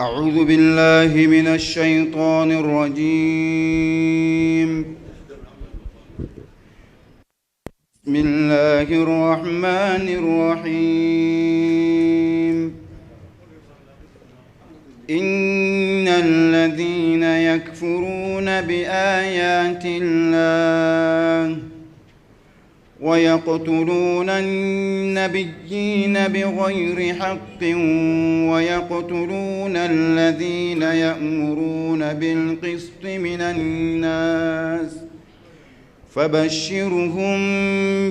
أعوذ بالله من الشيطان الرجيم. بسم الله الرحمن الرحيم. إن الذين يكفرون بآيات الله ويقتلون النبيين بغير حق ويقتلون الذين يأمرون بالقسط من الناس فبشرهم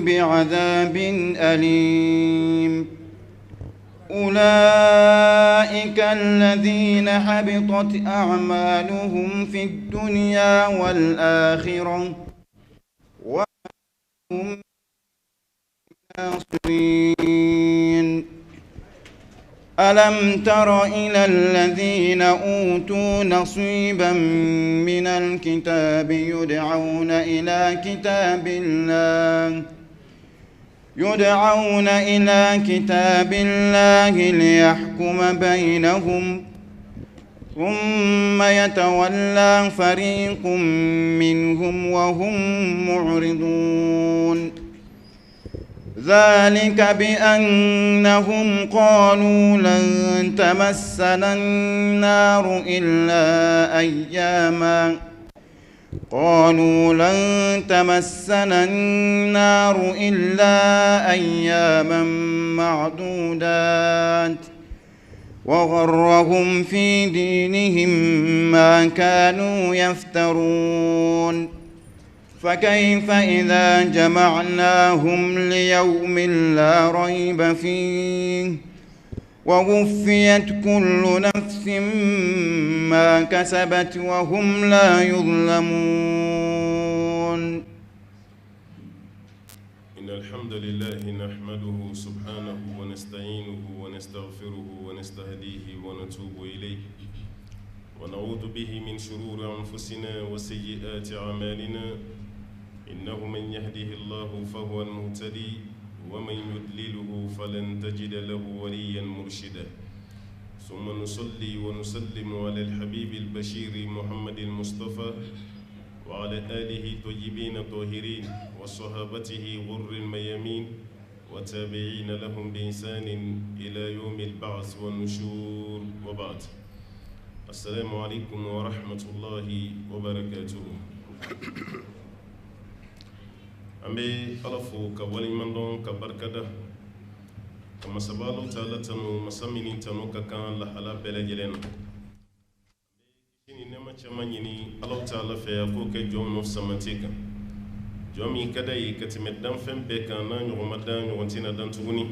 بعذاب أليم. أولئك الذين حبطت أعمالهم في الدنيا والآخرة وهم ناصرين. ألم تر إلى الذين أوتوا نصيبا من الكتاب يدعون إلى كتاب الله ليحكم بينهم ثم يتولى فريق منهم وهم معرضون. ذلك بأنهم قالوا لن تمسنا النار إلا أياما معدودات وغرهم في دينهم ما كانوا يفترون. فكيف إذا جمعناهم ليوم لا ريب فيه ووفيت كل نفس ما كسبت وهم لا يظلمون. إن الحمد لله نحمده سبحانه ونستعينه ونستغفره ونستهديه ونتوب إليه ونعوذ به من شرور أنفسنا وسيئات أعمالنا. إنه من يهده الله فهو المهتدي ومن يضلله فلن تجد له وليا مرشدا. ثم نصلي ونسلم على الحبيب البشير محمد المصطفى وعلى آله طيبين الطاهرين وصحابته غر الميامين وتابعين لهم بإحسان إلى يوم البعث والنشور، وبعد. السلام عليكم ورحمة الله وبركاته. ambe alafo ka wali mandon ka barkada ka masabalo taala tanu masamini tanu ka kan la hala bele jelen ni nema chamanyini Allah taala fe ko ke jomno samatika jomi kada yi katimet dan fembe kan na nyoma dan nyontina dan tuguni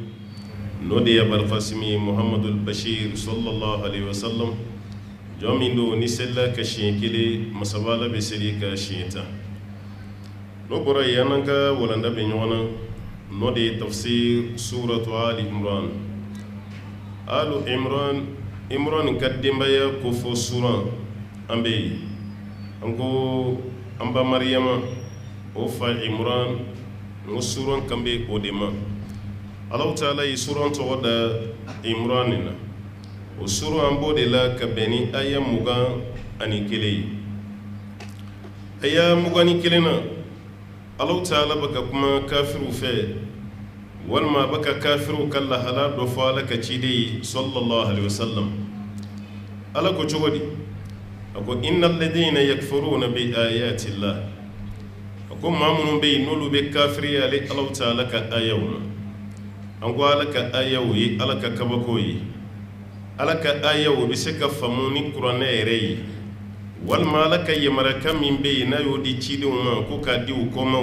nodi ya bal qasimi muhammadul bashir sallallahu alaihi wasallam jomi ndo ni sella ka shekile masabala be seli ka shita no bora yananga walanda be nyona no de tafsir suratu ali imran kaddimba ya ko fo sura ambe ango amba maryama o fa imran no suran kambe odema allah taala yi suran to wada imranina o sura ambo de la kabeni ayamuga ani kele ayamuga ni kelena Allah ta'ala baka kuma kafiru fe walma baka kafiru kalla hala do fa laka cidi sallallahu alaihi wasallam ala ko jogodi ako innal ladina yakfuruna bi ayati llah ako mamun be nulu be kafiri ali Allah ta'ala ka ayawna ango alaka ayawi alaka kabakoyi alaka ayawu bi se ka famuni qur'ana ereyi walma laka yamaraka min be na yodi cidiw ma ko ka diw ko ma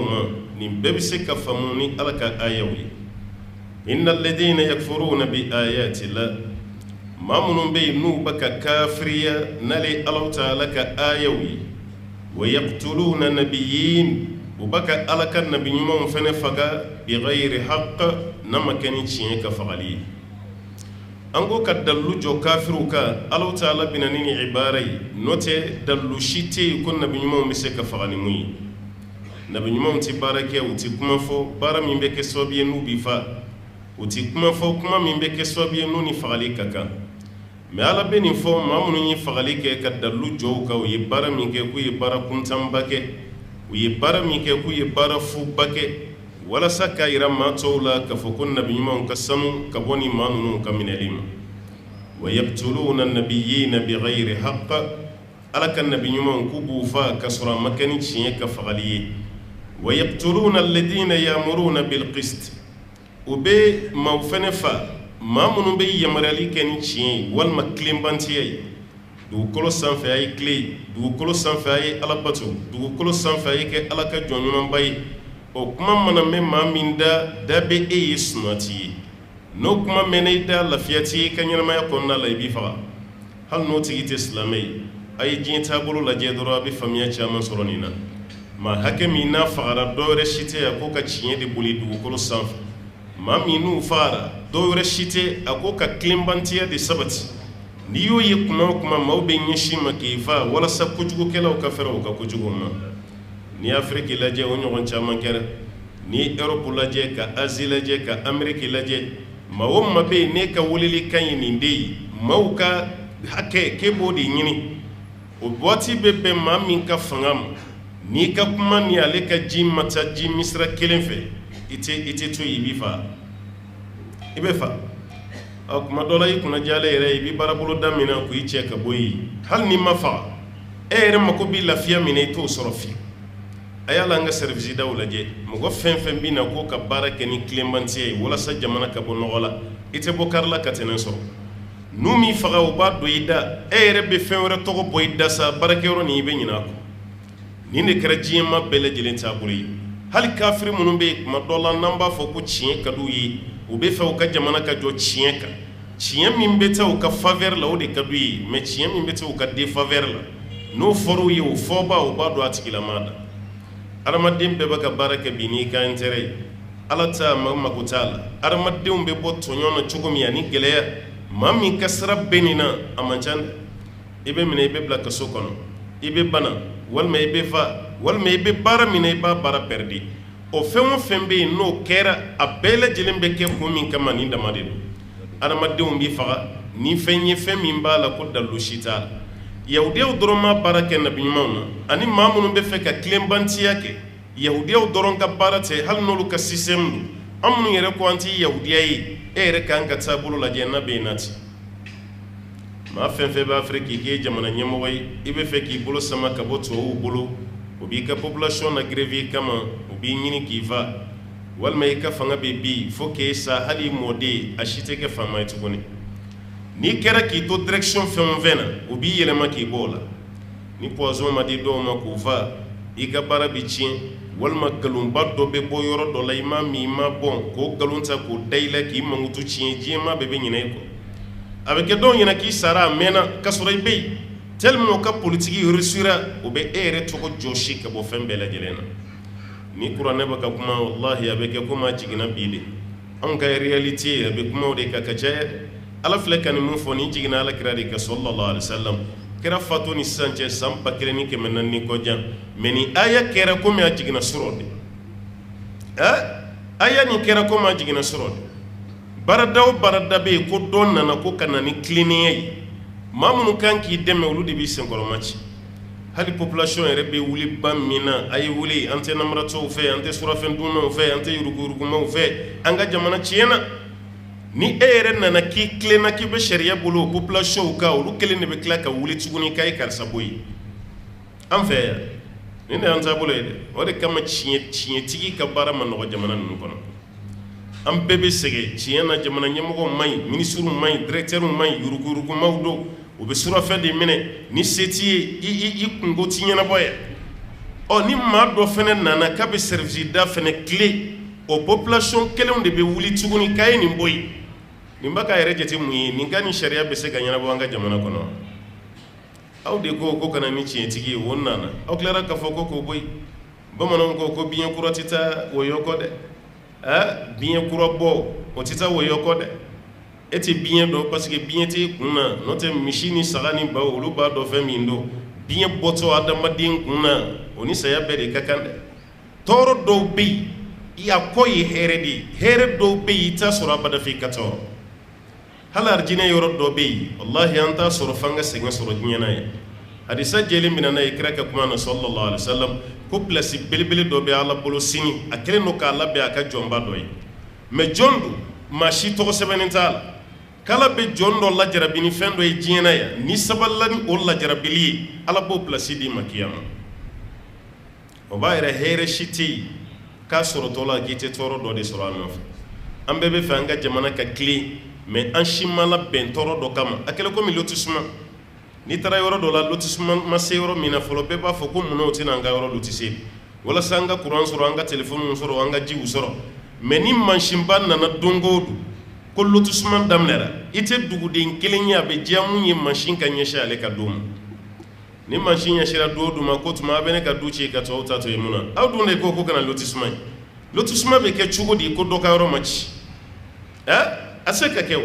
ni bebe se ka famuni alaka ayawi innal ladina yakfuruna bi ayati la mamun be nu baka kafiriya nale allah ta'ala ka ayawi wa yaqtuluna nabiyyin ubaka alaka nabiyyin fene faga bi ghairi haqq namakani ciye ka fagali ango ka dallu jo kafiru ka Allah ta'ala binanini ibarai note dallu shite ko nabi nyuma mise ka fagani muyi nabi nyuma ti barake uti kuma fo bara min be ke sobiye nu bi fa uti kuma fo kuma min be ke sobiye nu ni fagali kaka mais ala be nin fo maa minnu ye fagali kɛ ka dalu jɔw kan u ye baara min kɛ k'u ye baara kuntanba kɛ u ye baara min kɛ k'u ye baara fuba kɛ walasa k'a yira maa tɔw la k'a fɔ ko nabiɲumanw ka sanu ka bɔ ni maa ninnu ka minɛli ma wa yaqtuluna nabiyina bighayri haqq ala ka nabiɲumanw k'u b'u faa ka sɔrɔ a ma kɛ ni tiɲɛ ka fagali ye wa yaqtuluna alladhina ya'muruna bilqist u be maaw fɛnɛ faa maa minnu bɛ yamaruyali kɛ ni tiɲɛ ye walima tilenbantiya ye dugukolo sanfɛ a ye tile ye dugukolo sanfɛ a ye ala bato dugukolo sanfɛ a ye kɛ ala ka jɔn ɲumanba ye o kuma mana mɛn maa min da bɛ e ye sunati ye n'o kuma mɛnna i da lafiya ti ye i ka ɲɛnamaya kɔnɔna la i b'i faga hali n'o tigi tɛ silamɛ ye a ye diɲɛ taabolo lajɛ dɔrɔn a bɛ faamuya caman sɔrɔ nin na maa hakɛ min n'a fagara dɔ wɛrɛ si tɛ a ko ka tiɲɛ de boli dugukolo sanfɛ maa min n'u fagara dɔ wɛrɛ si tɛ a ko ka tilenbantiya de sabati n'i y'o ye kuma o kuma maaw bɛ ɲɛsin ma k'i fa walasa kojugukɛlaw ka fɛrɛ u ka kojugu ma n'i ye afiriki lajɛ o ɲɔgɔn caman kɛra n'i ye Europe lajɛ ka Asie lajɛ ka Amérique lajɛ maa o maa bɛ yen n'e ka weleli kan ye nin de ye maaw ka hakɛ k'e b'o de ɲini o waati bɛ bɛn maa min ka fanga ma n'i ka kuma ni ale ka ji ma taa ji misira kelen fɛ i tɛ to yen i b'i fa i bɛ fa kuma dɔ la i kunna jalen yɛrɛ i bɛ baarabolo daminɛ k'i cɛ ka bɔ yen hali n'i ma faga e yɛrɛ mako b'i lafiya min na i t'o sɔrɔ fiyewu a y'a la an ka service daw lajɛ mɔgɔ fɛn fɛn bɛ na k'o ka baara kɛ ni tilenbantiya ye walasa jamana ka bɔ nɔgɔ la i tɛ bɔ kari la ka tɛnɛ sɔrɔ n'u m'i faga u b'a don i da e yɛrɛ bɛ fɛn wɛrɛ tɔgɔ bɔ i da sa baarakɛyɔrɔ nin i bɛ ɲinɛ a kɔ nin de kɛra diɲɛma bɛɛ lajɛlen taabolo ye hali kafiri minnu bɛ yen kuma dɔ la n'an b'a fɔ ko tiɲɛ ka d'u ye u bɛ fɛ u ka jamana ka jɔ tiɲɛ kan tiɲɛ min bɛ taa u ka faveur la o de ka d'u ye mais tiɲɛ min bɛ taa u ka défaveur la n'o fɔr'u ye o fɔba u b'a dɔn a tigilamaa da adamaden bɛɛ bɛ ka baara kɛ bi n'i ka intérêt ye ala t'a mago t'a la adamadenw bɛ bɔ tɔɲɔn na cogo min ani gɛlɛya maa min ka sira bɛ nin na a man ca dɛ i bɛ minɛ i bɛ bila kaso kɔnɔ i bɛ bana walima i bɛ fa walima i bɛ baara min na i b'a baara perdre o fɛn o fɛn bɛ yen n'o kɛra a bɛɛ lajɛlen bɛ kɛ kun min kama nin dama de don adamadenw b'i faga ni fɛn ye fɛn min b'a la ko dalu si t'a la yahudiyaw dɔrɔn ma baara kɛ nabiɲumanw na ani maa minnu bɛ fɛ ka tilenbantiya kɛ yahudiyaw dɔrɔn ka baara tɛ hali n'olu ka système don an minnu yɛrɛ ko an tɛ yahudiya ye e yɛrɛ k'an ka taabolo lajɛ n'a bɛ yen nati maa fɛn fɛn b'a fɛ k'i kɛ jamana ɲɛmɔgɔ ye i bɛ fɛ k'i bolo sama ka bɔ tubabuw bolo o b'i ka population na grève kama o b'i ɲini k'i fa walima i ka fanga bɛ bi fo k'e sa hali i mɔden a si tɛ kɛ faama ye tuguni n'i kɛra k'i to direction fɛn o fɛn na o b'i yɛlɛma k'i bɔ o la ni poison ma di dɔw ma k'u fa i ka baara bɛ tiɲɛ walima nkalonba dɔ bɛ bɔ yɔrɔ dɔ la i ma min i ma bɔn k'o nkalon ta k'o da i la k'i mankutu tiɲɛ diɲɛma bɛɛ bɛ ɲinɛ i kɔ a bɛ kɛ dɔw ɲɛna k'i sara a mɛnna k'a sɔrɔ i bɛ yen tellement o ka politique réussira o bɛ e yɛrɛ tɔgɔ jɔsi ka bɔ fɛn bɛɛ lajɛlen na ni kuranɛ bɛ ka kuma wallahi a bɛ kɛ komi a jiginna bi de anw ka réalité a bɛ kuma o de kan ka caya ala filɛ ka nin mun fɔ ni jiginna alakira de ka sallallahu alaihi wasallam kira fato ni sisan cɛ san 1400 ni kɔjan mais ni aya kɛra komi a jiginna sɔrɔ de aya nin kɛra komi a jiginna sɔrɔ de barada o barada bɛ yen ko dɔ nana ko ka na ni tilennenya ye maa minnu kan k'i dɛmɛ olu de b'i senkɔrɔma ci hali population yɛrɛ bɛ wuli ba min na a ye wuli an tɛ namaratɔw fɛ an tɛ surafɛn dunnaw fɛ an tɛ yurugumaw fɛ an ka jamana tiɲɛna ni e yɛrɛ nana k'i tilenna k'i bɛ sariya bolo o population kan olu kelen de bɛ tila ka wuli tuguni k'a ye karisa bɔ yen an fɛ yan nin de y'an taabolo ye dɛ o de kama tiɲɛtigi ka baara ma nɔgɔ jamana ninnu kɔnɔ an bɛɛ bɛ sɛgɛn tiɲɛ na jamana ɲɛmɔgɔw man ɲi ministres man ɲi directeurs man ɲi yurugumaw don u bɛ surafɛn de minɛ ni se t'i ye i kungo ti ɲɛnabɔ yan ni maa dɔ fɛnɛ nana k'a bɛ service da fɛnɛ tile o population kelenw de bɛ wuli tuguni k'a ye nin bɔ yen nin b'a ka yɛrɛ jate mun ye nin ka nin sariya bɛ se ka ɲɛnabɔ an ka jamana kɔnɔ aw de ko kana ni tiɲɛtigi ye o nana aw tilara k'a fɔ ko k'o bɔ yen bamananw ko biɲɛ kura tɛ taa wɔyɔ kɔ dɛ biɲɛ kura bɔ o tɛ taa wɔyɔ kɔ dɛ e tɛ biɲɛ dɔn parce que biɲɛ tɛ kun na n'o tɛ misi ni saga ni baw olu b'a dɔn fɛn min don biɲɛ bɔtɔ adamaden kun na o ni saya bɛɛ de ka kan dɛ tɔɔrɔ dɔw bɛ yen a kɔ ye hɛrɛ de ye hɛrɛ dɔw bɛ yen i t'a sɔrɔ abada f'i ka tɔɔrɔ hal arjine yoro do be wallahi anta soro fanga segen soro nyana ya hadisa jeli minana ikra ka kuma na sallallahu alaihi wasallam ko place belbele do be ala bolo sini akele no ka Allah be aka jomba doy me jondu mashi to sebenental kala be jondo la jarabini fendo e jina ya ni saballani o la jarabili ala bo place di makiyama o bayra here shiti ka soro to la gite toro do de soro anof ambe be fanga jamana ka clé mais an shimala ben toro do kama akele ko mi lotissement ni tara yoro do la lotissement ma se yoro mina folo be ba fo ko muno tina nga yoro lotissé wala sanga courant soro anga téléphone soro anga jiwu soro mais ni manchimban na dongodu ko lotissement damnera ite dugu den kelenya be jamu ni machine kan yesha ale ka dum ni machine yesha do duma ko tuma bene ka duci ka tawta to yimuna awdu ne ko kana lotissement be ke chugodi ko do ka yoro machi aseka kew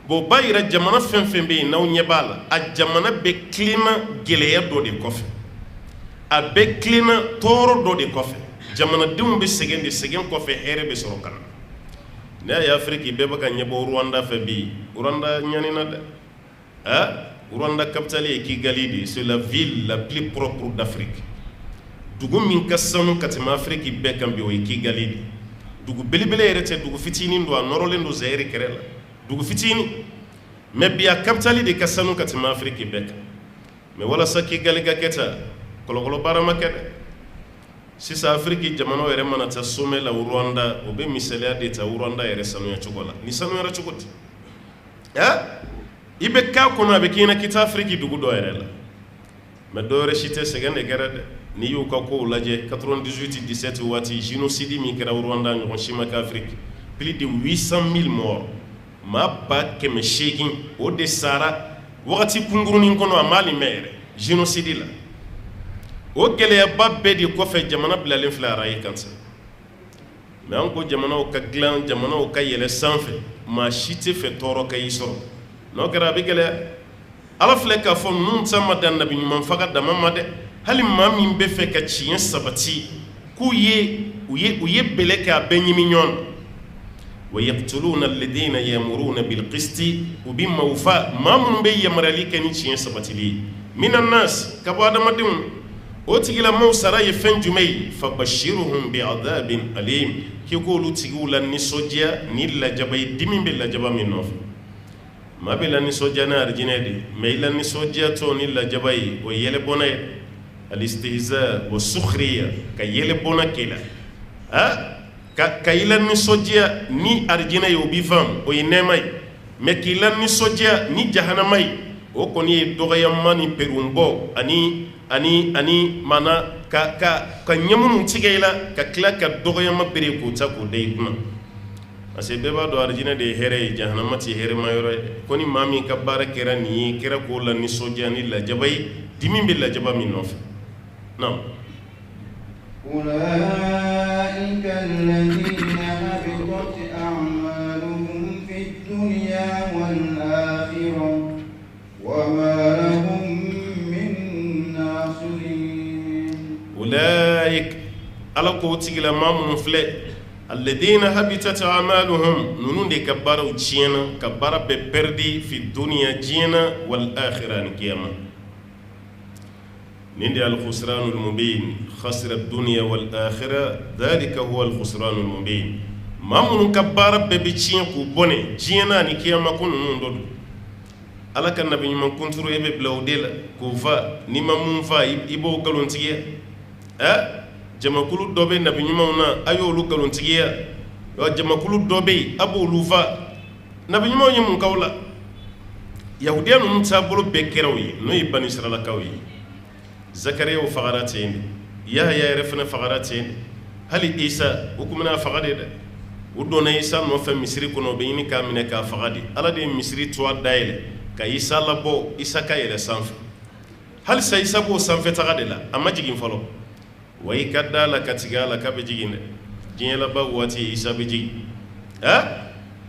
bo bayira jamana fenfen be naw nyebala a jamana be klima geleya do de kofe a be klima toro do de kofe jamana dum be segen kofe here be soro kan na ya afrique be baka nyebo Rwanda fe bi Rwanda nyani na de Rwanda capitale e Kigali, c'est la ville la plus propre d'Afrique dugu min kasanu katima afrique be kan be o Kigali dugu belibele rete dugu fitini ndo anorole ndo zaire kerela dugu fitini mais biya capitale de kasanu katima afrique bek mais wala saki galiga keta kolokolo barama kede sisa afrique jamano yere manata some la Rwanda obe misalia de ta Rwanda yere sanu ya chokola ni sanu yere chokoti ibe ka kono be kina kita afrique dugu do yere la mais do rechite segende garade ni yu ka ko laje 98 17 wati génocide mi kera Rwanda ngon shima ka Afrique plus de 800,000 morts ma ba keme shegin o de sara wakati kunguruni kono amali mere génocide la o gele ya babbe di ko fe jamana bilalen flara yi kansa mais on ko jamana o ka glan jamana o ka yele sanfe ma shite fe toro ka yiso no kera be gele ala fleka fo nun sama dan nabi man faga da mamma de hali mamin be fe ka ciyen sabati ku uye beleka benyimi nyon wa yaqtuluna alladhina yamuruna bil qisti ubimma ufa mamun be yamarali kan ciyen sabati li minan nas kabada madum o tigila mo saraye fen jumay fabashiruhum bi adabin alim ki ko lu tigula ni sodia ni la jabay dimin be la jaba min nof ma be la ni sodia na arjinede me la ni sodia to ni la jabay o yele bonay الاستهزاء والسخرية كيل بونا كلا كيلا نسوجيا ني أرجينا يوبيفام وينماي مكيلا نسوجيا ني جهنماي وكوني دوغيا ماني بيرونبو أني مانا كنيمون تيجيلا ككلا كدوغيا ما بيريكو تاكو دايكما asebeba do arjina de here jahannamati here mayoro koni mami kabara kera ni kera ko la ni soja ni la jabay dimin bil la jaba min nof نعم أولئك الذين هبطت أعمالهم في الدنيا والآخرة وما لهم من ناصرين أولئك على قوتك لما منفلئ الذين هبطت أعمالهم نون دي كبارو جينا كبارا ببردي في الدنيا جينا والآخرة نكيما نندي الخسران المبين خسر الدنيا والآخرة ذلك هو الخسران المبين ما من كبار ببيتشين كوبوني جينا نكيا ما كون نندود على كان نبي من كنترو يبي بلاوديلا كوفا نما منفا يبو كلونتيا جما كلو دوبي نبي نما أيو لو كلونتيا جما كلو دوبي أبو لوفا نبي نما يمون كولا يهوديان نمتابلو بكروي نوي بني إسرائيل كوي زكريا وفقراتين يا رفنا فقراتين هل إيسا وكمنا فقرات ودون إيسا نوفى مصري كنو بيني كامنا كفقرات على دي مصري تواد دايل كإيسا لبو إيسا كايل سانف هل سيسا بو سانف تغادلا أما جيجين فلو ويكادا لكاتيغا لكابجيجين جين لبا واتي إيسا بيجي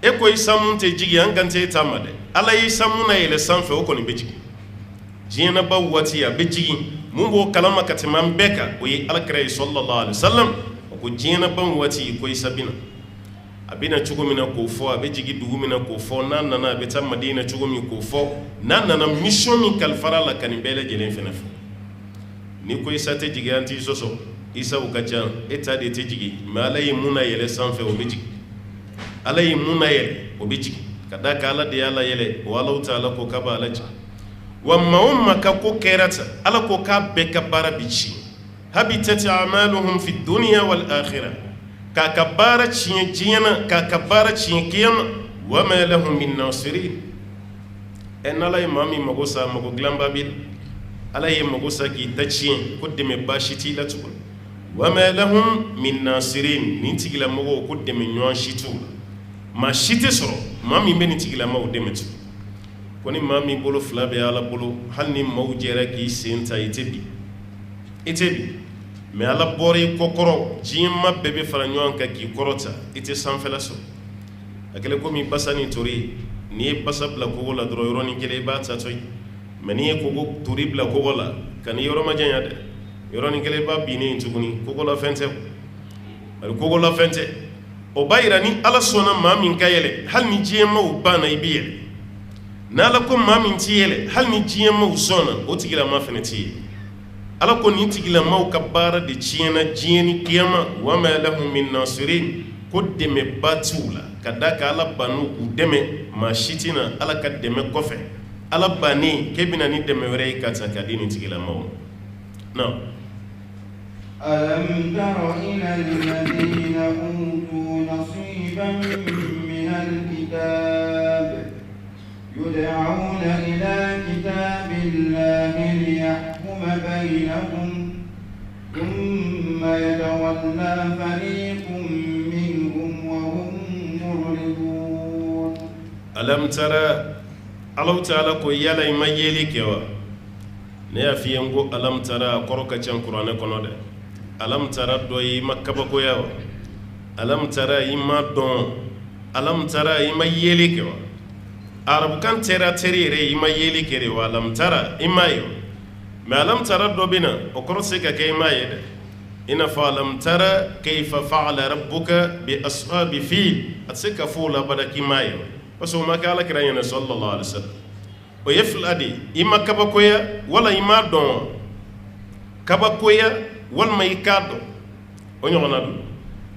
إكو إيسا مونتي جيجي أنكانتي تامد على إيسا مونا إلي سانف وكوني بيجي جين لبا واتي بيجي mumbo kalama katimam beka oyi alakray sallallahu alaihi wasallam ko jina ban wati ko isabina abina cogo min na k'o fɔ a bɛ jigi dugu min na k'o fɔ n'a nana a bɛ taa Madina cogo min k'o fɔ n'a nana mission min kalifara la ka nin bɛɛ lajɛlen fɛnɛ fɔ ni ko Isa tɛ jigi an t'i sɔsɔ Isa u ka ca e ta de tɛ jigi mais Ala ye mun na yɛlɛ sanfɛ o bɛ jigi Ala ye mun na yɛlɛ o bɛ jigi ka da ka Ala de y'ala yɛlɛ o Alahu Taala ko k'a b'a lajigi wa maa o maa ka ko kɛra tan Ala ko k'a bɛɛ ka baara bi ci habitat a'maluhum fi dunya wal akhirah k'a ka baara tiɲɛ diɲɛ na k'a ka baara tiɲɛ kiyama wa ma lahum min nasirin n'Ala ye maa min mago sa mago dilanba bi Ala ye mago sa k'i ta tiɲɛ ko dɛmɛ baasi t'i la tugun wa ma lahum min nasirin nin tigilamɔgɔw ko dɛmɛ ɲɔgɔn si t'u la maa si tɛ sɔrɔ maa min bɛ nin tigilamɔgɔw dɛmɛ tugun ko ni maa min bolo fila bɛ Ala bolo hali ni maaw jɛra k'i sen ta i tɛ bi mais Ala bɔra i kɔkɔrɔ diɲɛ ma bɛɛ bɛ fara ɲɔgɔn kan k'i kɔrɔta i tɛ sanfɛla sɔrɔ a kɛlen komi basa ni tori n'i ye basa bila kogo la dɔrɔn yɔrɔnin kelen i b'a tatɔ ye mais n'i ye tori bila kogo la ka ni yɔrɔ ma janya dɛ yɔrɔnin kelen i b'a binnen yen tuguni kogolafɛn tɛ bari kogolafɛn tɛ o b'a yira ni Ala sɔnna maa min ka yɛlɛ hali ni diɲɛ maaw banna i bɛ yɛlɛ n'Ala ko maa min t'i yɛlɛ hali ni diɲɛ maaw sɔnna o tigilama fɛnɛ t'i yɛlɛ Ala ko nin tigilamaw ka baara de tiɲɛna diɲɛ ni kiyama wa ma lahum min nasirin ko dɛmɛba t'u la ka da ka Ala banu k'u dɛmɛ maa si tɛ na Ala ka dɛmɛ kɔfɛ Ala bannen k'e bɛna ni dɛmɛ wɛrɛ ye ka ta ka di nin tigilamaw ma ألم تر إلى الذين أوتوا نصيبا من الكتاب يدعون إلى كتاب الله ليحكم بينهم ثم يتولى فريق منهم وهم معرضون ألم ترى الله تعالى كو يالا ما يلي كوا نيا في ينغو ألم ترى كروكا تشان قرآن كنو ده ألم ترى دوي ما كبكو ياو ألم ترى إما دون ألم ترى إما يلي كوا Arab kan tera terere ima yeli kere wa alam tara ima yo me alam tara do bina o korse ka kay ma yede ina fa alam tara kayfa fa'ala rabbuka bi ashabi fil atsika fula badaki ma yo paso ma kala kiranya sallallahu alaihi wasallam o yefladi ima kabakoya wala ima don kabakoya wal may kado o nyona do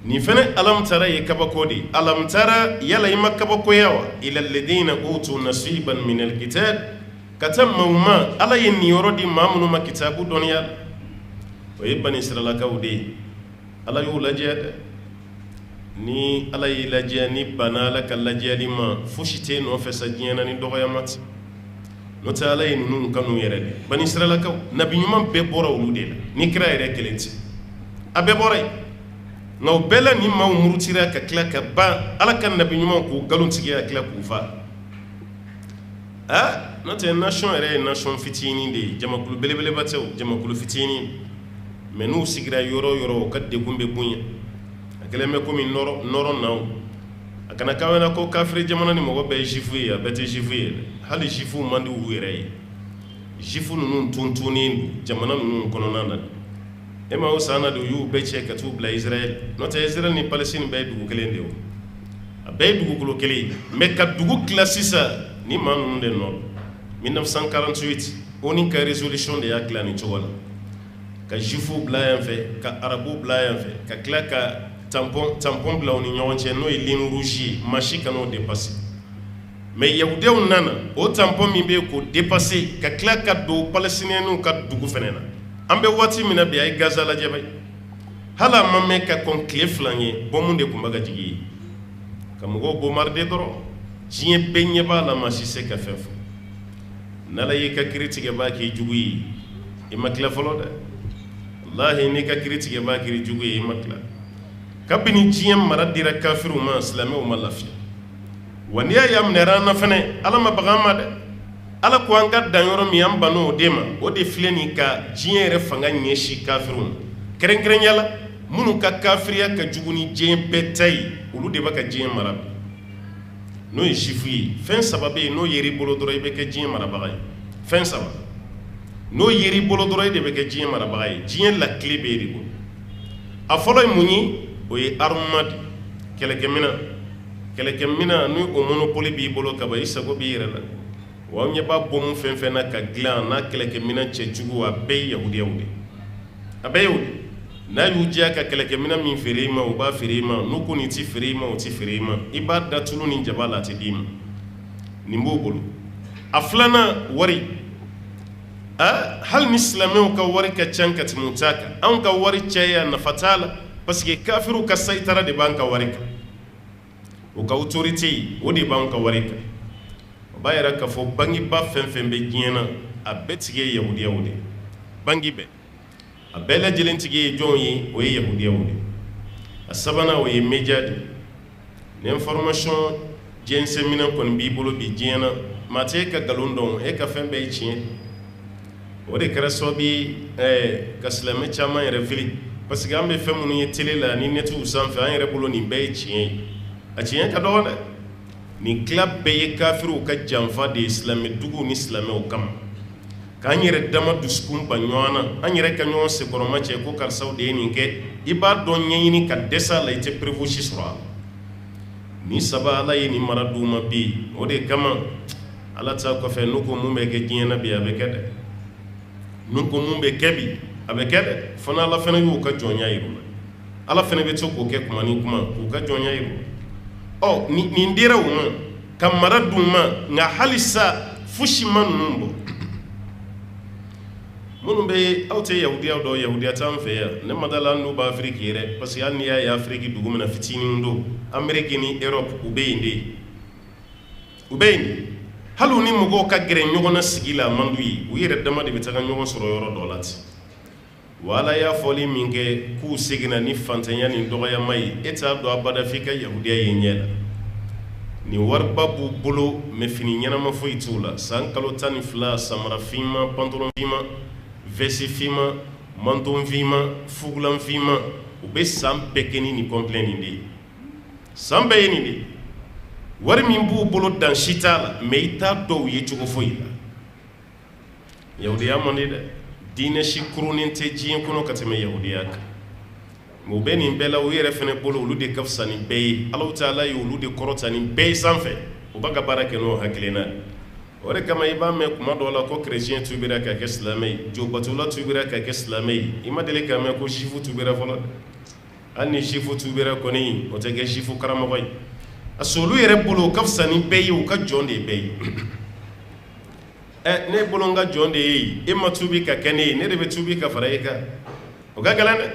ni fene alam tara ye kabakodi alam tara yala ima kabakoya wa ila alladhina utu nasiban min alkitab katamma ala yin yorodi mamunu ma kitabu doniya o ibn israila kawdi ala yu lajiyada ni ala yi lajiya ni banala kallajiyali ma fushite no fesa jiyana ni dogoyamat no ta ala yin nun kanu yere bani israila kaw nabi nyuma be bora ulude ni kira yere kelenti abe boray ngaw bela ni maw murutira ka kila ka ba ala kan nabi nyuma ko galuntige ya kila kufa notre nation est une nation fitini de jamakulu belebele batew jamakulu fitini mais nous sigira yoro kadde gumbe bunya akeleme ko min noro naw akana kawena ko kafri jamana ni mo be jifu ya bete jifu ya hali jifu mandi wure jifu nunu tuntuni jamana nunu kononana ema usana do yu be che katu bla Israël notre Israël ni Palestine be dugu kelende o be dugu kolo kele me ka dugu classisa ni manu de no 1948 oni ka résolution de ya klani chogola ka jifu bla yan fe ka arabu bla yan fe ka kla ka tampon bla oni nyonche no ligne rouge machi kano dépasser mais yahudew nana o tampon mi be ko dépasser ka kla ka do palestinien no ka dugu fenena ambe wati mina be ay Gaza la jabay hala mamme ka kon clé flanye bomunde kumbaga jigi kamugo bombarder doro jiye benye ba la ma sise ka fefo nala yi ka critique ba ki juguyi imakla folo de wallahi ni ka critique ba ki juguyi imakla kabini jiye maradira kafiru ma islami o malafi wani ya yam ne rana fane ala ma bagama de ala ko anga danyoro mi amba no dema o de fleni ka jiye re fanga nyeshi kafiru keren yala munu ka kafiriya ka juguni jiye betay ulu de baka jiye marab no ye chifu fin sababe no yeri bolo doro ibe ke jiye marabagay fin sabab no yeri bolo doro ibe ke jiye marabagay jiye la clé be ribo a folo muni o ye armad kele kemina keleke mina ni o monopole b'i bolo ka ban i sago b'i yɛrɛ la wa ɲɛ b'a bomu fɛn fɛn na ka dilan n'a keleke mina cɛjugu a bɛɛ ye yahudiyaw de a bɛɛ ye o de n'a y'u diya ka keleke mina min feere i ma o b'a feere i ma n'u ko nin ti feere i ma o ti feere i ma i b'a da tulu ni jaba la a ti d'i ma nin b'o bolo a filanan wari hali ni silamɛw ka wari ka ca ka tɛmɛ u ta kan anw ka wari caya nafa t'a la parce que kafiru ka sayitara de b'an ka wari kan o ka autorité o de b'an ka wari kan o b'a yira k'a fɔ bangiba fɛn fɛn bɛ diɲɛ na a bɛɛ tigi ye yahudiyaw de bangi bɛɛ a bɛɛ lajɛlen tigi ye jɔn ye o ye yahudiyaw de a sabanan o ye média de ni information jɛnsɛnminɛ kɔni b'i bolo bi diɲɛ na maa tɛ e ka nkalon dɔn e ka fɛn bɛɛ ye tiɲɛ o de kɛra sababu ye ka silamɛ caman yɛrɛ fili parce que an bɛ fɛn minnu ye télé la ni netiw sanfɛ an yɛrɛ bolo nin bɛɛ ye tiɲɛ ye a tiɲɛ ka dɔgɔ dɛ nin tila bɛɛ ye kafiriw ka janfa de ye silamɛ duguw ni silamɛw kama k'an yɛrɛ dama dusukun ba ɲɔgɔn na an yɛrɛ ka ɲɔgɔn sekɔrɔma cɛ ko karisaw de ye nin kɛ i b'a dɔn ɲɛɲini ka dɛsɛ a la i tɛ prévosi sɔrɔ a la ni saba ala ye nin mara d'u ma bi o de kama ala ta kɔfɛ n'u ko mun bɛ kɛ diɲɛ na bi a bɛ kɛ dɛ n'u ko mun bɛ kɛ bi a bɛ kɛ dɛ fana ala fana y'u ka jɔnya yir'u la ala fana bɛ to k'o kɛ kuma ni kuma k'u ka jɔnya yir'u la ɔ nin dira u ma ka mara d'u ma nka halisa fosi ma ninnu bɔ minnu bɛ aw tɛ yahudiyaw dɔn yahudiya t'an fɛ yan ne ma da la n'u b'a afiriki yɛrɛ parce que hali n'i y'a ye afiriki dugu min na fitinin don ameriki ni europe u bɛ yen de u bɛ yen de hali u ni mɔgɔw ka gɛrɛ ɲɔgɔn na sigi la a man d'u ye u yɛrɛ dama de bɛ taga ɲɔgɔn sɔrɔ yɔrɔ dɔ la ten wa ala y'a fɔli min kɛ k'u seginna ni fantanya ni dɔgɔyama ye e t'a dɔn abada f'i ka yahudiya ye ɲɛ la nin wariba b'u bolo mɛ fini ɲɛnama foyi t'u la san kalo 12 samara finman pantalon finman vɛsi finman manton finman fugulan finman u bɛ san bɛɛ kɛ ni nin complet nin de ye san bɛɛ ye nin de ye wari min b'u bolo dan si t'a la mɛ i t'a dɔn u ye cogo foyi la yahudiya man di dɛ diinɛ si kurunin tɛ diɲɛ kɔnɔ ka tɛmɛ yahudiya kan mɛ u bɛ nin bɛɛ la u yɛrɛ fana bolo olu de ka fisa nin bɛɛ ye Alahu Taala ye olu de kɔrɔta nin bɛɛ ye sanfɛ u b'a ka baara kɛ n'o hakilina o de kama i b'a mɛn kuma dɔw la ko chrétien tubira ka kɛ silamɛ ye jobatula tubira ka kɛ silamɛ ye i ma deli k'a mɛn ko sifu tubira fɔlɔ hali ni sifu tubira kɔni o tɛ kɛ sifu karamɔgɔ ye a olu yɛrɛ bolo u ka fisa nin bɛɛ ye u ka jɔn de ye bɛɛ ye ne bolo n ka jɔn de ye e ma tubi ka kɛ ne ye ne de bɛ tubi ka fara e kan o ka gɛlɛn dɛ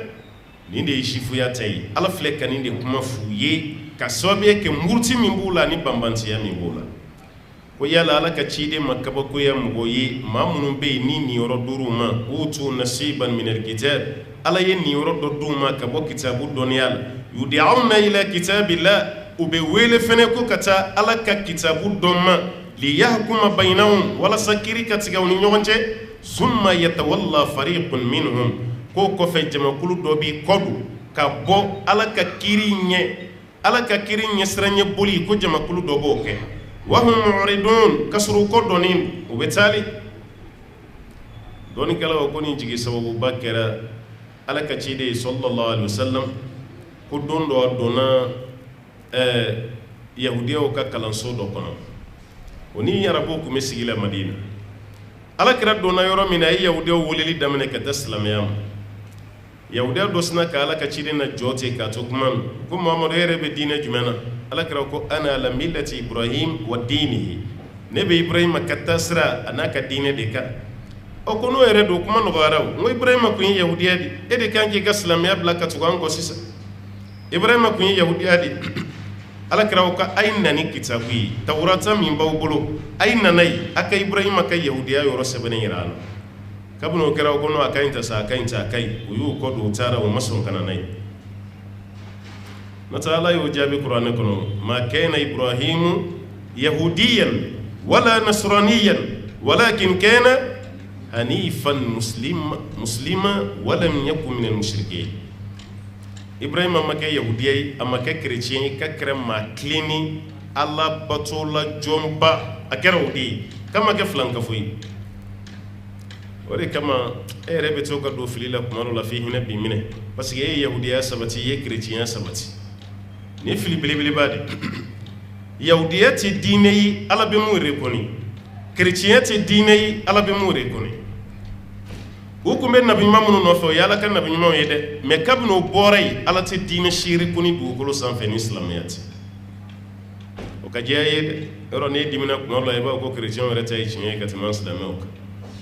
nin de ye sifuya ta ye ala filɛ ka nin de kuma f'u ye ka sababuya kɛ muruti min b'u la ani banbantiya min b'u la ko yala ala ka ciden ma kabakoya mɔgɔ ye maa minnu bɛ yen ni niyɔrɔ d'u ma utu nasiban minal kitab ala ye niyɔrɔ dɔ d'u ma ka bɔ kitabu dɔnniya la yudi'una ila kitabillah u bɛ wele fɛnɛ ko ka taa ala ka kitabu dɔn ma liyahkuma baynahum walasa kiiri ka tigɛ u ni ɲɔgɔn cɛ summa yatawalla fariqun minhum ko kɔfɛ jamakulu dɔ b'i kɔdu ka bɔ ala ka kiiri ɲɛsiranɲɛ boli ko jamakulu dɔ b'o kɛ wahum mu'ridun ka sɔrɔ u kɔ dɔnnen u bɛ taali dɔnnikɛlaw ko nin jigi sababuba kɛra ala ka ciden sallallahu alaihi wasallam ko don dɔ a donna yahudiyaw ka kalanso dɔ kɔnɔ o ni arabuw tun bɛ sigi la Madina alakira donna yɔrɔ min na a ye yahudiyaw weleli daminɛ ka taa silamɛya ma yahudiya dɔ sina ka ala ka ciden na jɔ ten k'a to kuma na ko Muhamadu yɛrɛ bɛ diinɛ jumɛn na alakira ko ana ala millati Ibrahim wa diinihi ne bɛ Ibrahima ka taa sira a n'a ka diinɛ de kan o ko n'o yɛrɛ don kuma nɔgɔyara o n ko Ibrahima tun ye yahudiya de e de kan k'i ka silamɛya bila ka tugu an kɔ sisan Ibrahima tun ye yahudiya de alakira ko a ye na ni kitabu ye Tawurata min b'aw bolo a ye nana ye a ka Ibrahima ka yahudiya yɔrɔ sɛbɛnnen jira a la kabini o kɛra o ko a ka ɲi ta sa a ka ɲi ta a ka ɲi u y'o kɔ don u taara o ma sɔn ka na n'a ye nata ala y'o jaabi kuranɛ kɔnɔ ma kana Ibrahimu yahudiyan wala nasraniyan walakin kana hanifan muslima walam yakun minal mushrikin Ibrahima ma kɛ yahudiya ye a ma kɛ chrétien ye ka kɛra maa tilenni ala batola jɔnba a kɛra o de ye k'a ma kɛ filankafo ye o de kama e yɛrɛ bɛ to ka don fili la kuma dɔ la f'i hinɛ b'i minɛ parce que e ye yahudiya sabati i ye chrétienya sabati ni fili belebeleba de yahudiya ti diinɛ yi ala bɛ mun rekoni chrétien ti diinɛ yi ala bɛ mun rekoni u kun bɛ nabi ɲuman minnu nɔfɛ o ye ala ka nabi ɲumanw ye dɛ mais kabini o bɔra yen ala tɛ diinɛ si rekoni dugukolo sanfɛ ni silamɛya tɛ o ka diya ye dɛ yɔrɔ n'i dimina kuma dɔ la i b'a fɔ ko chrétien yɛrɛ ta ye tiɲɛ ye ka tɛmɛ silamɛw kan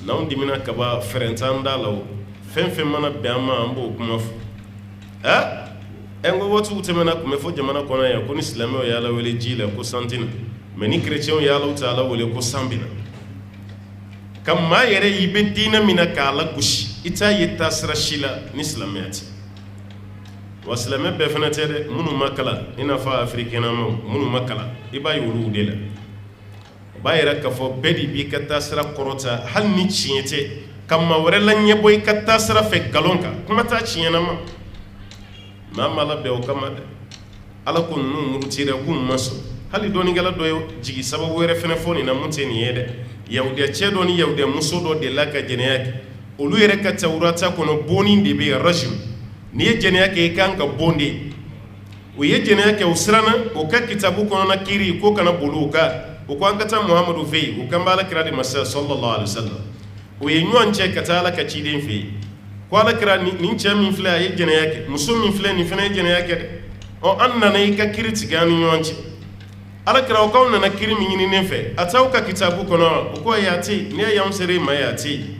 n'anw dimina kaba fɛrɛntan da la o fɛn fɛn mana bɛn an ma an b'o kuma fɔ n ko waatiw tɛmɛna kun bɛ fɔ jamana kɔnɔ yan ko ni silamɛw ye ala wele ji la ko san tɛna mais ni chrétienw ye ala ta ala wele ko san bɛna ka maa yɛrɛ y'i bɛ diinɛ min na k'a lagosi i t'a ye taasira si la ni silamɛya tɛ wa silamɛ bɛɛ fana tɛ dɛ minnu ma kalan i n'a fɔ afirikɛnamaw minnu ma kalan i b'a ye olu de la o b'a yɛrɛ k'a fɔ bɛɛ de b'i ka taasira kɔrɔta hali ni tiɲɛ tɛ ka maa wɛrɛ la ɲɛbɔ i ka taasira fɛ nkalon kan kuma t'a tiɲɛna ma maa ma labɛn o kama dɛ ala ko ninnu murutira k'u ma sɔn hali dɔɔnikɛla dɔ ye jigi sababu wɛrɛ fɛnɛ fɔ nin na mun tɛ nin ye dɛ yahudiya cɛ dɔ ni yahudiya muso dɔ de la ka jɛnɛya kɛ olu yɛrɛ ka tawurata kɔnɔ bonni de bɛ yen rajim n'i ye jɛnɛya kɛ i kan ka bon de u ye jɛnɛya kɛ u siranna u ka kitabu kɔnɔna kiiri ko kana boli u kan u ko an ka taa muhamadu fɛ yen u kan bɛ ala kira de ma sisan sallallahu alaihi wasallam u ye ɲɔgɔn cɛ ka taa ala ka ciden fɛ yen ko ala kira nin cɛ min filɛ a ye jɛnɛya kɛ muso min filɛ nin fana ye jɛnɛya kɛ dɛ an nana i ka kiiri tigɛ an ni ɲɔgɔn cɛ ala kira o k'aw nana kiiri min ɲininen fɛ a t'aw ka kitabu kɔnɔ o ko ayi a tɛ yen n'i y'anw sera i ma ye a tɛ yen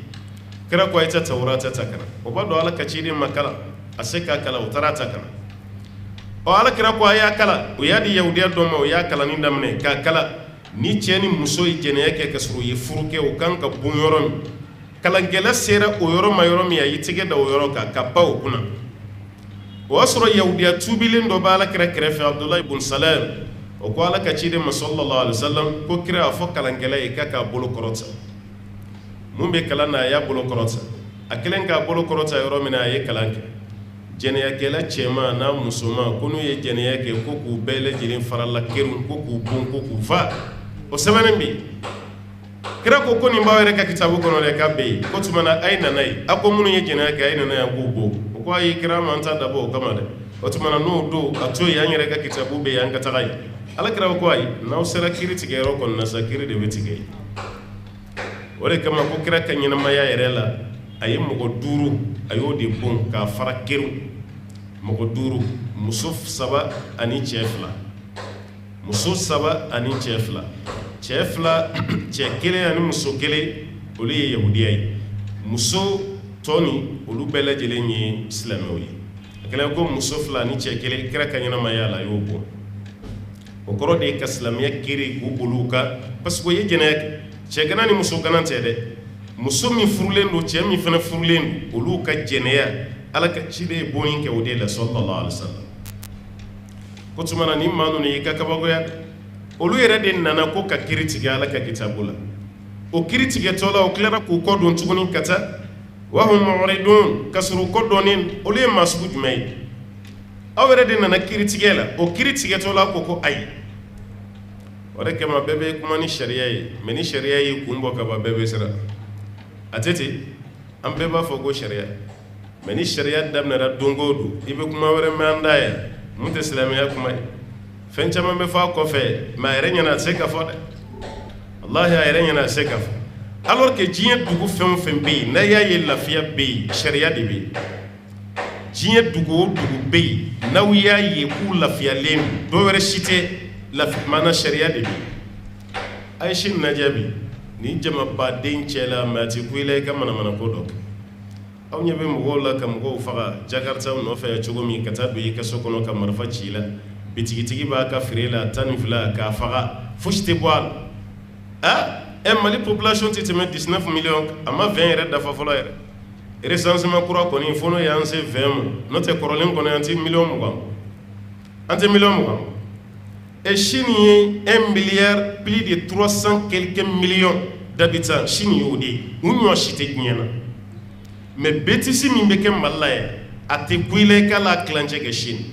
kira ko a ye ta tawurata ta kana o b'a dɔn ala ka ciden ma kalan a se k'a kalan o taara a ta kana ala kira ko a y'a kalan o y'a di yahudiya dɔ ma o y'a kalanni daminɛ k'a kalan ni cɛ ni muso ye jɛnɛya kɛ ka sɔrɔ u ye furu kɛ o kan ka bon yɔrɔ min kalankɛla sera o yɔrɔ ma yɔrɔ min a y'i tɛgɛ da o yɔrɔ kan ka pan o kunna o y'a sɔrɔ yahudiya tuubilen dɔ bɛ ala kira kɛrɛfɛ abdulayi ibn salam o ko ala ka ciden ma sallallahu alaihi wasallam ko kira a fɔ kalankɛla ye k'a k'a bolo kɔrɔta mun bɛ kalan na a y'a bolo kɔrɔta a kɛlen k'a bolo kɔrɔta yɔrɔ min na a ye kalan kɛ jɛnɛyakɛla cɛman n'a musoman ko n'u ye jɛnɛya kɛ ko k'u bɛɛ lajɛlen farala keru ko k'u bon ko k'u fa o sɛbɛnnen bɛ yen kira ko ko nin b'aw yɛrɛ ka kitabu kɔnɔ dɛ k'a bɛ yen ko tuma na a ye nana ye a ko minnu ye jɛnɛya kɛ a ye nana yan k'u bon o ko ayi kira ma an ta dabɔ o kama dɛ o tuma na n'o don a to yen an yɛrɛ ka kitabu bɛ yen an ka taga yen ala kira ko ayi n'aw sera kiiri tigɛ yɔrɔ kɔni na sa kiiri de bɛ tigɛ yen o de kama ko kira ka ɲɛnamaya yɛrɛ la a ye mɔgɔ 5 a y'o de bon k'a fara keru mɔgɔ 5 muso 3 ani cɛ 2 muso 3 ani cɛ 2 cɛ 2 cɛ 1 ani muso 1 olu ye yahudiya ye muso tɔ ni olu bɛɛ lajɛlen ye silamɛw ye a kɛlen ko muso 2 ani cɛ 1 kira ka ɲɛnamaya la a y'o bon o kɔrɔ de ye ka silamɛya kiiri k'u bolo u kan parce que o ye jɛnɛya kɛ cɛ gana ni muso gana tɛ dɛ muso min furulen don cɛ min fana furulen don olu ka jɛnɛya ala ka ciden ye bon kɛ o de la sallallahu alaihi wasallam ko tuma na ni maa ninnu y'i ka kabakoya olu yɛrɛ de nana ko ka kiiri tigɛ ala ka kitabu la o kiiri tigɛtɔ la o tilara k'u kɔ don tuguni ka taa wa hum mu'ridun ka sɔrɔ u kɔ dɔnnen olu ye maa sugu jumɛn ye aw yɛrɛ de nana kiiri tigɛ la o kiiri tigɛtɔ la ko ayi o de kama bɛɛ bɛ kuma ni sariya ye mais ni sariya y'i kun bɔ ka ban bɛɛ bɛ siran a tɛ ten an bɛɛ b'a fɔ ko sariya mais ni sariya daminɛra don o don i bɛ kuma wɛrɛ mɛn an da yan mun tɛ silamɛya kuma ye fɛn caman bɛ fɔ a kɔfɛ mais a yɛrɛ ɲɛna a tɛ se ka fɔ dɛ wallahi a yɛrɛ ɲɛna a tɛ se ka fɔ alors que diɲɛ dugu fɛn o fɛn bɛ yen n'a y'a ye lafiya bɛ yen sariya de bɛ yen diɲɛ dugu o dugu bɛ yen n'aw y'a ye k'u lafiyalen don dɔ wɛrɛ si tɛ maana sariya de bɛ yen a ye sini lajɛ bi ni jamabaden cɛla mais a tɛ ku i la i ka manamana ko dɔ kɛ aw ɲɛ bɛ mɔgɔw la ka mɔgɔw faga jakaritaw nɔfɛ cogo min ka taa don i ka so kɔnɔ ka marifa ci i la bitigitigi b'a ka feere la 12 k'a faga fosi tɛ bɔ a la Mali population tɛ tɛmɛ 19 millions a ma 20 yɛrɛ dafa fɔlɔ yɛrɛ recensement kura kɔni fo n'o y'an se 20 ma n'o tɛ kɔrɔlen kɔni an tɛ million 20 an tɛ million 20 et Chine ye 1 milliard plus de 300 quelques millions d'habitants Chine y'o de ye u ɲɔ si tɛ diɲɛ na mais bêtise min bɛ kɛ Mali la yan a tɛ ku i la i k'a la tilancɛ kɛ Chine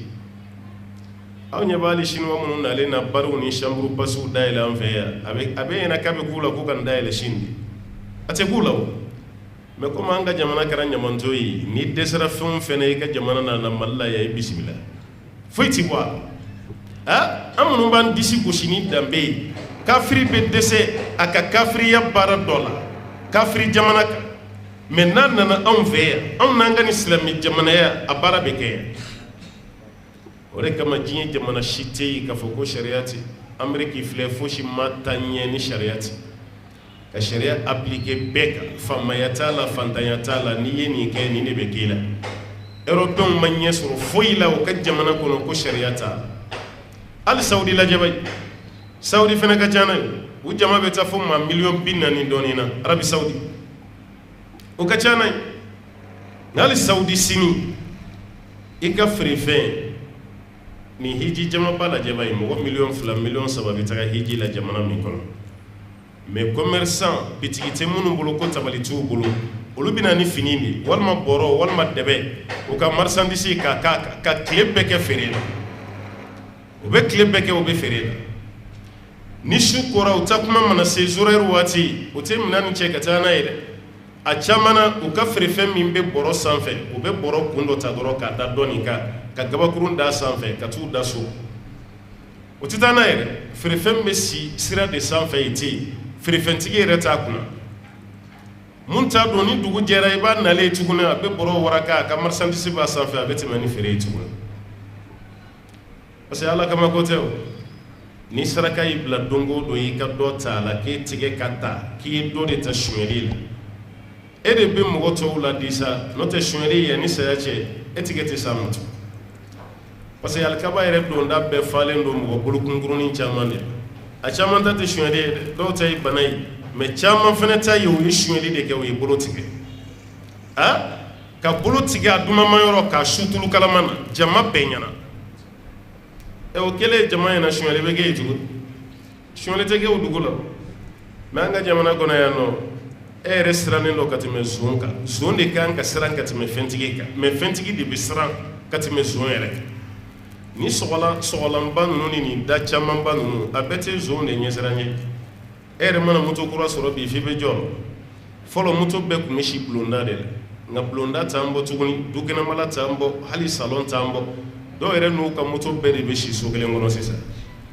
aw ɲɛ b'ali chinois minnu nalen na bariw ni chambre basiw dayɛlɛ an fɛ yan a bɛ ɲɛna k'a bɛ k'u la k'u ka nin dayɛlɛ Chine a tɛ k'u la o mais comme an ka jamana kɛra ɲamanto ye ni dɛsɛra fɛn o fɛn na i ka jamana nana Mali la yan i bisimila foyi tɛ bɔ a an minnu b'an disi gosi ni danbe ye kafiri bɛ dɛsɛ a ka kafiriya baara dɔ la kafiri jamana kan mais n'a nana anw fɛ yan anw n'an ka ni silamɛ jamanaya a baara bɛ kɛ yan o de kama diɲɛ jamana si tɛ yen k'a fɔ ko sariya tɛ Amérique filɛ fosi ma taa ɲɛ ni sariya tɛ ka sariya appliquer bɛɛ kan faamaya t'a la fantanya t'a la n'i ye nin kɛ nin de bɛ k'i la européenw ma ɲɛ sɔrɔ foyi la o ka jamana kɔnɔ ko sariya t'a la hali Saudi lajɛ bani Saudi fana ka ca n'a ye u jama bɛ taa fo maa 40,000 dɔɔnin na Arabi Saudi o ka ca n'a ye nka hali Saudi sini i ka feerefɛn ni hiji jama ba lajɛ bani mɔgɔ 2,000,000 3,000,000 bɛ taga hiji la jamana min kɔnɔ mais commerçant bitigi tɛ minnu bolo ko tabali t'u bolo olu bɛna ni fini de walima bɔrɔ walima dɛbɛ u ka marchandise ka tile bɛɛ kɛ feere la u bɛ tile bɛɛ kɛ u bɛ feere la ni su kora u ta kuma mana se zorer waati u tɛ minɛn ni cɛ ka taa n'a ye dɛ a caman na u ka feerefɛn min bɛ bɔrɔ sanfɛ u bɛ bɔrɔ kun dɔ ta dɔrɔn k'a da dɔɔnin kan ka gabakurun da sanfɛ ka t'u da so o tɛ taa n'a ye dɛ feerefɛn bɛ si sira de sanfɛ yen tɛ yen feerefɛntigi yɛrɛ t'a kunna mun t'a dɔn ni dugu jɛra i b'a nalen tuguni a bɛ bɔrɔ waraka a ka marchandise b'a sanfɛ a bɛ tɛmɛ ni feere ye tuguni parce que ala kama ko tɛ o ni saraka y'i bila don o don i ka dɔ ta a la k'e tigɛ ka ta k'i ye dɔ de ta suɲɛli la e de bɛ mɔgɔ tɔw la di sa n'o tɛ suɲɛli yanni saya cɛ e tigɛ tɛ s'a ma tugun parce que alikaba yɛrɛ donda bɛɛ falen don mɔgɔ bolokunkurunin caman de a caman ta tɛ suɲɛli ye dɛ dɔw ta ye bana ye mais caman fana ta ye o ye suɲɛli de kɛ o ye bolo tigɛ ka bolo tigɛ a dumama yɔrɔ k'a su tulu kalama na jama bɛɛ ɲɛna o kɛlen jama ɲɛna suɲɛli bɛ kɛ yen tugun suɲɛli tɛ kɛ o dugu la mais an ka jamana kɔnɔ yan nɔ e yɛrɛ sirannen don ka tɛmɛ zon kan zon de kan ka siran ka tɛmɛ fɛntigi kan mais fɛntigi de bɛ siran ka tɛmɛ zon yɛrɛ kan ni sɔgɔlanba ninnu ni nin da camanba ninnu a bɛɛ tɛ zon de ɲɛsiran ye e yɛrɛ mana moto kura sɔrɔ bi f'i bɛ jɔrɔ fɔlɔ moto bɛɛ tun bɛ si bulonda de la nka bulonda t'an bɔ tuguni dukɛnɛmala t'an bɔ hali salon t'an bɔ dɔw yɛrɛ n'u ka moto bɛɛ de bɛ si so kelen kɔnɔ sisan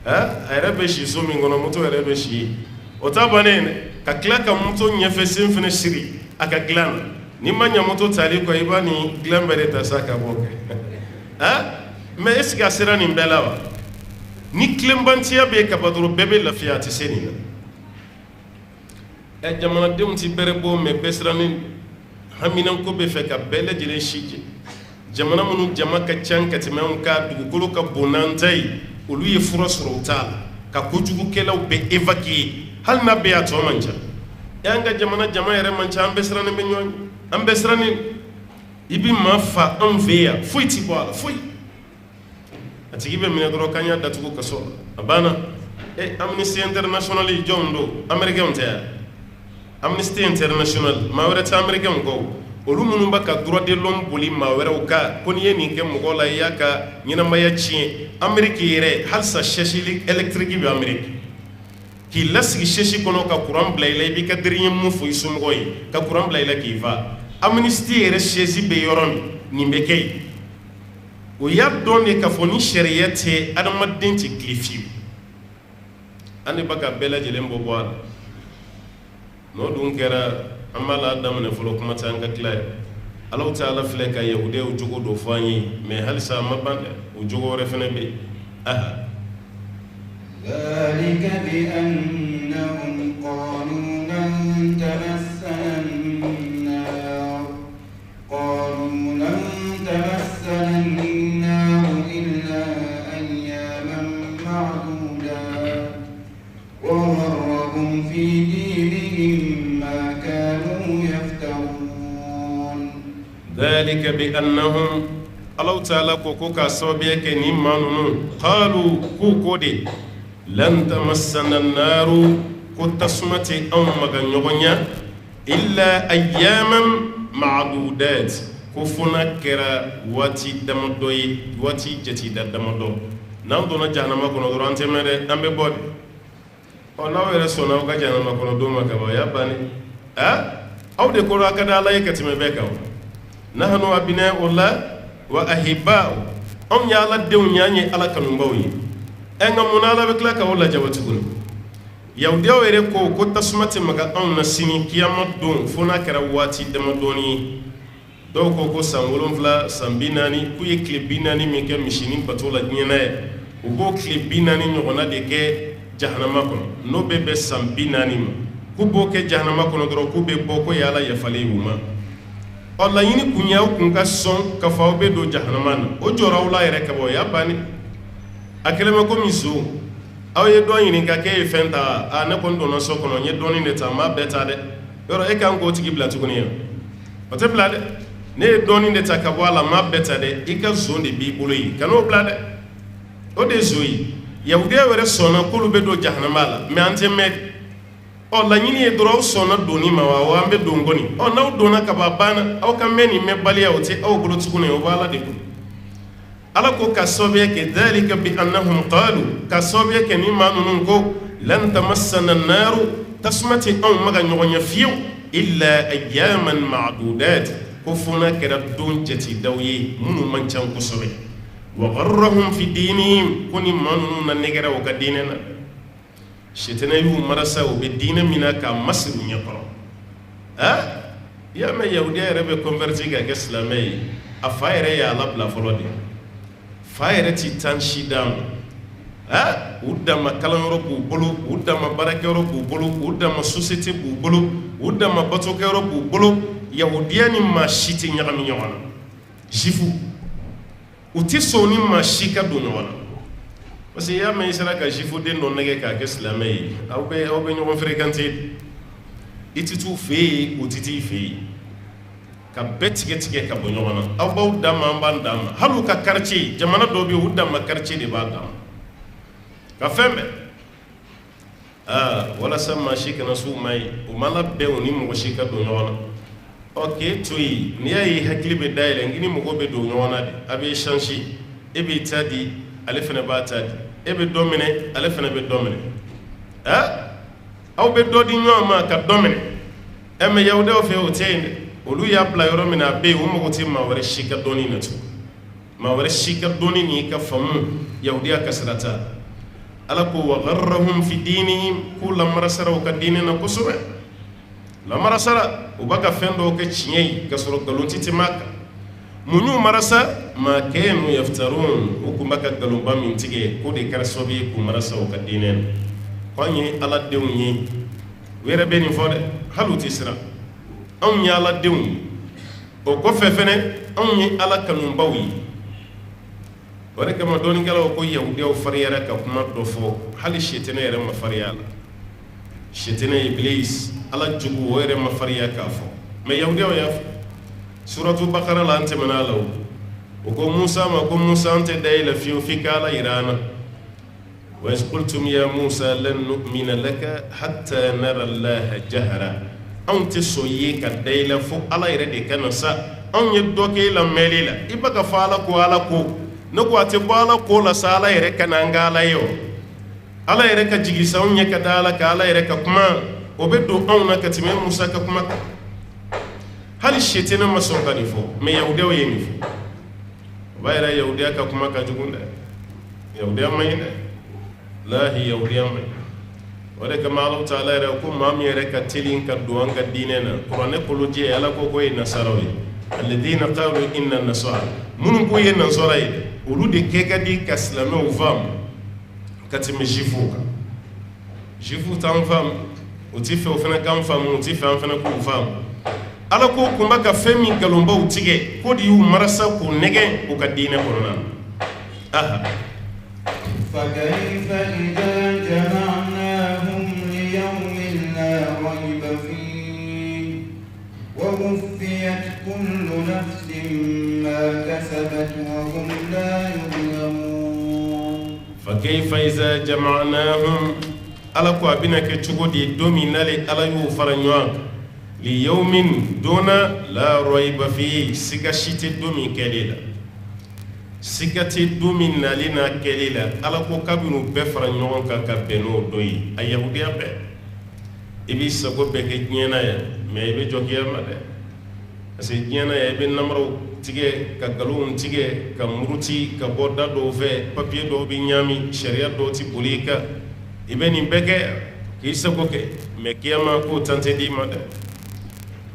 a yɛrɛ bɛ si so min kɔnɔ moto yɛrɛ bɛ si yen o t'a bannen dɛ ka tila ka moto ɲɛfɛ sen fana siri a ka dilan na n'i ma ɲɛ moto tali kɔ i b'a ni dilan bɛɛ de ta sa ka bɔ kɛ mais est-ce que a sera nin bɛɛ la wa ni tilenbantiya bɛ yen ka ban dɔrɔn bɛɛ bɛ lafiya a tɛ se nin na jamanadenw tɛ bɛrɛ bɔ mais bɛɛ sirannen haminanko bɛ fɛ ka bɛɛ lajɛlen si jɛ jamana minnu jama ka ca ka tɛmɛ anw ka dugukolo ka bon n'an ta ye olu ye fura sɔrɔ u t'a la ka kojugukɛlaw bɛ évacuer hali n'a bɛ yen a tɔ man ca an ka jamana jama yɛrɛ man ca an bɛɛ sirannen bɛ ɲɔgɔn ye an bɛɛ sirannen i bɛ maa fa anw fɛ yan foyi tɛ bɔ a la foyi a tigi bɛ minɛ dɔrɔn k'an y'a datugu kaso la a banna Amnesty International jɔnw don américains tɛ yan Amnesty International maa wɛrɛ tɛ américains kɔ olu minnu bɛ ka droit de l'homme boli maa wɛrɛw kan ko n'i ye nin kɛ mɔgɔ la i y'a ka ɲɛnamaya tiɲɛ Amérique yɛrɛ halisa sɛsi électrique bɛ Amérique k'i lasigi sɛsi kɔnɔ ka courant bila i la i b'i ka teriɲɛ mun fɔ i somɔgɔ ye ka courant bila i la k'i fa Amnesty yɛrɛ siège bɛ yɔrɔ min nin bɛ kɛ yen o y'a dɔn de k'a fɔ ni sariya tɛ adamaden tɛ tile fiyewu an de bɛ ka bɛɛ lajɛlen bɔ a la n'o dun kɛra an b'a la daminɛ fɔlɔ kuma tɛ an ka tila ye Alahu Taala filɛ ka yahudiyaw jogo dɔ fɔ an ye mais halisa a ma ban dɛ o jogo wɛrɛ fana bɛ yen ذلك بأنهم قالوا لن تمسنا النار إلا أياما معدودات وغرهم في دينهم ما كانوا يفترون ذلك بأنهم الله تعالى كوكا صوبيك نيمانو قالوا كوكودي لن تمسنا النار كتسمتي أو مغنيغنيا إلا أياما معدودات كفنا كرا واتي دمدوي واتي جتي دمدو نام دونا جهنم كنا دوران تمره أم ببود الله يرسونا وكا جهنم كنا دوما كبا يا بني أو دكورا كذا الله يكتم بكاو نحن أبناء الله وأحباؤه أم يالا دون يعني على كنوبوي enga munala be kla ka wala jawatugul yawdiyo ere ko tasmati maga on na sini kiyama don fona kara wati dama doni do ko san wolonfla san binani ku ye kle binani mi ke mishini batola nyena o bo kle binani nyogona de ke jahannama kono no be san binani ku bo ke jahannama kono dro ku be bo ko yala ya fale wuma alla yini kunya kun ka son ka fa be do jahannama o jora wala ere ka bo ya bani akelema ko miso aw ye don yini ka ke fenta a ne kon do no so kono nye doni ne ta ma beta de yoro e kan ko tigi bla tuguni o te bla de ne doni ne ta ka wala ma beta de e ka zone bi bolo yi kano bla de o de zoyi yahudiya were sona kulu be do jahannama la me ante me o la nyini e doro sona doni ma wa ambe dongoni o na dona ka babana aw ka meni me baliya o te aw bolo tuguni o bala de ala ko ka sobe ke dalika bi annahum qalu ka sobe ke ni manunun ko lan tamassana an-nar tasmati aw maga nyonya fiu illa ayyaman ma'dudat ko funa kera don jati dawye munu mancan ko sobe wa gharrahum fi dinihim kuni manunun na negera o ka dinena shetana yu marasa o be dina mina ka masru nyaqra ya ma yahudiya rebe converti ga islamai afaire ya labla folode fayere ti tan shidam udama kalanyoro bu bolo udama barakero bu bolo udama société bu bolo udama batokero bu bolo yahudiani ma shiti nyagami nyona jifu uti soni ma shika do nyona parce que ya me isara ka jifu de non nege ka islamai awbe nyon fréquenter ititu fe utiti fe ka betige ka bo nyona aw baw dama mbandam halu ka quartier jamana do bi udama quartier de bagam ka fembe wala sama shika na su mai o mala be oni mo shika do nyona okay tui ni ay hakili be daile ngini mo go be do nyona de abe changi e be tadi ale fene ba tadi e be domine ale fene be domine aw be do di nyoma ka domine e me yawde o fe o tende olu ya bla yoro mina be o mo goti ma wore shika doni na tu ma wore shika doni ni ka famu yahudiya kasrata ala ko wa gharrahum fi dinihim kula marasara o ka dinena kusura la marasara o baka fendo ke chinyei ka soro galonti timaka munyu marasa ma kenu yaftarun o kumbaka galomba mintige ko de karsobi ku marasa o ka dinen kwanye ala dewnyi were be ni fode haluti sira an yi ala denw o kɔfɛ fɛnɛ an yi ala kanunbaw ye o de kama dɔɔnikɛlaw ko yahudiyaw fariyara ka kuma dɔ fɔ hali shetana yɛrɛ ma fariya la shetana iblis ala jugu o yɛrɛ ma fariya k'a fɔ mɛ yahudiyaw y'a fɔ suratu bakara la an tɛmɛna la o ko musa ma ko musa an tɛ da i la fiyewu f'i ka ala yira an na wa iz qultum ya musa lan nu'mina laka hatta nara allaha jahara an tɛ sɔn ye ka da i la fo ala yɛrɛ de ka na sa an ye dɔ kɛ i la mɛli la i bɛ ka fɔ ala ko ne ko a tɛ bɔ ala ko la sa ala yɛrɛ ka na an ka ala ye o ala yɛrɛ ka jigi sa anw ɲɛ ka da ala ka ala yɛrɛ ka kuma o bɛ don anw na ka tɛmɛ musa ka kuma kan hali shetana ma sɔn ka nin fɔ mɛ yahudiyaw ye nin fɔ o b'a yɛrɛ yahudiya ka kuma ka jugu dɛ yahudiya ma ɲi dɛ lahi yahudiya ma ɲi o de kama ala taala yɛrɛ ko maa min yɛrɛ ka teli ka don an ka diinɛ na kuranɛ kolojɛ ala ko ye nasaraw ye alladina qalu inna nasara minnu ko ye nasara ye olu de kɛ ka di ka silamɛw faamu ka tɛmɛ jifuw kan jifuw t'an faamu o ti fɛ o fana k'an faamu o ti fɛ an fana k'u faamu ala ko kun bɛ ka fɛn min nkalonbaw tigɛ ko de y'u marasa k'u nɛgɛ u ka diinɛ kɔnɔna na فكيف إذا جمعناهم ليوم لا ريب فيه ووفيت كل نفس ما كسبت وهم لا يظلمون فكيف إذا جمعناهم ala ko abina ke cogo di domi nale ala y'o fara ɲɔgɔn li yawmin dona la rayba fi siga shite domi kɛle la siga te domi nale na kɛle la ala ko kabinu bɛɛ fara ɲɔgɔn kan ka bɛn n'o dɔ ye a yahudiya bɛɛ i b'i sago bɛɛ kɛ diɲɛ na yan mɛ i bɛ jɔ kiyama dɛ asijena ya ibn namro tige ka galum tige ka muruti ka boda do ve papier do bi nyami sharia do ti bulika ibeni beke ki saboke me kiyama ko tante di mada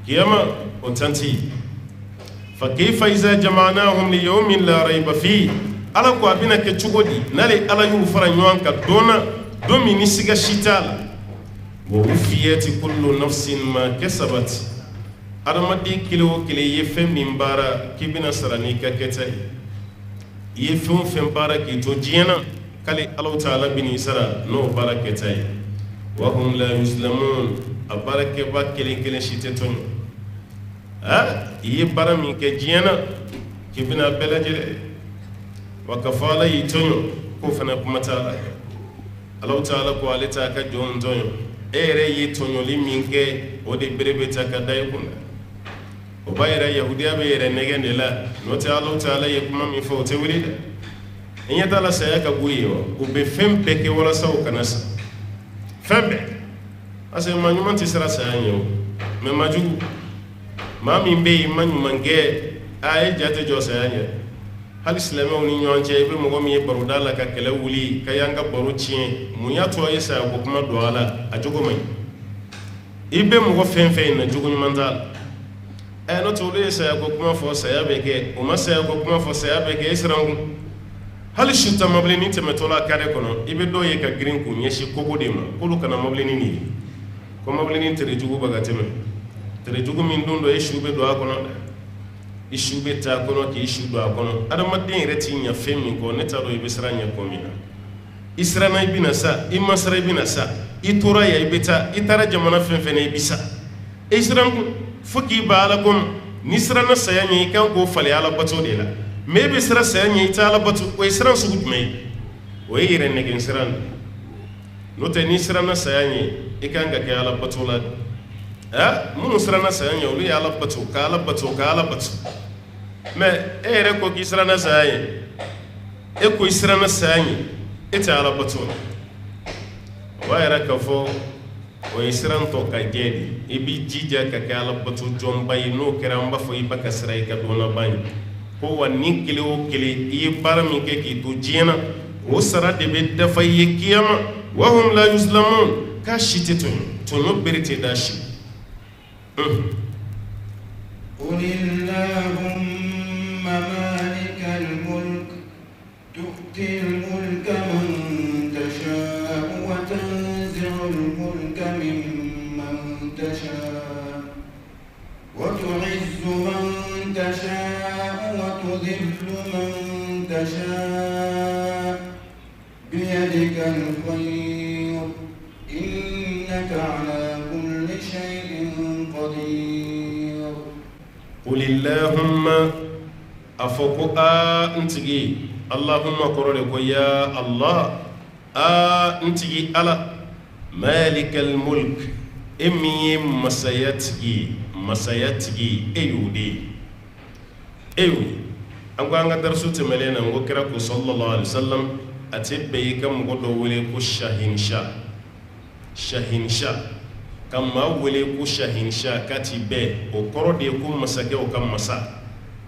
kiyama o tanti fa kayfa iza jama'nahum li yawmin la rayba fi ala ko abina ke chugodi nale ala yu fara nywan ka dona domi ni siga shital wa ufiyati kullu nafsin ma kasabat adamadi kilo kile ye fem min bara kibina sarani ka keta ye fem bara ki to jiena kale Allah ta'ala bini sara no bara keta wa hum la yuzlamun abarake ba kile shite ton ye bara min ke jiena kibina belajere wa kafala yitonyo ko fana kuma ta'ala Allah ta'ala ko alita ka jon tonyo ere yitonyo liminke o de berebeta ka dai kuna o bayira yahudiya be yere negende la no ta Allah ta'ala ye kuma mi fo te wuri en yata la saya ka guyo o be fempe ke wala saw kanasa fembe ase manyuma ti sara saya nyo me maju mami be manyu mange ay jate jo saya nya hal islama ni nyonje be mo mi baru dala ka kele wuli ka yanga baru chien munya to yesa ko kuma do ala ajogo mai ibe mo femfe na jogo nyumandala no to le sa ko kuma fo sa ya beke o ma sa ko kuma fo sa ya beke israngu hal shuta mabli ni te metola kare kono ibe do ye ka green ku nyeshi ko bodema ko lu kana mabli ni ko mabli ni tere jugu baga teme tere jugu min dundo e shube do akono e shube ta kono ki shube do akono adama den reti nya femi ko neta do ibe sranya ko mina israna ibina sa imasra ibina sa itura ya ibeta itara jamana fenfene ibisa israngu fuki balakum nisrana sayani kan ko fali ala bato de la me be sira sayani ta ala bato ko isran su gudme o yire ne gen siran no te nisrana sayani ikan ga ke ala bato la mun sirana sayani o li ala bato ka ala bato me ere ko kisrana sayani e ko israna sayani ita ala bato wa era ka fo o isiran to ka gedi ibi jija ka kala batu jombay no keramba fo ibaka sirai ka dona bani ko wani kile o kile i barami ke ki to jina o sara de be da fay kiyama wa hum la yuzlamun ka shite to no berite da shi qulillahumma malikal mulk tu'til mulka man tasha'u wa tanzi'ul mulka mimman tasha'u wa tu'izzu man tasha'u wa tudhillu man tasha'u biyadikal khayr innaka ala kulli shay'in qadir qul illahumma afaku antigi Allahumma korole ko ya Allah antigi ala malikal mulk emi masayatigi eyudi ango anga darsu temelena ngo kira ko sallallahu alaihi wasallam atibbe kam go do wele ko shahinsha kam ma wele ko shahinsha katibe o korode ko masake o kam masa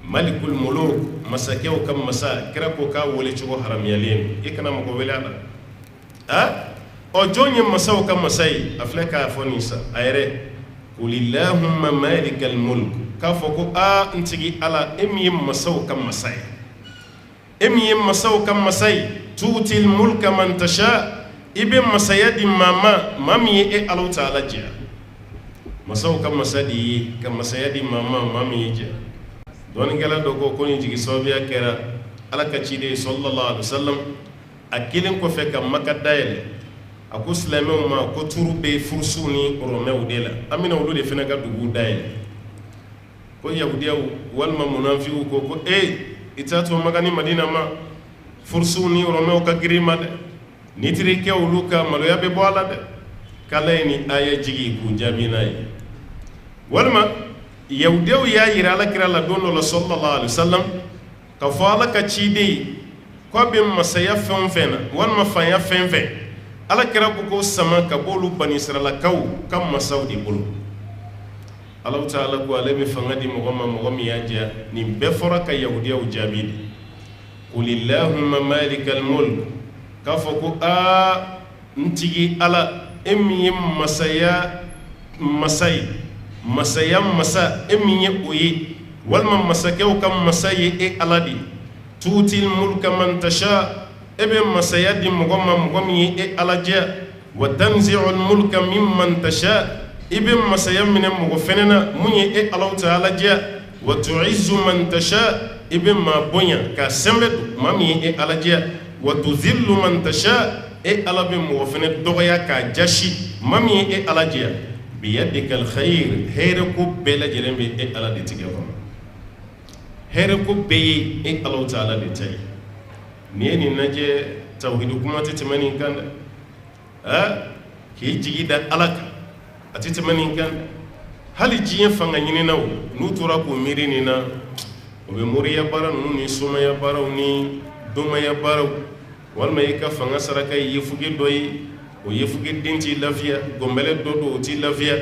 malikul muluk masake o kam masa kira ko ka wole chugo haram yalen ikana mo ko wele ala o jonye masa o kam masai afleka fonisa ayre qulillahumma malikal mulk ka foko ntigi ala emiyem masa o kam masai tutil mulka man tasha ibe masayadi mami e Allah ta'ala jia masau kam masadi kam masayadi mami jia don gala dogo ko ni jigi sobiya kera ala ka cide sallallahu alaihi wasallam akilin ko fe kam makadayel aku islamu ma ko turube fursuni romew dela amina wudu de fena ga dugu dayel ko yahudiya wal munafiqu ko itatu magani madina ma fursuni romew ka grima de nitiri ke uluka maloya be boala de kalaini aya jigi ku jabinai walma yahudiya ya yira la kira la dono la sallallahu alaihi wasallam ka fala ka chidi ko be masaya fenfena walma fanya fenfe ala kira ko sama ka bolu bani israila kaw kam masaudi bulu Allah ta'ala ko ale be fanga di mɔgɔ min y'a diya nin bɛɛ fɔra ka yahudiyaw jaabi de qulillahumma malikal mulk k'a fɔ ko ntigi ala e min ye masa e min ye o ye walima masakɛw ka masa ye e ala de tuutil mulka man tasha e be masaya di mɔgɔ min ye e ala diya wa tanzi'ul mulka mimman tasha i be masaya minɛ mɔgɔ fɛnɛ na mun ye e ala ta'ala diya wa tu'izzu man tasha i be maa bonya ka sɛnbɛ don maa min ye e ala diya wa tuzillu man tasha e ala be mɔgɔ fɛnɛ dɔgɔya k'a jasi maa min ye e ala diya biyadikal khayr hɛrɛ ko bɛɛ lajɛlen bɛ e ala de tigɛ kɔnɔ hɛrɛ ko bɛɛ ye e ala ta'ala de ta ye ni ye nin lajɛ tawhidu kuma tɛ tɛmɛ nin kan dɛ k'i jigi da ala kan a tɛ tɛmɛ nin kan hali diɲɛ fanga ɲininaw n'u tora k'o miiri nin na o bɛ moriya baara ninnu ni somaya baaraw ni dɔnmaya baaraw walima i ka fanga saraka ye yefuge dɔ ye o yefuge den t'i lafiya gɔnbɛlɛ dɔ don o t'i lafiya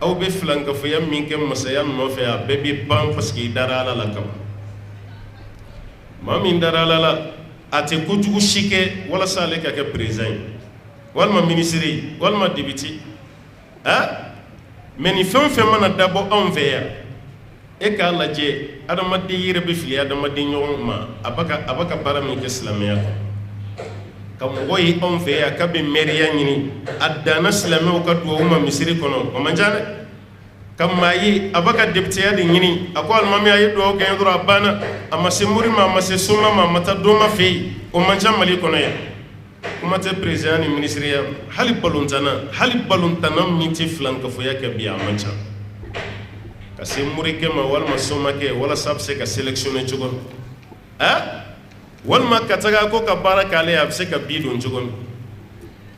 aw bɛ filankafoya min kɛ masaya nɔfɛ a bɛɛ bɛ ban parce que i dara ala la kama maa min dara ala la a tɛ kojugu si kɛ walasa ale ka kɛ président ye walima ministre ye walima député mais ni fɛn fɛn mana dabɔ anw fɛ yan e k'a lajɛ adamaden yɛrɛ bɛ fili adamaden ɲɔgɔn ma a bɛ ka baara min kɛ silamɛya kan ka mɔgɔ ye anw fɛ yan k'a bɛ mɛriya ɲini a danna silamɛw ka duwawu ma misiri kɔnɔ o man ca dɛ ka maa ye a bɛ ka députéya de ɲini a ko alimami a ye duwawu kɛ n ye dɔrɔn a banna a ma se mori ma a ma se soma ma a ma taa dɔnma fɛ yen o man ca Mali kɔnɔ yan kuma tɛ président ni ministeriya hali balontanna min tɛ filankafoya kɛ bi a man ca ka se morikɛ ma walima somakɛ walasa a bɛ se ka sélectionner cogo min walima ka taga ko ka baara k'ale a bɛ se ka bi don cogo min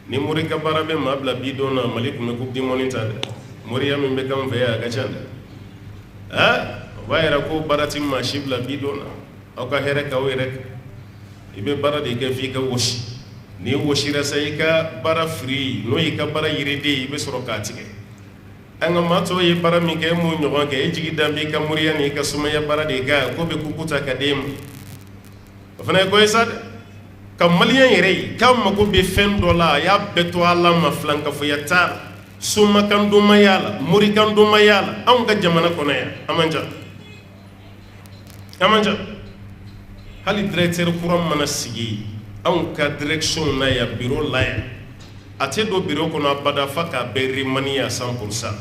ni mori ka baara bɛ maa bila bi don na Mali tun bɛ coupe du monde ta dɛ moriya min bɛ k'anw fɛ yan a ka ca dɛ o b'a yira ko baara ti maa si bila bi don na aw ka hɛrɛ k'aw yɛrɛ kɛ i bɛ baara de kɛ f'i ka wɔsi ni wɔsira sa i ka baara firi n'o y'i ka baara yiriden ye i bɛ sɔrɔ k'a tigɛ an ka maa tɔw ye baara min kɛ e m'o ɲɔgɔn kɛ e jigi dan b'i ka moriya n'i ka sumaya baara de kan ko bɛ kuku ta ka d'e ma o fana ye ko ye sa dɛ ka maliyɛn yɛrɛ ye k'a mago bɛ fɛn dɔ la a y'a bɛɛ to ala ma filankafoya t'a la somakandonmaya la morikandonmaya la anw ka jamana kɔnɔ yan a man ca hali directeur kura mana sigi anw ka direction na yan bureau la yan a tɛ don bureau kɔnɔ abada fa k'a bɛɛ remaniya 100%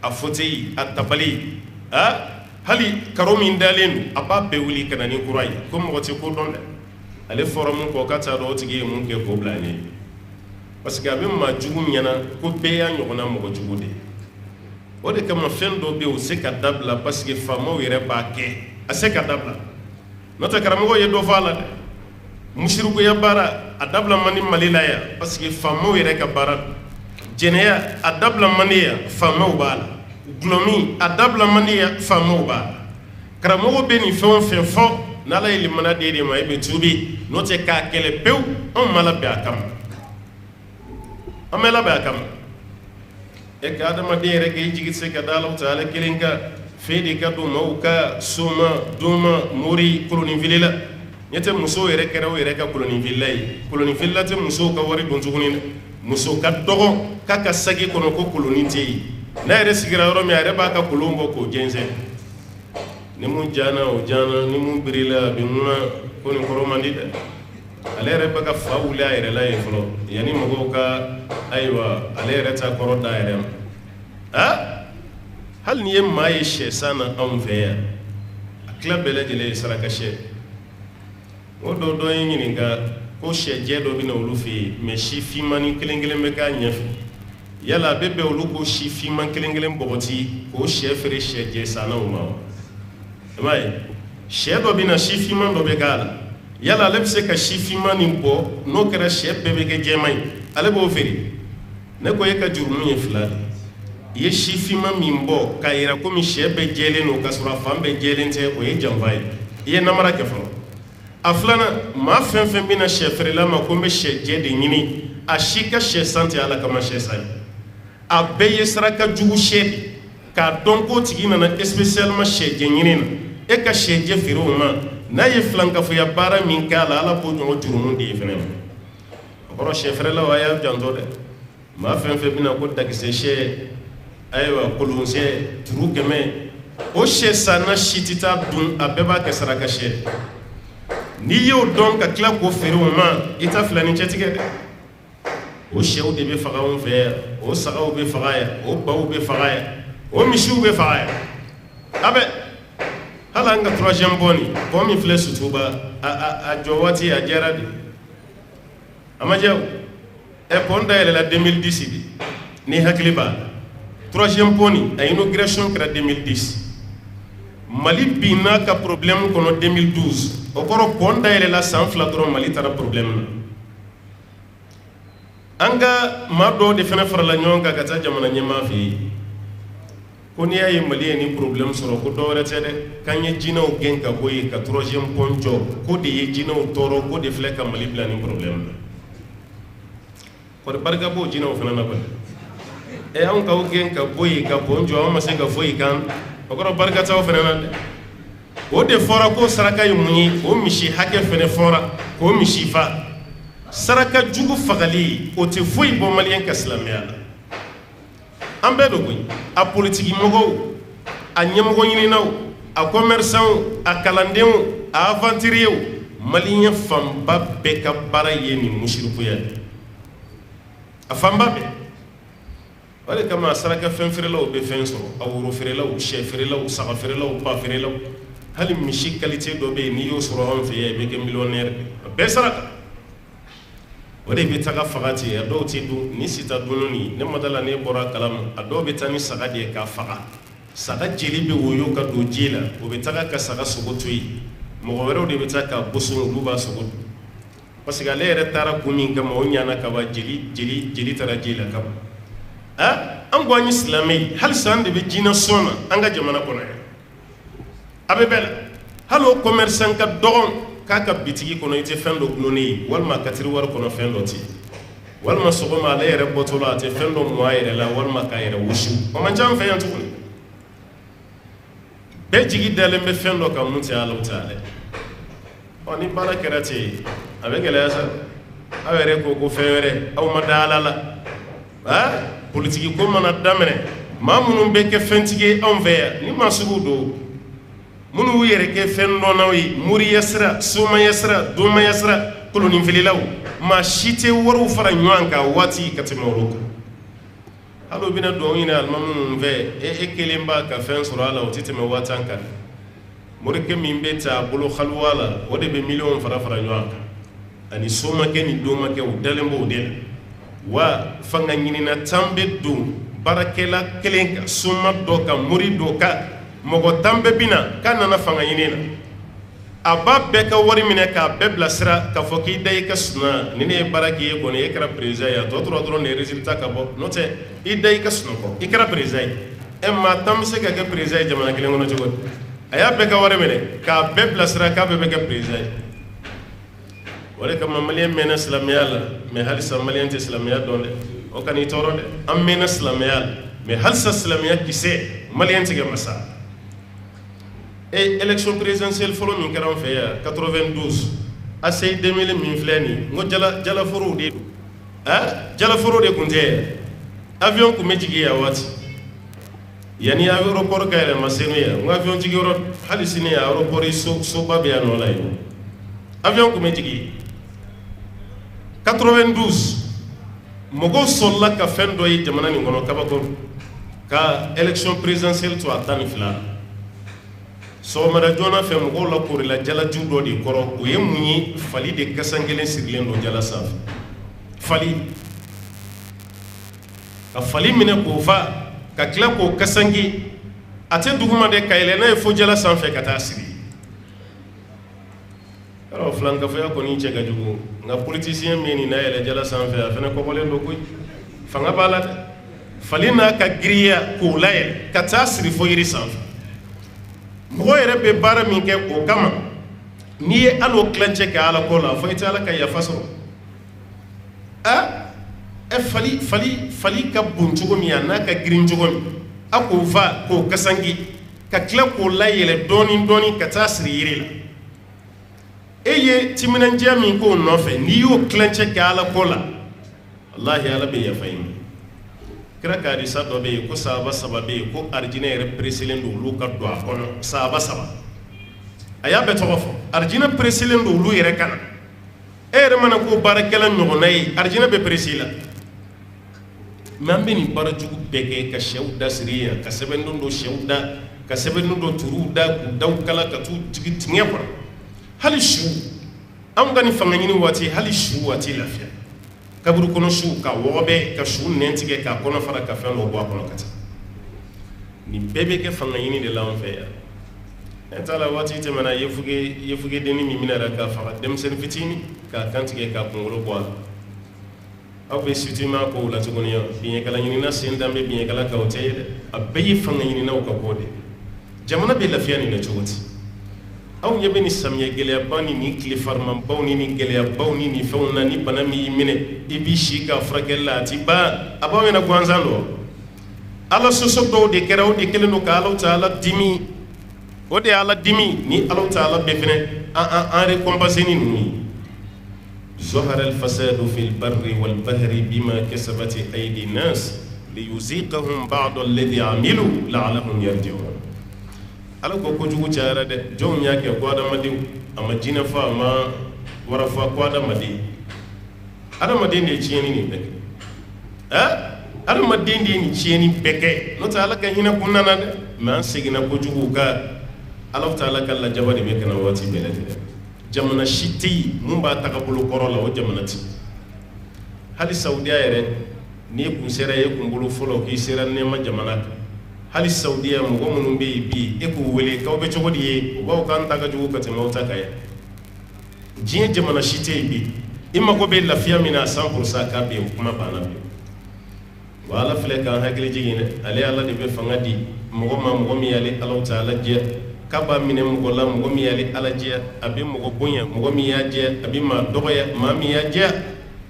a fauteuil a tabali hali karo min dalen don a b'a bɛɛ wuli ka na ni kura ye ko mɔgɔ tɛ ko dɔn dɛ ale fɔra mun kɔ ka t'a dɔn o tigi ye mun kɛ k'o bila ɲɛ parce que a bɛ maa jugu ɲɛna ko bɛɛ y'a ɲɔgɔnna mɔgɔ jugu de o de kama fɛn dɔ bɛ yen o se ka dabila parce que faamaw yɛrɛ b'a kɛ a se ka dabila n'o tɛ karamɔgɔ ye dɔ fɔ a la dɛ musirikuya baara a dabila man di Mali la yan parce que faamaw yɛrɛ ka baara jɛnɛya a dabila man di yan faamaw b'a la gulɔmi a dabila man di yan faamaw b'a la karamɔgɔ bɛ nin fɛn o fɛn fɔ n'ala ye limana d'e de ma e bɛ tuubi n'o tɛ k'a kɛlɛ pewu anw ma labɛn a kama an bɛ labɛn a kama e ka adamaden yɛrɛ k'i jigi se ka da Alahu Taala kelen kan fɛn de ka don maaw ka soma donma mori koloninfili la ɲɛ tɛ musow yɛrɛ kɛra o yɛrɛ ka koloninfilila ye koloninfilila tɛ musow ka wari don tuguni dɛ muso ka dɔgɔ k'a ka sagi kɔnɔ ko kolonin tɛ yen n'a yɛrɛ sigira yɔrɔ min a yɛrɛ b'a ka kolon bɔ k'o jɛnsɛn ni mun jana o jana ni mun birila a bɛ ŋuna ko nin kɔrɔ man di dɛ ale yɛrɛ bɛ ka fa wuli a yɛrɛ la yen fɔlɔ yanni mɔgɔw ka ayiwa ale yɛrɛ ta kɔrɔ da yɛrɛ ma hali ni ye maa ye sɛsan na anw fɛ yan a tila bɛɛ lajɛlen ye saraka sɛ o dɔ ye ɲininka ko sɛjɛ dɔ bɛ na olu fɛ yen mɛ si finmani kelen kelen bɛ k'a ɲɛfɛ yala a bɛ bɛn olu ko si finman kelen kelen bɔgɔti k'o sɛ feere sɛjɛ sannaw ma wa i m'a ye sɛ dɔ bɛ na si finman dɔ bɛ k'a la yala ale bɛ se ka si finman nin bɔ n'o kɛra sɛ bɛɛ bɛ kɛ jɛman ye ale b'o feere ne ko e ka jurumu ye fila de i ye si finman min bɔ k'a yira komi sɛ bɛɛ jɛlen don k'a sɔrɔ a fan bɛɛ jɛlen tɛ o ye janfa ye i ye namara kɛ fɔlɔ a filanan maa fɛn fɛn bɛna sɛ feerela ma ko n bɛ sɛjɛ de ɲini a si ka sɛ san tɛ ala kama sɛ san ye a bɛɛ ye saraka jugu sɛ de k'a dɔn ko tigi nana spécialement sɛjɛ ɲini na e ka sɛjɛ feere o ma n'a ye filankafoya baara min k'a la ala b'o ɲɔgɔn jurumu di e fɛnɛ ma o kɔrɔ sɛ feerelaw a y'a janto dɛ maa fɛn fɛn bɛna ko dakisɛ sɛ ayiwa kolon sɛ turu 100 o sɛ sanna si tɛ taa dun a bɛɛ b'a kɛ saraka sɛ n'i y'o dɔn ka tila k'o feere o ma i ta filani cɛ tigɛ dɛ o sɛw de bɛ faga anw fɛ yan o sagaw bɛ faga yan o baw bɛ faga yan o misiw bɛ faga yan a bɛ hali an ka 3e bɔnni bɔn min filɛ sutuba a jɔ waati a jɛra de a ma jɛ o bɔn dayɛlɛla 2010 de ni hakili b'a la 3e bɔnni a inauguration kɛra 2010 Mali bin n'a ka problème kɔnɔ 2012 o kɔrɔ bɔn dayɛlɛla san 2 dɔrɔn Mali taara problème na an ka maa dɔw de fɛnɛ farala ɲɔgɔn kan ka taa jamana ɲɛmaa fɛ yen ko n'i y'a ye Mali ye ni problème sɔrɔ ko dɔ wɛrɛ tɛ dɛ k'an ye jinɛw gɛn ka bɔ yen ka 3e pont jɔ ko de ye jinɛw tɔɔrɔ ko de filɛ ka Mali bila ni problème na kɔri barika b'o jinɛw fana na kɔni anw k'aw gɛn ka bɔ yen ka pont jɔ anw ma se ka foyi kan o kɔrɔ barika t'aw fana na dɛ o de fɔra ko saraka ye mun ye o misi hakɛ fɛnɛ fɔra k'o misi fa saraka jugu fagali o tɛ foyi bɔ maliyɛn ka silamɛya la an bɛɛ don koyi a politiki mɔgɔw a ɲɛmɔgɔ ɲininaw a commerçants a kalandenw a aventuriers maliyɛn fanba bɛɛ ka baara ye nin musirikuya de a fanba bɛɛ o de kama saraka fɛn feerelaw bɛ fɛn sɔrɔ a woro feerelaw sɛ feerelaw saga feerelaw ba feerelaw hali misi qualité dɔ bɛ yen n'i y'o sɔrɔ anw fɛ yan i bɛ kɛ millionnaire a bɛɛ saraka o de bɛ taga faga ten a dɔw tɛ dun ni sita dunni ne ma da la ne bɔra kalama a dɔw bɛ taa ni saga de ye k'a faga saga jeli bɛ woyo ka don ji la o bɛ taga ka saga sogo to yen mɔgɔ wɛrɛw de bɛ taa k'a boson olu b'a sogo dun parce que ale yɛrɛ taara kun min kama o ɲana ka ban jeli taara ji la kama an ko an ye silamɛ ye halisa an de bɛ jinɛ sɔn na an ka jamana kɔnɔ yan a bɛ bɛɛ la hali o commerçant ka dɔgɔn k'a ka bitigi kɔnɔ i tɛ fɛn dɔ gulonnen ye walima katiri wari kɔnɔ fɛn dɔ tɛ walima sɔgɔma ale yɛrɛ bɔtɔ la a tɛ fɛn dɔ mɔ a yɛrɛ la walima k'a yɛrɛ wusu o man ca an fɛ yan tuguni bɛɛ jigi dalen bɛ fɛn dɔ kan mun tɛ Ala ta dɛ ni baara kɛra ten a bɛ gɛlɛya sa aw yɛrɛ ko fɛn wɛrɛ aw ma da Ala la politiki ko mana daminɛ maa minnu bɛ kɛ fɛntigi ye anw fɛ yan ni maa sugu don minnu y'u yɛrɛ kɛ fɛn dɔnnaw ye moriya sira somaya sira donmaya sira kolonifililaw maa si tɛ wariw fara ɲɔgɔn kan waati ka tɛmɛ olu kan hali u bɛna dugawu ɲini alimami minnu fɛ e kelen b'a ka fɛn sɔrɔ a la o tɛ tɛmɛ 1000 kan morikɛ min bɛ ta a bolo haliwa la o de bɛ miliyɔn fara ɲɔgɔn kan ani somakɛ ni domakɛ u dalen b'o de la wa fanga ɲinina tan bɛ don baarakɛla kelen kan soma dɔ kan mori dɔ kan mɔgɔ 10 bɛɛ bɛna k'a nana fanga ɲini na a b'a bɛɛ ka wari minɛ k'a bɛɛ bilasira k'a fɔ k'i da i ka sunɔgɔ ni ne ye baara k'i ye kɔni e kɛra président ye a tɔ tora dɔrɔn de résultat ka bɔ n'o tɛ i da i ka sunɔgɔ i kɛra président ye maa 10 bɛ se ka kɛ président ye jamana kelen kɔnɔ cogo di a y'a bɛɛ ka wari minɛ k'a bɛɛ bilasira k'a bɛɛ bɛ kɛ président ye o de kama maliyɛn mɛnna silamɛya la mais halisa maliyɛn tɛ silamɛya dɔn dɛ o kan'i tɔɔrɔ dɛ an mɛnna silamɛya la mais halisa silamɛya kisɛ maliyɛn tɛ kɛ masa élection présidentielle fɔlɔ min kɛra an fɛ yan 92 ACI 2000 min filɛ nin n ko jalaforow de don jalaforo de tun tɛ avion tun bɛ jigin yan waati yanni aéroport ka yɛlɛma Senu yan n ko avion jigiyɔrɔ hali sini yan aéroport soba bɛ yan nɔ la yen avion tun bɛ jigin 92 mɔgɔw sɔrɔla ka fɛn dɔ ye jamana nin kɔnɔ kabakɔrɔ ka élection présidentielle to a 12 sɔgɔmada joona fɛ mɔgɔw la korila jalaju dɔ de kɔrɔ o ye mun ye fali de kasan kelen sirilen don jala sanfɛ fali ka fali minɛ k'o fa ka tila k'o kasange a tɛ duguma de ka yɛlɛ n'a ye fo jala sanfɛ ka taa siri alors filankafoya kɔni cɛ ka jugu nka politicien min n'a yɛlɛ jala sanfɛ a fɛnɛ kɔkɔlen don koyi fanga b'a la dɛ fali n'a ka giriya k'o layɛlɛ ka taa siri fo yiri sanfɛ mɔgɔ yɛrɛ bɛ baara min kɛ o kama n'i ye hali o tilancɛ kɛ Ala ko la fo i tɛ Ala ka yafa sɔrɔ fali ka bon cogo min a n'a ka girin cogo min ako fa ko kasangi ka kila ko la yele doni doni ka taa siri yiri la eye timinandiya min ko nɔfɛ n'i y'o kilancɛ kɛ ala ko la wallahi ala bɛ yafa i ma kira ka hadisa dɔ bɛ yen ko sahaba saba bɛ yen ko arijinɛ yɛrɛ pereselen don olu ka don a kɔnɔ sahaba saba a y'a bɛɛ tɔgɔ fɔ arijinɛ pereselen don olu yɛrɛ kana e yɛrɛ mana ko baarakɛla ɲɔgɔnna ye arijinɛ bɛ perese la mɛ an bɛ nin baara jugu bɛɛ kɛ ka sɛw da siri yan ka sɛbɛnden dɔ sɛw da ka sɛbɛnden dɔ turuw da k'u daw kala ka t'u jigi tiŋɛ kɔnɔ hali su an ka nin fanga ɲini waati hali su waati lafiya kaburu kɔnɔ su ka wɔgɔbɛ ka su nɛn tigɛ k'a kɔnɔ fara ka fɛn dɔ bɔ a kɔnɔ ka taa nin bɛɛ bɛ kɛ fanga ɲini de la an fɛ yan ne t'a la waati tɛmɛna yefuge denni min minɛ k'a faga denmisɛnnin fitinin k'a kan tigɛ k'a kunkolo bɔ a la aw bɛ sitima kow la tuguni biɲɛkala ɲinina sen dan bɛ biɲɛkala kan o tɛ ye dɛ a bɛɛ ye fanga ɲininaw ka ko de jamana bɛ lafiya nin na cogo di aw ɲɛ bɛ nin samiyɛ gɛlɛyaba ni nin tile farimanbaw ni nin gɛlɛyabaw ni nin fɛnw na ni bana min y'i minɛ i b'i si k'a furakɛli la a ti ban a b'aw ɲɛna gansan dɔ ala sɔsɔ dɔw de kɛra o de kɛlen don ka alaw ta ala dimi o de ye ala dimi ni alaw ta ala bɛɛ fɛnɛ an récompenser ni ninnu ye ظهر الفساد في البر والبحر بما كسبت أيدي الناس ليذيقهم بعض الذي عملوا لعلهم يرجعون ala ko kojugu cayara dɛ jɔnw y'a kɛ ko adamadenw a ma jinɛ fɔ a ma wara fɔ ko adamaden adamaden de ye tiɲɛni nin bɛɛ kɛ adamaden de ye nin tiɲɛni bɛɛ kɛ n'o tɛ ala ka hinɛ kɔnɔna na dɛ mɛ an seginna kojugu ka ala ta ala ka lajaba de bɛ kana waati bɛɛ lajɛlen jamana si tɛ yen mun b'a tagabolo kɔrɔ la o jamana tɛ hali saudiya yɛrɛ n'i kun sera e kun bolo fɔlɔ k'i sera nɛɛma jamana kan hali saudiya mɔgɔ minnu bɛ yen bi e k'u wele k'aw bɛ cogo di ye u b'aw k'an ta ka jugu ka tɛmɛ aw ta kan yan diɲɛ jamana si tɛ yen bi i mago bɛ lafiya min na 100% k'a bɛ yen kuma banna bi wa ala filɛ k'an hakili jigin dɛ ale ala de bɛ fanga di mɔgɔ ma mɔgɔ min y'ale alaw ta ala jɛ k'a b'a minɛ mɔgɔ la mɔgɔ min y'ale ala jɛ a bɛ mɔgɔ bonya mɔgɔ min y'a jɛ a bɛ maa dɔgɔya maa min y'a jɛ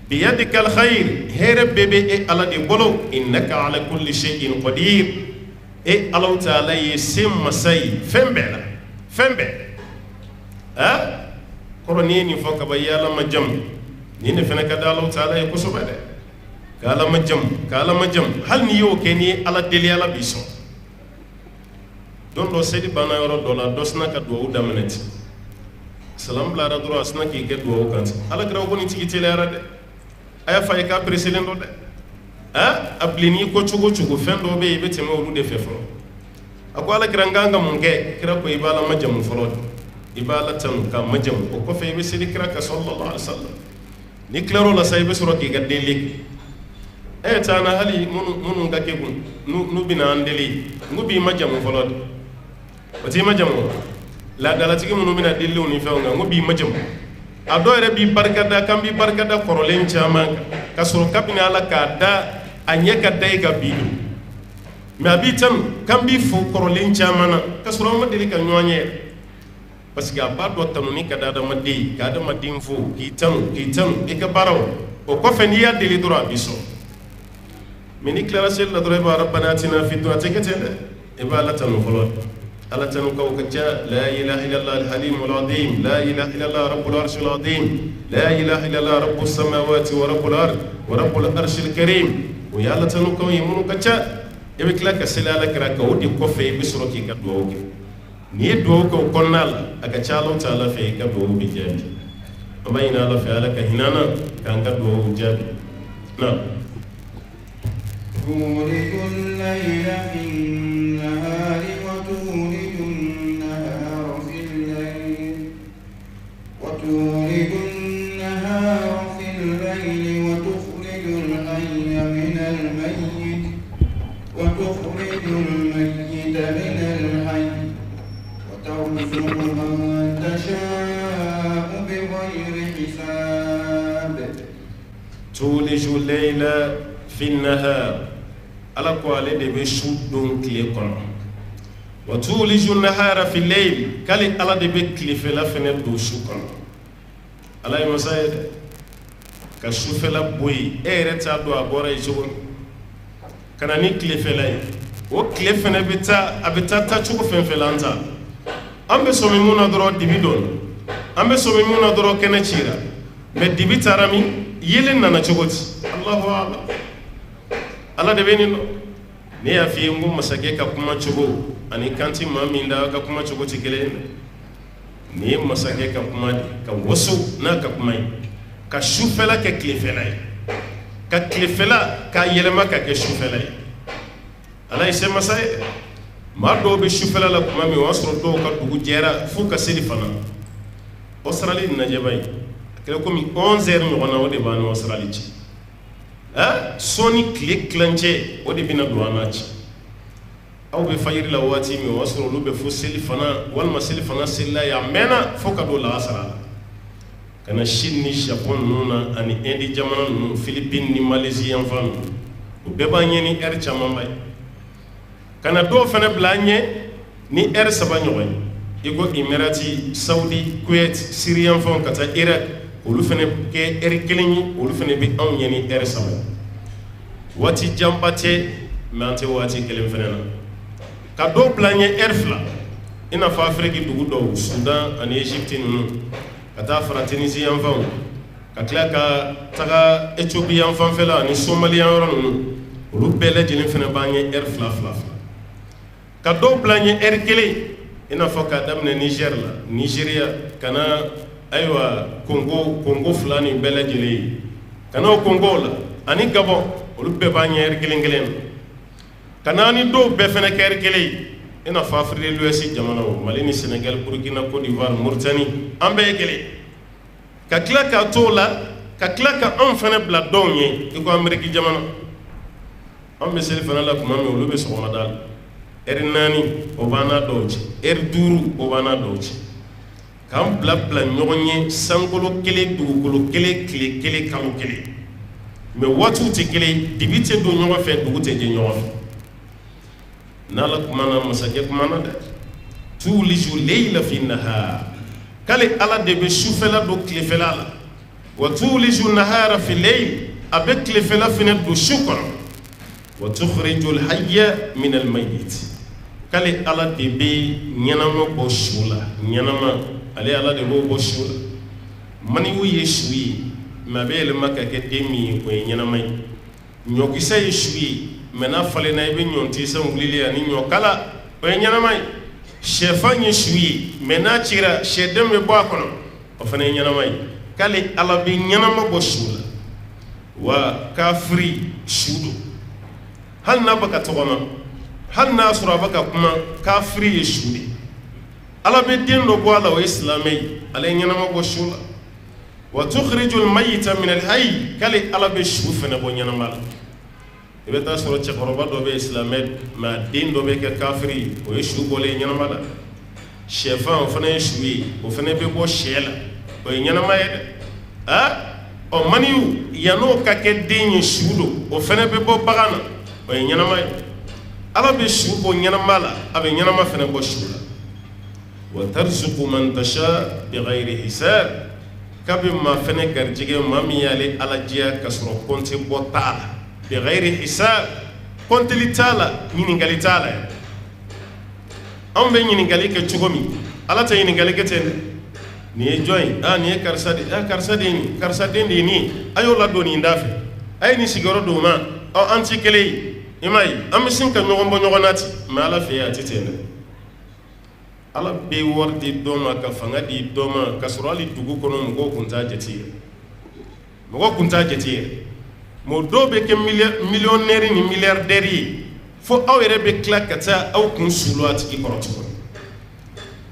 biyadikal khayr hɛrɛ bɛɛ bɛ e ala de bolo innaka ala kulli shay'in qadir e alaw taala ye se masa ye fɛn bɛɛ la fɛn bɛɛ kɔrɔ n'i ye nin fɔ kaba i ye ala ma jamu nin de fɛnɛ ka di alaw taala ye kosɛbɛ dɛ ka ala ma jamu hali n'i y'o kɛ n'i ye ala deli ala b'i sɔn don dɔ seli banna yɔrɔ dɔ la dɔ sina ka duwawu daminɛ ten salam bilara dɔrɔn a sina k'i kɛ duwawu kan ten alakira ko nin tigi teliyara dɛ a y'a fɔ a ye k'a pereselen dɔ dɛ a bilenni ko cogo cogo fɛn dɔw bɛ yen i bɛ tɛmɛ olu de fɛ fɔlɔ a ko alakira n kan ka mun kɛ kira ko i b'a la majamu fɔlɔ de i b'a la tanu k'a majamu o kɔfɛ i bɛ seli kira kan sallallahu alaihi wasallam ni tilar'o la sa i bɛ sɔrɔ k'i ka deli kɛ taa na hali minnu ka kɛ kun n'u bɛna an deli n'u b'i majamu fɔlɔ de o t'i majamu laadalatigi minnu bɛna deliw ni fɛnw kan n'u b'i majamu a dɔw yɛrɛ b'i barikada kan b'i barikada kɔrɔlen caman kan ka sɔrɔ kabini ala k'a da a ɲɛ ka da i ka bi don mɛ a b'i tanu kan b'i fo kɔrɔlen caman na ka sɔrɔ an ma deli ka ɲɔgɔn ye parce que a b'a dɔ tanuni ka di adamaden ye ka adamaden fo k'i tanu i ka baaraw o kɔfɛ n'i y'a deli dɔrɔn a b'i sɔrɔ mɛ n'i tilara seli la dɔrɔn i b'a rabbana atina fid dunya a tɛ kɛ ten dɛ i b'a ala tanu fɔlɔ ala tanu kaw ka ca la ilaha illallah al-halimul azim la ilaha illallah rabbul arshil azim la ilaha illallah rabbus samawati wa rabbul ard wa rabbul arshil karim o ye ala tanu kaw ye minnu ka ca i bɛ tila ka seli ala kira kan o de kɔfɛ i bɛ sɔrɔ k'i ka duwawu kɛ n'i ye duwawu kɛ o kɔnɔna la a ka ca alaw ta ala fɛ i ka duwawu bɛ jaabi an b'a ɲini ala fɛ ala ka hinɛ an na k'an ka duwawu jaabi na تولج الليل في النهار وتولج النهار في الليل وتولج النهار في الليل وتخرج الحي من الميت وتخرج الميت من الحي وترزق من تشاء بغير حساب تولج الليل في النهار ala ko ale de bɛ su don tile kɔnɔ wa tuliju nahara fi layl k'ale ala de bɛ tilefɛla fɛnɛ don su kɔnɔ ala ye masa ye dɛ ka sufɛla bɔ yen e yɛrɛ t'a dɔn a bɔra yen cogo min ka na ni tilefɛla ye o kile fana bɛ taa a bɛ taa cogo fɛn fɛn la an ta an bɛ sɔmi mun na dɔrɔn dibi dɔnna an bɛ sɔmi mun na dɔrɔn kɛnɛ cira mais dibi taara min yelen nana cogo di Allahu a'lam ala de bɛ nin dɔn ne y'a f'i ye n ko masakɛ ka kuma cogo ani kanti maa min da ka kuma cogo tɛ kelen ye nin ye masakɛ ka kuma de ka waso n'a ka kuma ye ka sufɛla kɛ tilefɛla ye ka tilefɛla k'a yɛlɛma ka kɛ sufɛla ye ala ye se masa ye maa dɔw bɛ sufɛla la kuma min o y'a sɔrɔ dɔw ka dugu jɛra f'u ka seli fana o sarali najɛba ye a kɛra komi 11 heures ɲɔgɔn na o de b'a ni o sarali cɛ sɔɔni tile tilancɛ o de bɛna don an n'a cɛ aw bɛ fajiri la waati min o y'a sɔrɔ olu bɛ fo seli fana walima seli fana selila ye a mɛnna fo ka don lahasara la ka na Chine ni Japon ninnu na ani Inde jamana ninnu Philippines ni Malaisie yan fan ninnu o bɛɛ b'an ɲɛ ni heure camanba ye ka na dɔw fana bila an ɲɛ ni heure 3 ɲɔgɔn ye i ko Emirati Saudi Kuwait Syrie yan fan ka taa Irak olu fana kɛ heure 1 ye olu fana bɛ anw ɲɛ ni heure 3 waati janba tɛ mais an tɛ waati kelen fana na ka dɔw bila an ɲɛ heure 2 i n'a fɔ Afiriki dugu dɔw Sudan ani Egypte ninnu ka taa fara Tunisie yan fanw ka tila ka taga Ethiopie yan fanfɛla ani Somalie yan yɔrɔ ninnu olu bɛɛ lajɛlen fana b'an ɲɛ heure 2 ka dɔw bila an ɲɛ heure 1 i n'a fɔ k'a daminɛ Niger la Nigeria ka na ayiwa Congo fila nin bɛɛ lajɛlen ye ka na o Congo la ani Gabon olu bɛɛ b'an ɲɛ heure 1 ka na ni dɔw bɛɛ fana kɛ heure 1 i n'a fɔ Afrique de l'Ouest jamanaw Mali ni Sénégal Burkina Côte d'Ivoire Mauritanie an bɛɛ ye kelen ka tila k'a to o la ka tila ka anw fana bila dɔw ɲɛ i ko Amérique jamana an bɛ seli fana la tuma min olu bɛ sɔgɔmada la heure 4 o b'an n'a dɔw cɛ heure 5 o b'an n'a dɔw cɛ k'an bila ɲɔgɔn ye sankolo kelen dugukolo kelen tile kelen kalo kelen mais waatiw tɛ kelen dibi tɛ don ɲɔgɔn fɛ dugu tɛ jɛ ɲɔgɔn fɛ n'ala kumana masakɛ kumana dɛ tuliju leyla fi nahar k'ale ala de bɛ sufɛla don tilefɛla la wa tuliju nahara fi leyl a bɛ tilefɛla fana don su kɔnɔ wa tukhrijul hayya min al mayyit k'ale ala de bɛ ɲɛnama bɔ su la ɲɛnama ale ala de b'o bɔ su la maniw ye su ye mais a bɛ yɛlɛma ka kɛ den min ye o ye ɲɛnama ye ɲɔkisɛ ye su ye mais n'a falenna i bɛ ɲɔntisɛn wulili ani ɲɔkala o ye ɲɛnama ye sɛfan ye su ye mais n'a cira sɛden bɛ bɔ a kɔnɔ o fana ye ɲɛnama ye k'ale ala bɛ ɲɛnama bɔ su la wa kafiri su don hali n'a bɛ ka tɔgɔma hali n'a sɔrɔ a bɛ ka kuma kafiri ye su de ala bɛ den dɔ bɔ a la o ye silamɛ ye ale ye ɲɛnama bɔ su la wa tukhrijul mayyita min al hayy k'ale ala bɛ su fana bɔ ɲɛnama la i bɛ taa sɔrɔ cɛkɔrɔba dɔ bɛ ye silamɛ mais a den dɔ bɛ kɛ kafiri ye o ye su bɔlen ye ɲɛnama la sɛfan o fana ye su ye o fana bɛ bɔ sɛ la o ye ɲɛnama ye dɛ ɔ maniw yan'o ka kɛ den ye su don o fana bɛ bɔ bagan na o ye ɲɛnama ye ala bɛ su bɔ ɲɛnama la a bɛ ɲɛnama fana bɔ su la wa tarzuqu man tasha bighayri hisab k'a bɛ maa fana garijɛgɛ maa min y'ale ala diya ka sɔrɔ kɔnte bɔ t'a la bighayri hisab kɔnteli t'a la ɲininkali t'a la anw bɛ ɲininkali kɛ cogo min ala tɛ ɲininkali kɛ ten dɛ nin ye jɔn ye nin ye karisa de karisa de ye nin karisa den de ye nin ye a y'o ladon nin da fɛ a ye nin sigiyɔrɔ d'o ma an ti kelen ye i m'a ye an bɛ sin ka ɲɔgɔn bɔ ɲɔgɔn na ten mais ala fɛ yen a tɛ ten dɛ ala bɛ wari di dɔ ma ka fanga di dɔ ma ka sɔrɔ hali dugu kɔnɔ mɔgɔw kun t'a jate yɛrɛ mɔgɔw kun t'a jate yɛrɛ mais dɔw bɛ kɛ miliyɔnɛri ni miliyardɛri ye fo aw yɛrɛ bɛ tila ka taa aw kun sulo a tigi kɔrɔ tuguni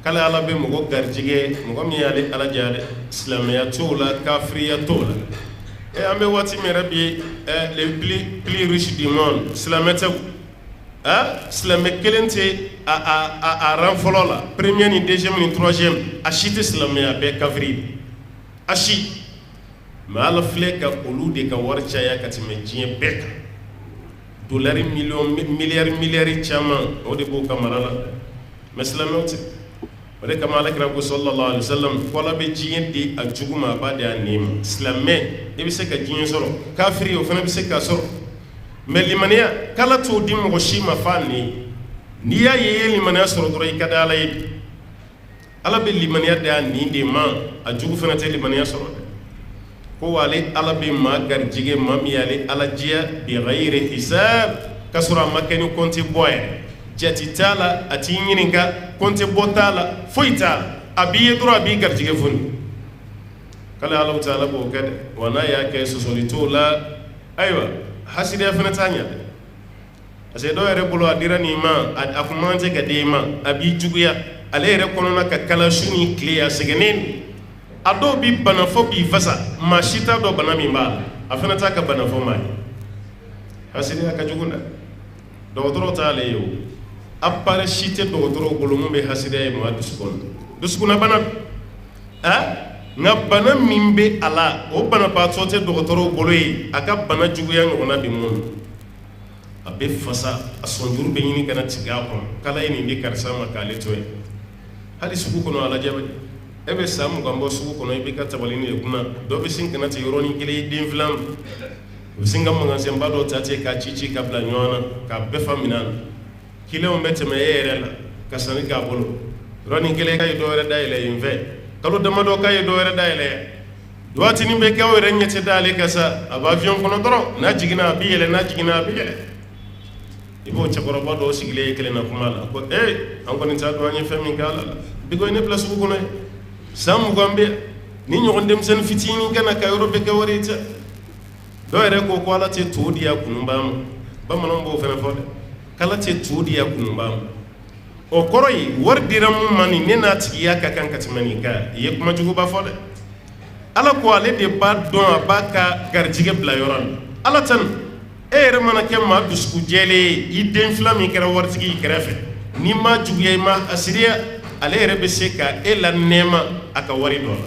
k'ale ala bɛ mɔgɔ garijɛgɛ mɔgɔ min y'ale ala diya dɛ silamɛya t'o la kafiriya t'o la an bɛ waati min yɛrɛ bi les plus riches du monde silamɛ tɛ silamɛ kelen tɛ a ran fɔlɔ la premier ni deuxième ni troisième a si tɛ silamɛya bɛɛ kafiri a si mais ala filɛ ka olu de ka wari caya ka tɛmɛ diɲɛ bɛɛ kan dolari miliyari caman o de b'o ka mara la mais silamɛw tɛ o de kama alakira ko sallallahu alaihi wasallam ko ala bɛ diɲɛ di a jugu ma a b'a di a nɛɛma silamɛ i bɛ se ka diɲɛ sɔrɔ kafiri o fana bɛ se k'a sɔrɔ mais limaniya kala to di mo shi ma fanni ni ya ye limaniya soro doro ikada ala yi ala be limaniya da ni de ma a jugu fana te limaniya soro ko wale ala be ma garjige mami yale ala jiya bi ghairi hisab kasura makani konti boy jati tala ati nyininga konti botala foita abi doro abi garjige funi kala Allah ta'ala bo kade wana ya ke sosolito la aywa haside fana tanya ase do ere bolo adira ni ma akumante gadema abi juguya ale ere kono na kala shuni clear segenen ado bi bana fo bi fasa mashita do bana mi ba afana ta ka bana fo mai haside ka jugunda do doro ta'ala yo appare shite do doro bolo mo be haside mo duskuna bana nga bana min be ala o bana baatɔ tɛ dɔgɔtɔrɔw bolo ye a ka bana juguya ɲɔgɔnna bɛ mun a bɛ fasa a sɔnjuru bɛ ɲini kana tigɛ a kɔnɔ kala ye nin di karisa ma k'ale to ye hali sugu kɔnɔ ala jabɛ e bɛ san mugan bɔ sugu kɔnɔ i bɛ ka tabali ni de kunna dɔ bɛ sin kana ten yɔrɔnin kelen i den filan u bɛ sin ka magasinba dɔ ta ten k'a ci ka bila ɲɔgɔn na k'a bɛɛ fa minɛn na kiliyanw bɛ tɛmɛ e yɛrɛ la ka sanni k'a bolo yɔrɔnin kelen ka ye dɔ wɛrɛ dayɛlɛ yen fɛ kalo damadɔ ka ye dɔ wɛrɛ dayɛlɛ waatinin bɛ kɛ aw yɛrɛ ɲɛ tɛ d'ale kan sa a bɛ avion kɔnɔ dɔrɔn n'a jiginna a bɛ yɛlɛ n'a jiginna a bɛ yɛlɛ i b'o cɛkɔrɔba dɔw sigilen ye kelen na kuma la ko an kɔni t'a dɔn an ye fɛn min kɛ ala la bi ko ne bila sugu kɔnɔ ye san mugan bɛ ni ɲɔgɔn denmisɛnnin fitinin kana ka yɔrɔ bɛɛ kɛ wari tɛ dɔw yɛrɛ ko ko ala tɛ to di a kununba ma bamananw b'o fɛnɛ fɔ dɛ k'ala tɛ to di a kununba ma o kɔrɔ ye wari dira mun ma nin ne n'a tigiya ka kan ka tɛmɛ nin kan i ye kuma juguba fɔ dɛ ala ko ale de b'a dɔn a b'a ka garijɛgɛ bila yɔrɔ la ala tɛ nin e yɛrɛ mana kɛ maa dusuku jɛlen ye i den fila min kɛra waritigi i kɛrɛfɛ n'i ma juguya i ma asiriya ale yɛrɛ bɛ se ka e la nɛɛma a ka wari dɔ la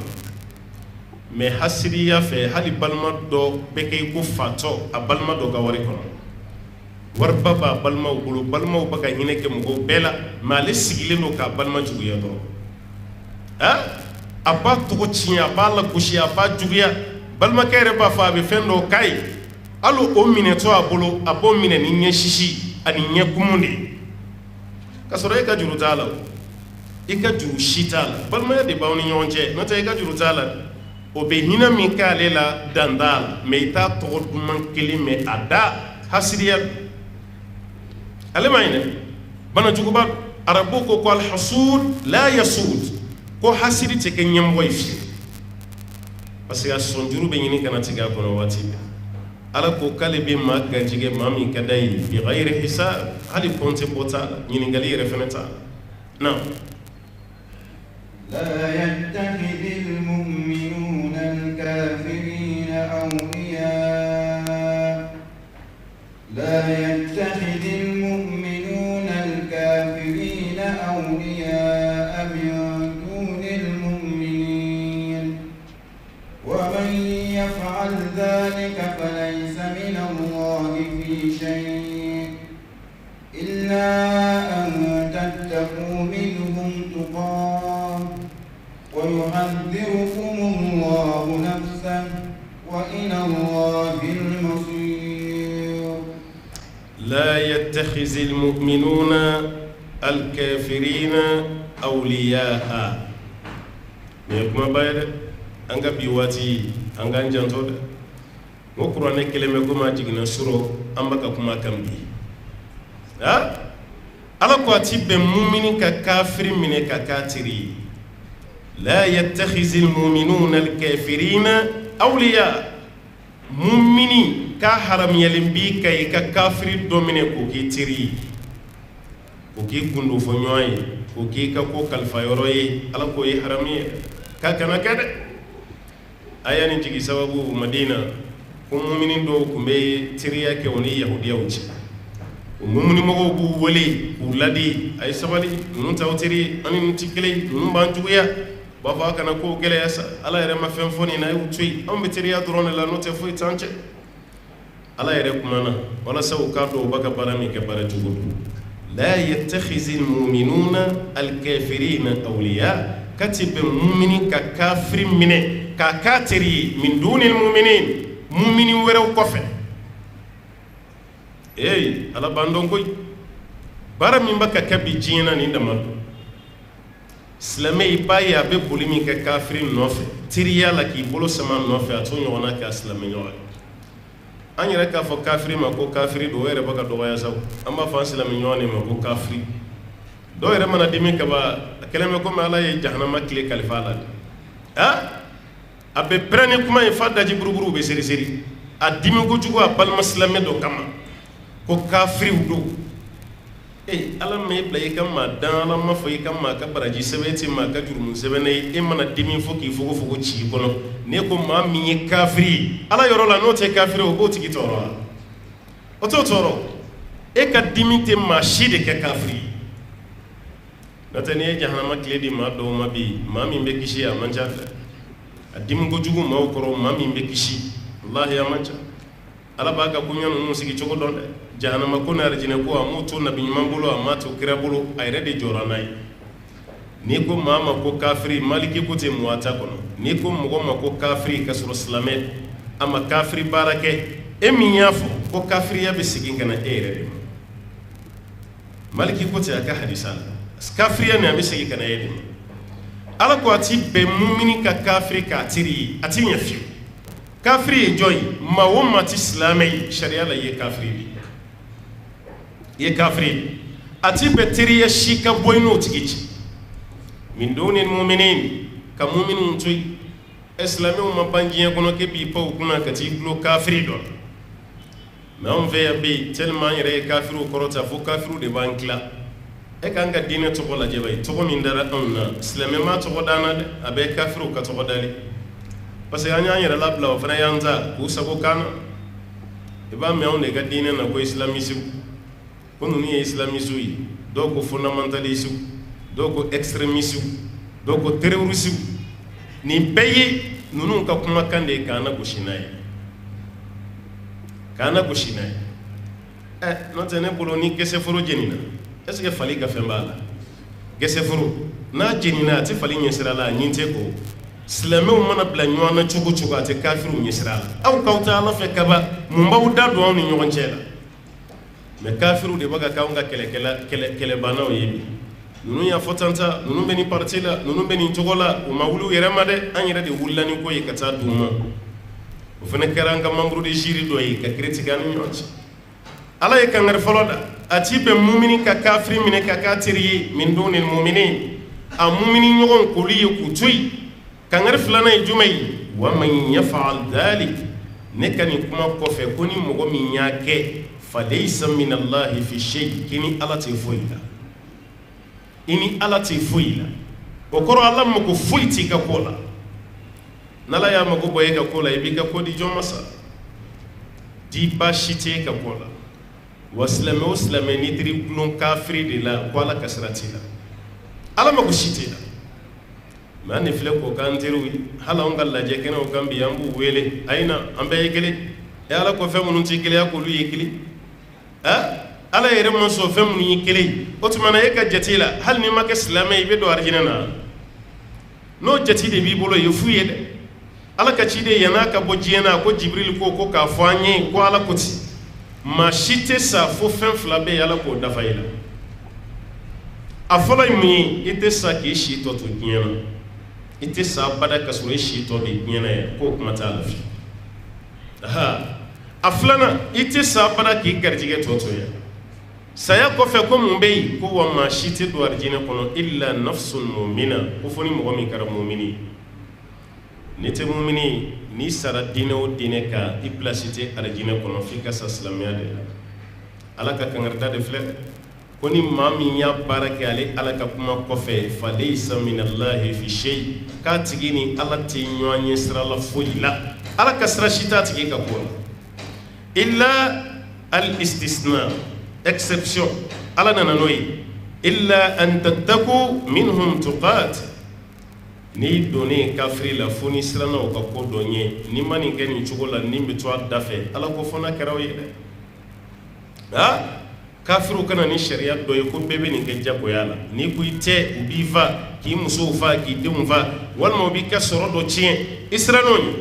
mɛ hasiriya fɛ hali balima dɔ bɛ kɛ i ko fatɔ a balima dɔ ka wari kɔnɔ wariba b'a balimaw bolo balimaw bɛ ka hinɛ kɛ mɔgɔw bɛɛ la mɛ ale sigilen don k'a balima juguya dɔrɔn a b'a tɔgɔ tiɲɛ a b'a lagosi a b'a juguya balimakɛ yɛrɛ b'a fɔ a bɛ fɛn dɔw k'a ye hali o minɛtɔ a bolo a b'o minɛ ni ɲɛ sisi ani ɲɛ kumun de ye k'a sɔrɔ e ka juru t'a la i ka juru si t'a la balimaya de b'aw ni ɲɔgɔn cɛ n'o tɛ i ka juru t'a la o bɛ hinɛ min k'ale la dan t'a la mɛ i t'a tɔgɔ duman kelen mɛ a da hasiriya ale ma ɲinɛ banajuguba arabu ko alhasud la yasud ko hasidi tɛ kɛ ɲɛmɔgɔ ye fiyewu parce que a sɔnjuru bɛ ɲini kana tigɛ a kɔnɔ waati bɛɛ ala ko k'ale bɛ maa garijɛgɛ maa min ka d'a ye bi ghayri hisab hali kɔnte bɔ t'a la ɲininkali yɛrɛ fɛnɛ t'a la na لا يتخذ المؤمنون الكافرين أولياء لا يتخذ المؤمنون الكافرين أولياء من دون المؤمنين ومن يفعل ذلك فليس من الله في شيء إلا أن تتقوا منهم تقاه ويحذركم الله نفسه وإلى الله المصير لا يتخذ المؤمنون الكافرين أولياء يكما بايد أنك بيواتي أنك أنجانتو ngo qur'ane keleme ko ma jigina suro ambaka kuma kambi ala ko atibe mu'mini ka kafiri mine ka katiri la yattakhizul mu'minuna al-kafirina awliya mu'mini ka haram yalimbi kay ka kafiri domine ko ki tiri ko ki gundu fo nyoy ko ki ka ko kalfa yoroy ala ko yi harami ka kana kade ayani jigi sababu madina ko mu'minin do ko be tiriya ke woni yahudiya wuci ko mu'mini mogo bu wali ko ladi ay sabali nun tawtiri anin tikle nun banjuya ba fa kana ko gele yasa ala yere ma fen foni na wuci am be tiriya drone la note fo tanche ala yere kumana wala saw ka do baka barami ke bara jugo la yattakhizul mu'minuna al-kafirina awliya katib mu'mini ka kafir mine ka katiri min dunil mu'minin mu'minin wɛrɛw kɔfɛ ala bandon koy bara min baka kabi jina ni damado silamɛ ba ye a bɛ boli min kɛ kafiri nɔfɛ tiriya la k'i bolo sama nɔfɛ a to ɲɔgɔnna kɛ a silamɛ ɲɔgɔn an yɛrɛ k'a fɔ kafiri ma ko kafiri don o yɛrɛ bɛ ka dɔgɔya sa an b'a fɔ an silamɛ ɲɔgɔn de ma ko kafiri dɔw yɛrɛ mana dimi kaba a kɛlen bɛ komi ala ye jahanama tile kalifa a la de a bɛ pɛrɛn ni kuma ye fa daji buruburu bɛ seri a dimi kojugu a balima silamɛ dɔ kama ko kafiriw don ala ma bila i ka maa dan ala ma fɔ i ka maa ka baraji sɛbɛn ti maa ka jurumu sɛbɛn ye e mana dimi fɔ k'i fogo ci i kɔnɔ ne ko maa min ye kafiri ala yɔrɔ la n'o tɛ kafiri o b'o tigi tɔɔrɔ wa o t'o tɔɔrɔ e ka dimi tɛ maa si de kɛ kafiri n'o tɛ n'i ye jahanama tile di maa dɔw ma bi maa min bɛ kisi a man ca dɛ a dimi kojugu maaw kɔrɔ maa min bɛ kisi walahi a man ca ala b'a ka koɲɛ ninnu sigi cogo dɔn dɛ jahanama ko n'a arijinɛ ko a m'o to nabi ɲuman bolo a m'a to kira bolo a yɛrɛ de jɔra n'a ye n'i ko maa ma ko kafiri maliki ko tɛ muwata kɔnɔ n'i ko mɔgɔ ma ko kafiri ka sɔrɔ silamɛ a ma kafiri baara kɛ e min y'a fɔ ko kafiriya bɛ segin ka na e yɛrɛ de ma maliki ko tɛ a ka hadisa la kafiriya nin a bɛ segin ka na e de ma ala ko a ti bɛn mumini ka kafiri k'a teri ye a ti ɲɛ fiyewu kafiri ye jɔn ye maa o maa ti silamɛ ye sariya la i ye kafiri de ye kafiri a ti bɛn teriya si ka bɔ i n'o tigi ci min duni muminin ka muminun to yen silamɛw ma ban diɲɛ kɔnɔ k'e b'i pan u kunna ka t'i gulo kafiri dɔ mɛ anw fɛ yan bɛ yen tellement an yɛrɛ ye kafiriw kɔrɔta fo kafiriw de b'an tila e k'an ka diinɛ tɔgɔ lajɛ ba ye tɔgɔ min dara anw na silamɛ ma tɔgɔ d'an na dɛ a bɛ kafiriw ka tɔgɔ dali parce que an y'an yɛrɛ labila o fana y'an ta k'u sago k'an na i b'a mɛn anw de ka diinɛ na ko islamisiw ko ninnu ye islamisiw ye dɔw ko fondamentalisiw dɔw ko extrémisiw dɔw ko terrorisiw nin bɛɛ ye ninnu ka kumakan de ye k'an lagosi n'a ye k'an lagosi n'a ye n'o tɛ ne bolo ni gɛsɛforo jenina est ce que fali ka fɛn b'a la gɛsɛforo n'a jenina a tɛ fali ɲɛsira la a ɲin tɛ ko silamɛw mana bila ɲɔgɔn na cogo cogo a tɛ kafiriw ɲɛsira la aw k'aw ta ala fɛ kaba mun b'aw da don aw ni ɲɔgɔn cɛ la mɛ kafiriw de bɛ ka k'anw ka kɛlɛbanaw ye bi ninnu y'a fɔ tan ta ninnu bɛ nin parti la ninnu bɛ nin cogo la u ma wuli u yɛrɛ ma dɛ an yɛrɛ de wulila ni ko ye ka taa d'u ma o fana kɛra an ka membre de jury dɔ ye ka critiquer an ni ɲɔgɔn cɛ ala ye kangari fɔlɔ da a ti bɛn mumini ka kafiri minɛ ka k'a teri ye min duni muminin a mumini ɲɔgɔn k'olu ye k'u to yen kangari filanan ye jumɛn ye wa man yaf'al dhalik ne ka nin kuma kɔfɛ ko ni mɔgɔ min y'a kɛ falaysa min allahi fi shay kini ala tɛ foyi la i ni ala tɛ foyi la o kɔrɔ ala mago foyi t'i ka ko la n'ala y'a mago bɔ e ka ko la i b'i ka ko di jɔn ma sa di baasi t'e ka ko la wa silamɛ o silamɛ n'i teri gulon kafiri de la ko ala ka sira t'i la ala mago si t'e la mɛ an de filɛ k'o k'an teriw ye hali anw ka lajɛ kɛnɛw kan bi an b'u wele a ye na an bɛɛ ye kelen ala ko fɛn minnu tɛ kelenya k'olu ye kelen ala yɛrɛ ma sɔn fɛn minnu ye kelen ye o tuma na e ka jate la hali n'i ma kɛ silamɛ i bɛ don arijinɛ na n'o jate de b'i bolo ye fu ye dɛ ala ka ci de yann'a ka bɔ diɲɛ na ko jibirili ko k'a fɔ an ye ko ala ko ten maa si tɛ sa fo fɛn fila bɛ yen ala k'o dafa i la a fɔlɔ ye mun ye i tɛ sa k'i si tɔ to diɲɛ na i tɛ sa abada ka sɔrɔ i si tɔ de diɲɛ na yan k'o kuma t'a la fiyewu a filanan i tɛ sa abada k'i garijɛgɛ tɔ to yan saya kɔfɛ ko mun bɛ yen ko wa maa si tɛ don arijinɛ kɔnɔ illa nafsun mu'mina ko fo ni mɔgɔ min kɛra mumini ye ni tɛ mumini ye n'i sara diinɛ o diinɛ kan i pilasi tɛ arijinɛ kɔnɔ f'i ka sa silamɛya de la ala ka kangarida de filɛ ko ni maa min y'a baara kɛ ale ala ka kuma kɔfɛ falaysa minallahi fi shay k'a tigi ni ala tɛ ɲɔgɔn ɲɛ sira la foyi la ala ka sira si t'a tigi ka ko la illa al istisna exception ala nana n'o ye illa an tattaku minhum tuqat n'i donnen kafiri la fo ni siranna o ka ko dɔ ɲɛ n'i ma nin kɛ nin cogo la nin bɛ to a da fɛ ala ko fɔ n'a kɛra o ye dɛ kafiriw kana ni sariya dɔ ye ko bɛɛ bɛ nin kɛ jagoya la n'i ko i tɛ u b'i fa k'i musow fa k'i denw fa walima u b'i ka sɔrɔ dɔ tiɲɛ i siran n'o ye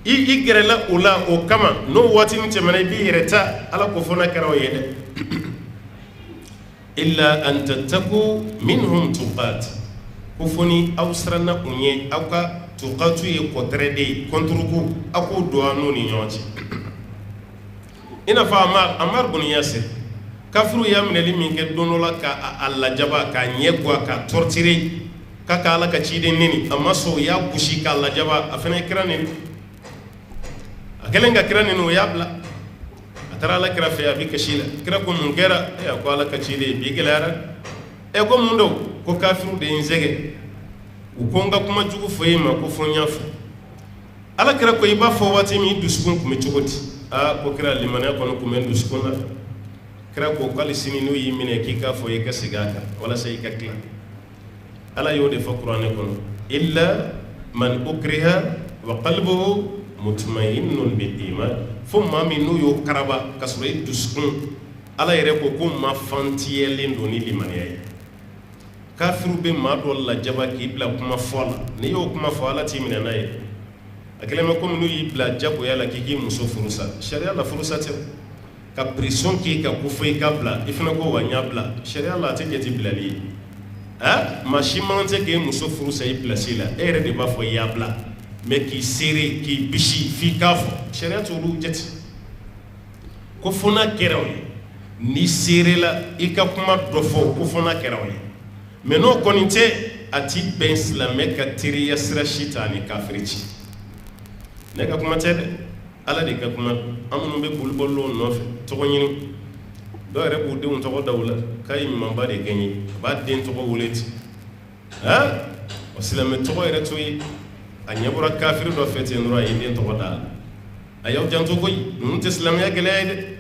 i gerela ula o kama no wati ni temana bi yereta ala ko fona karaw yede illa an tattaku minhum tuqat ko foni awsrana unye awka tuqatu ye kotrede kontruku ako doano ni nyoti ina fa amar bun yasir kafru ya min limin ke donola ka alla jaba ka nyegwa ka tortire ka kala ka cide nini amma so ya kushi ka alla jaba afana kirani akalenga kirani no yabla atara la kira fe abi kashila kira ko mungera ya ko ala ka cide bi gelara e ko mundo ko kafru de nzege ukonga kuma jugu foyima ko fonyafu ala kira ko iba fo wati mi duskun kuma chogoti a ko kira limana ko no kuma duskun kira ko kali sini no yimine ki ka fo yeka sigaka wala sai ka kila ala yode fa qur'ane ko illa man ukriha wa qalbuhu mutma'innun bil iman fumma min no yo karaba kasure duskun ala yere ko ko ma fantiyelen do ni limaniya kafiru be ma do la jaba ki bla kuma fola ni yo kuma fola ti mina nay akelema ko no yi bla jabo yala ki muso furusa sharia la furusa te ka pression ki ka ku fay ka bla ifna ko wanya bla sharia la te jeti bla li ma shimante ke muso furusa yi place la ere de ba fo ya bla me ki sere ki bishi fi kafo sharia to ru jet ko fona keraw ni sere la ika kuma do fo ko fona keraw mais no konite ati ben islame ka tiri yasra shitani kafirici ne ka kuma tede ala de ka kuma amunu be bulbollo no fe to ko nyini do re bu de un to ko dawla kay mi mamba de ganyi ba den to ko wuleti o islame to ko re to yi anya bura kafiru do fete nura yi den to ko dal ayaw janto koy nun te islam ya gele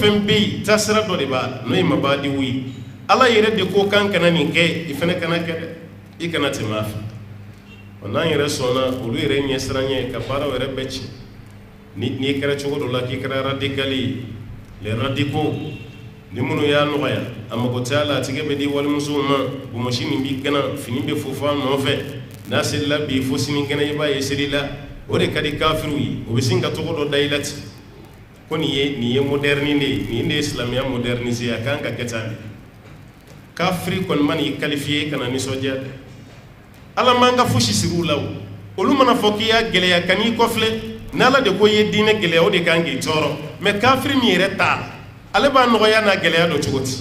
fem bi tasra do de ba no ma ba di wi ala yere de ko kan kana ni ke ifene kana ke ikana timafi ona yere sona ulu yere nyesranye ka para were bechi ni kera chogo do la ki kera radicali le radico ni munu ya no ya amago tala tige be di wal musuma bu machine bi kana fini be fofa no fe nasilla bi fosini kana iba yesrila o de kadi kafiru yi o bisinga to do dailat ko ni ye moderne ni ne islamia moderniser ya kan ka ketani kafri kon man yi qualifié kana ni sodia ala manga fushi sirulaw olu mana fokiya gele ya kani kofle nala de ko ye dine gele o de kangi toro me kafri mi reta ale ba no ya na gele ya do chugoti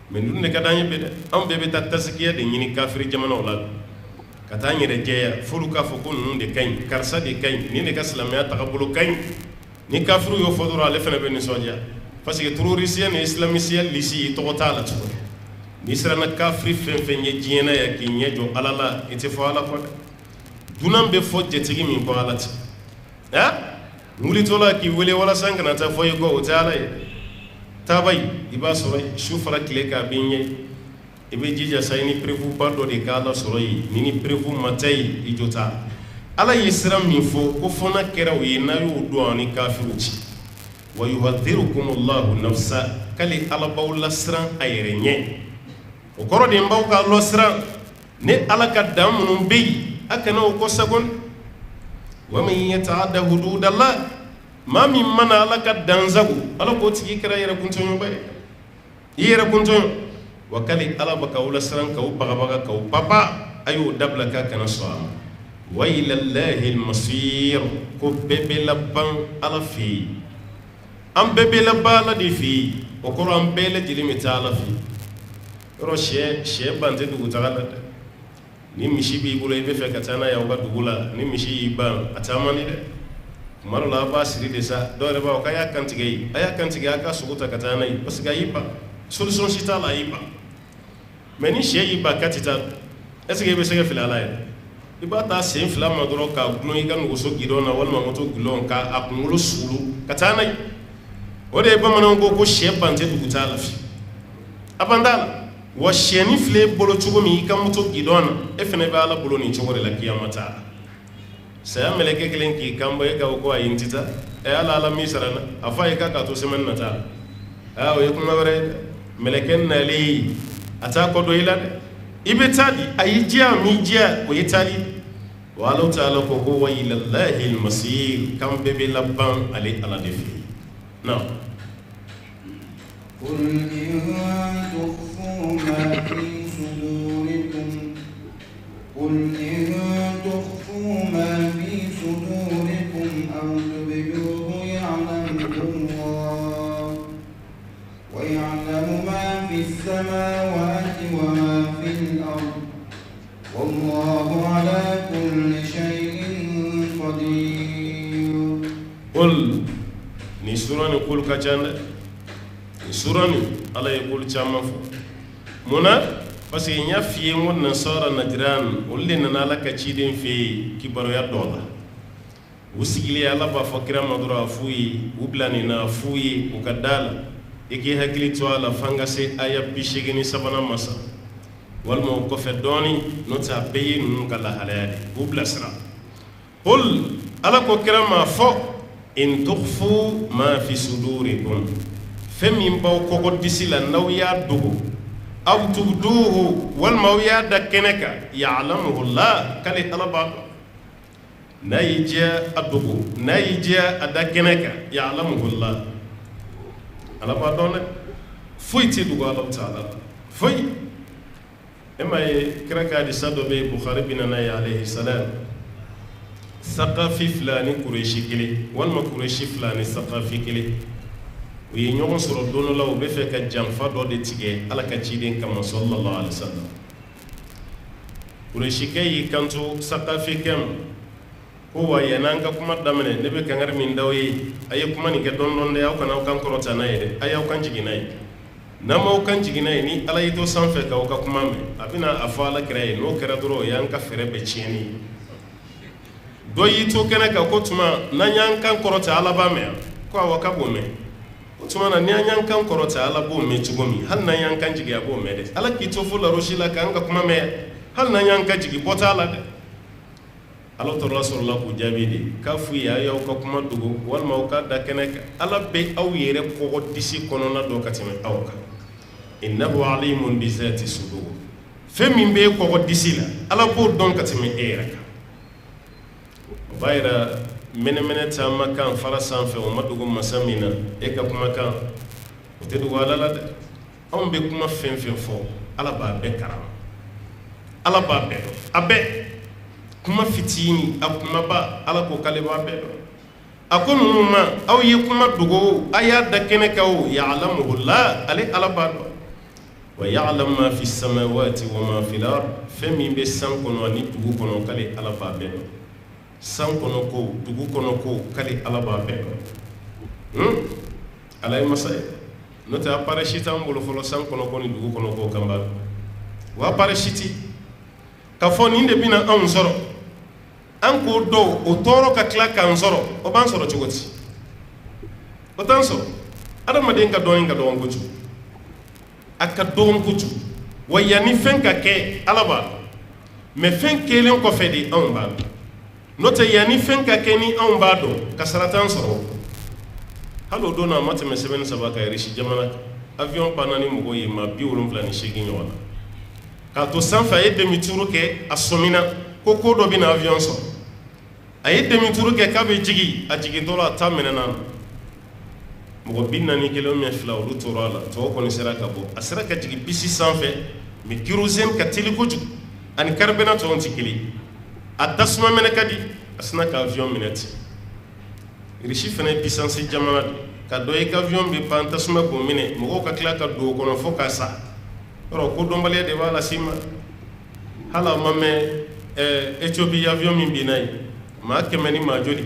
men dunne kadanye be am be ta taskiya de nyini kafri jamana wala katanye de jeya fulu ka fo ko nun de kany karsa de kany ni de kaslamya takabulu kany ni kafru yo fodoro ale fene be ni sodia parce que terroriste et islamiste lisi to tala to ni sera na kafri fenfenye jiena ya kinye jo alala ite fo ala ko dunam be fo jetigi min ko alati nguli tola ki wele wala sangana ta fo yugo tala tabay iba soray shufara kile ka binye ibe jija sayni prevu bardo de kala soray ni prevu matay ijota ala yisram min fo ko fona keraw yina yu do ani kafiruci wa yuhadhirukum Allahu nafsa kali ala bawla sran ayrenye o koro de mbaw ka lo sran ne ala ka damunum be akana o ko sagon wa man yata'adda hududallah ma min mana ala ka danzagu ala ko tigi kira yera kuntonyo bay yera kuntonyo wa kali ala baka wala sran ka baga ka papa ayu dabla ka kana so wa ila Allahi al-masir ko bebe labban ala fi am bebe la bala di fi o ko am bele jili mitala fi ro she bante du tagala ni mishi bi bulo be fe katana ya ga dugula ni mishi ba atamani de maro la ba siri de sa do re ba o kaya kantige aya kantige aka suguta katana yi parce que yiba solution shita la yiba meni she yiba katita est-ce que be se fila la iba ta se fila ma doro ka glo yi kan go so gidona wal ma moto glo ka akumulo sulu katana yi ode bamanan ko shebante duguta lafi abandala wa sheni fle bolo chugo mi kamuto gidona efene ba ala bolo ni chogore la kiyamata saya meleke kelen ki kamba e ga ko ayintita e ala misarana afa e ka to semen nata o yakuma wore meleken na ata ko do ila ibe tadi ayijia mi jia o yitali walau ta'ala ko huwa ila Allahi al-masir kam bebe labban ali ala defi na قل إن تخفوا ما في صدوركم أو تبدوه يعلمه الله ويعلم ما في السماوات وما في الأرض والله على كل شيء قدير. قل ni surani kul kacanda surani ala yaqul chamafu muna parce que nya fiye won nasara najran ulle na la kaciden fi kibaro ya dola usigili ala ba fakira madura fuyi ublani na fuyi ukadala igi hakili to ala fangase aya bishigini sabana masa walmo ko fe doni no ta beyi nun kala halade ublasra qul ala ko kirama fo in tukhfu ma fi sudurikum femi baw ko disila naw ya dugu aw tubduhu wal mawya dakeneka ya'lamuhu Allah kali alaba nayja adugu nayja adakeneka ya'lamuhu Allah alaba don fuiti dugu Allah ta'ala fui ema kiraka di sadobe Bukhari bin Anay alayhi salam ثقافي فلاني قريشي كلي والما قريشي فلاني ثقافي كلي وينيوم سر دون الله وبفك جنفا دو دي تيجي على كتشيدين كما صلى الله عليه وسلم قريشي كي كانتو ثقافي كم هو ينانك كما دمنه نبي كنغر من دوي أي كما نيجي دون دون ده أو كنا أو كان كروتا نايد أي أو كان جيجي نايد نما أو كان جيجي نايد ني على يدو سانفك أو كما مي أبينا أفعل كراي نو كرادرو يانك فرب بتشيني do yito kene ka ko tuma na nyankan korota alaba me ko awaka bo me ko tuma na nyankan korota alabo me tugomi hal na nyankan jigi abo me de ala ki to fula roshila kan ga kuma me hal na nyankan jigi bota ala de Allah to rasulullah ko jabidi ka fu ya yaw ko kuma dugo wal mawka da kene ka ala be aw yere ko disi kono na do katime awka innahu alimun bi zati sudur femi be ko disi la ala bo don katime era bayra mene tama kan fara sanfɛ o ma dugu masa min na e ka kuma kan o tɛ dugu ala la dɛ anw bɛ kuma fɛn fɛn fɔ ala b'a bɛɛ karama ala b'a bɛɛ dɔn a bɛɛ kuma fitini a kumaba ala ko k'ale b'a bɛɛ dɔn a ko ninnu ma aw ye kuma dogo a y'a da kɛnɛ kan o ya'lamuhu la ale ala b'a dɔn wa ya'lamu ma fi samawati wa ma fil ard fɛn min bɛ san kɔnɔ ani dugu kɔnɔ k'ale ala b'a bɛɛ dɔn san kono ko dugu kono ko kali ala b'a bɛɛ dɔn ala ye masa ye n'o tɛ appareil t'an bolo fɔlɔ san kono ko ni dugu kono ko kan b'a dɔn wa appareil ka fɔ nin de bɛna anw sɔrɔ an k'o dɔw o tɔɔrɔ ka tila k'an sɔrɔ o b'an sɔrɔ cogo di o t'an sɔrɔ adamaden ka dɔɔni ka dɔgɔn kojugu a ka dɔgɔn kojugu wa yanni fɛn ka kɛ ala b'a dɔn mais fɛn kɛlen kɔfɛ de anw b'a dɔn n'o tɛ yanni fɛn ka kɛ ni anw b'a dɔn ka sara t'an sɔrɔ hali o don na a ma tɛmɛ sɛbɛnni saba kan Irisi jamana avion panna ni mɔgɔw ye maa 78 ɲɔgɔn na k'a to sanfɛ a ye demi-tour kɛ a sɔmina ko ko dɔ bɛna avion sɔrɔ a ye demi-tour kɛ k'a bɛ jigin a jigintɔ la a ta minɛna na mɔgɔ 41 olu tora a la tɔw kɔni sera ka bɔ a sera ka jigin bisi sanfɛ mais kérosène ka teli kojugu ani carburant tɔw tɛ kelen a tasuma mɛnɛ ka di a sina ka avion minɛ ten Irisi fana ye puissance jamana de ka dɔ ye ka avion bɛ pan tasuma k'o minɛ mɔgɔw ka tila ka don o kɔnɔ fo k'a sa yɔrɔ ko dɔnbaliya de b'a lase ma hali a ma mɛn Éthiopie avion min binna yen maa 100 ni maa joli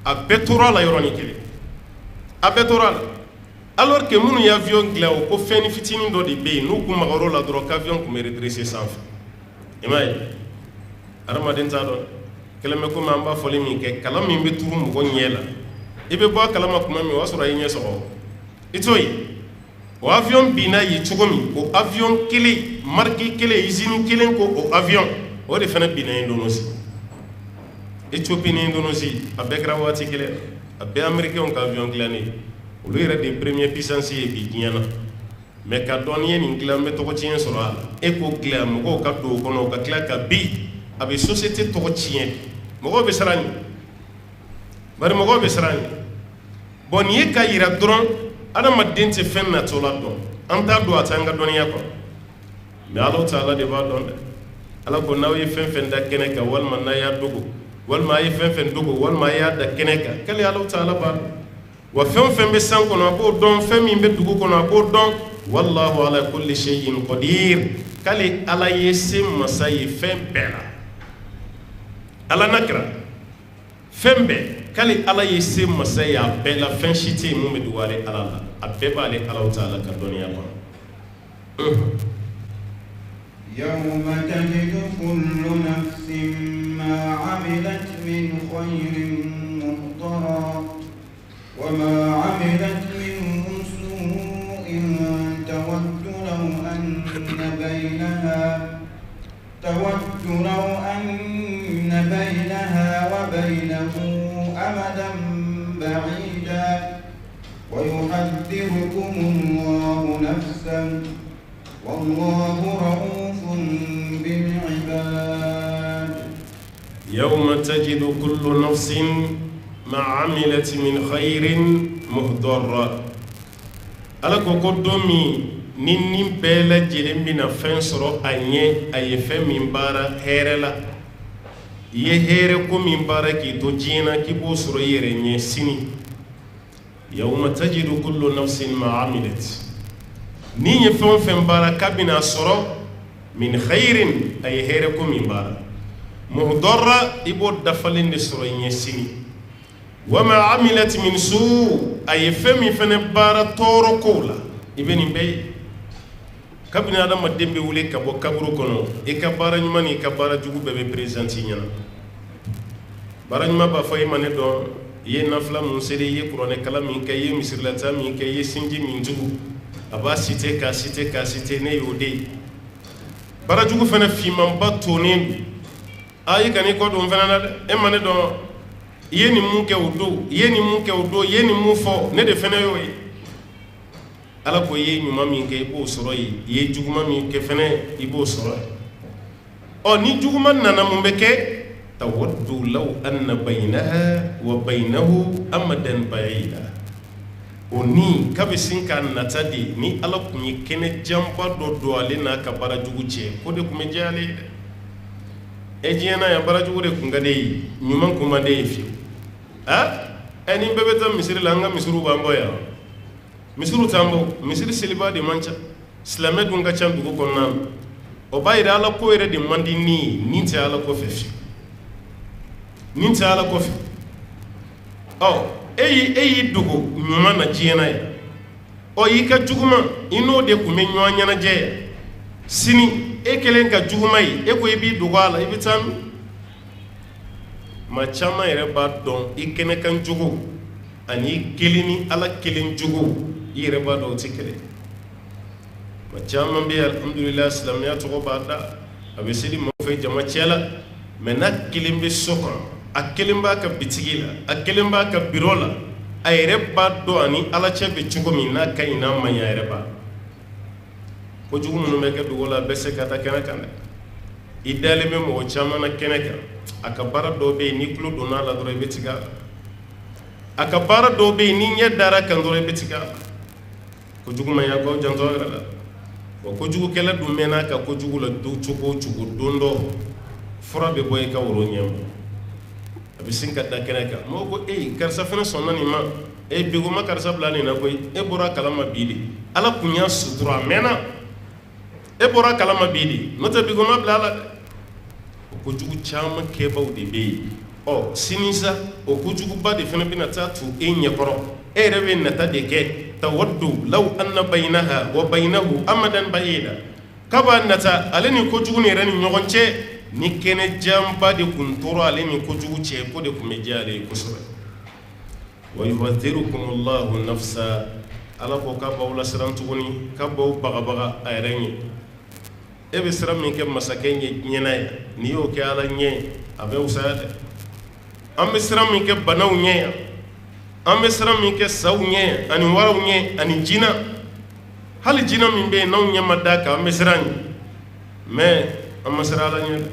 a bɛɛ tora a la yɔrɔnin kelen a bɛɛ tora a la alors que minnu ye avion dilan o ko fɛn fitinin dɔ de bɛ yen n'u kun magar'o la dɔrɔn k'avion kun bɛ redresser sanfɛ i m'a ye adamaden t'a dɔn kɛlɛ bɛ komi an b'a fɔli min kɛ kala min bɛ turu mɔgɔ ɲɛ la i bɛ bɔ a kalama kuma min o y'a sɔrɔ a y'i ɲɛ sɔgɔ i t'o ye o avion binna yen cogo min o avion kelen marque kelen usine kelen ko o avion o de fana binna Indonésie Éthiopie ni Indonésie a bɛɛ kɛra waati kelen a bɛɛ américain ka avion dilannen olu yɛrɛ de premier puissance ye bi diɲɛ na mais ka dɔn n'i ye nin dilan n bɛ tɔgɔ tiɲɛ sɔrɔ a la e k'o dilan mɔgɔw ka don o kɔnɔ ka tila ka bin a bɛ société tɔgɔ tiɲɛ mɔgɔw bɛ siran ɲɛ bari mɔgɔw bɛ siran ɲɛ bon nin ye ka yira dɔrɔn adamaden tɛ fɛn natɔ la dɔn an t'a dɔn a tɛ an ka dɔnniya kɔnɔ mais Alahu Taala de b'a dɔn dɛ Ala ko n'aw ye fɛn fɛn da kɛnɛ kan walima n'a y'a dogo walima a ye fɛn fɛn dogo walima a y'a da kɛnɛ kan k'ale Alahu Taala b'a dɔn wa fɛn fɛn bɛ san kɔnɔ a b'o dɔn fɛn min bɛ dugu kɔnɔ a b'o dɔn wallahu ala kulli shay'in qadir k'ale Ala ye se masa ye fɛn bɛɛ la Ala nakira fɛn bɛɛ k'ale Ala ye se masa ye a bɛɛ la fɛn si tɛ yen mun bɛ dogo ale Ala la a bɛɛ b'ale Alahu Taala ka dɔnniya kɔnɔ. يوم تجد كل نفس ما عملت من خير محضرا وما عملت من سوء تود لو أن بينها وبينه أمدا بعيدا ويحذركم الله نفسا والله رؤوف بالعباد يوم تجد كل نفس ما عملت من خير محضرا ala ko don min ni bɛɛ lajɛlen bɛna fɛn sɔrɔ a ɲɛ a ye fɛn min baara hɛrɛ la i ye hɛrɛ ko min baara k'i to diɲɛ na k'i b'o sɔrɔ i yɛrɛ ɲɛ sini yawma tajidu kullu nafsin ma amilat ni ye fɛn o fɛn baara k'a bɛna sɔrɔ min khairin a ye hɛrɛ ko min baara muhdarra i b'o dafalen de sɔrɔ i ɲɛ sini wama amilat min suu a ye fɛn min fɛnɛ baara tɔɔrɔ kow la i bɛ nin bɛɛ ye kabini adamaden bɛ wuli ka bɔ kaburu kɔnɔ i ka baara ɲuman ni i ka baara jugu bɛɛ bɛ présente i ɲɛna baara ɲuman b'a fɔ i ma ne dɔn i ye nafila mun seri i ye kuranɛ kalan min kɛ i ye misirilata min kɛ i ye sinji min tugu a b'a cité k'a cité k'a cité ne y'o de ye baara jugu fɛnɛ fimanba tonnen don a i kan'i kɔ don fɛnɛ na dɛ e ma ne dɔn i ye nin mun kɛ o don i ye nin mun kɛ o don i ye nin mun fɔ ne de fɛnɛ y'o ye ala ko i ye ɲuman min kɛ i b'o sɔrɔ yen i ye juguman min kɛ fɛnɛ i b'o sɔrɔ yen ɔ ni juguman nana mun bɛ kɛ tawaddu law anna baynaha wa baynahu amadan ba'ida o ni k'a bɛ sin k'a nata de ni ala kun ye kɛnɛ janba dɔ don ale n'a ka baara jugu cɛ ko de kun bɛ diya ale ye dɛ e diɲɛ na yan baara jugu de kun ka di ye ɲuman kun man di ye fiyewu ni bɛɛ bɛ taa misiri la an ka misiriw b'an bɔ yan misiriw t'an bɔ misiri seliba de man ca silamɛ dun ka ca dugu kɔnɔna na o b'a yira ala ko yɛrɛ de man di ni ye nin tɛ ala kɔfɛ fiyewu nin tɛ ala kɔfɛ e y'i dogo ɲuman na diɲɛ na yan y'i ka juguman i n'o de kun bɛ ɲɔgɔn ɲɛnajɛ yan sini e kelen ka juguman ye e ko i b'i dogo a la i bɛ taa min maa caman yɛrɛ b'a dɔn i kɛnɛkan jogo ani i kelen ni ala kelen jogo i yɛrɛ b'a dɔn o tɛ kelen maa caman bɛ yen alhamdulilayi silamɛya tɔgɔ b'a da a bɛ seli maaw fɛ jama cɛ la mɛ n'a kelen bɛ so kɔnɔ a kelen b'a ka bitigi la a kelen b'a ka biro la a yɛrɛ b'a dɔn ani ala cɛ bɛ cogo min n'a ka ɲi n'a man ɲi a yɛrɛ b'a kojugu minnu bɛ kɛ dugu la a bɛ se ka taa kɛnɛ kan dɛ i dalen bɛ mɔgɔ caman na kɛnɛ kan a ka baara dɔw bɛ yen ni tulo donna a la dɔrɔn i bɛ tigɛ a la a ka baara dɔw bɛ yen ni ɲɛ dara kan dɔrɔn i bɛ tigɛ a la kojugu man ɲi a k'aw janto aw yɛrɛ la wa kojugukɛla dun mɛnna ka kojugu la cogo o cogo don dɔ fura bɛ bɔ i ka woro ɲɛ ma a bɛ sin ka da kɛnɛ kan mɔgɔw ko karisa fana sɔnna nin ma bigo ma karisa bila nin na koyi e bɔra a kalama bi de ala kun y'a sutura a mɛnna e bɔra a kalama bi de n'o tɛ bigo ma bila a la dɛ o kojugu caman kɛbaaw de bɛ yen sini sa o kojuguba de fana bɛna taa tu e ɲɛkɔrɔ e yɛrɛ bɛ nata de kɛ tawaddu law anna baynaha wa baynahu amadan ba'ida k'a b'a nata ale ni kojugu ni yɛrɛ ni ɲɔgɔn cɛ ni kɛnɛ janba de kun tora ale ni kojugu cɛ ko de kun bɛ diya ale ye kosɛbɛ wa yuhadhdhirukumullahu nafsa ala ko k'a b'aw lasiran tuguni k'a b'aw bagabaga a yɛrɛ ɲɛ e bɛ sira min kɛ masakɛ ɲɛ ɲɛna yan n'i y'o kɛ ala ɲɛ a bɛ wusaya dɛ an bɛ sira min kɛ banaw ɲɛ yan an bɛ sira min kɛ saw ɲɛ yan ani waraw ɲɛ ani jinɛ hali jinɛ min bɛ yen n'anw ɲɛ ma da kan an bɛ siran ɲɛ mais an ma siran ala ɲɛ dɛ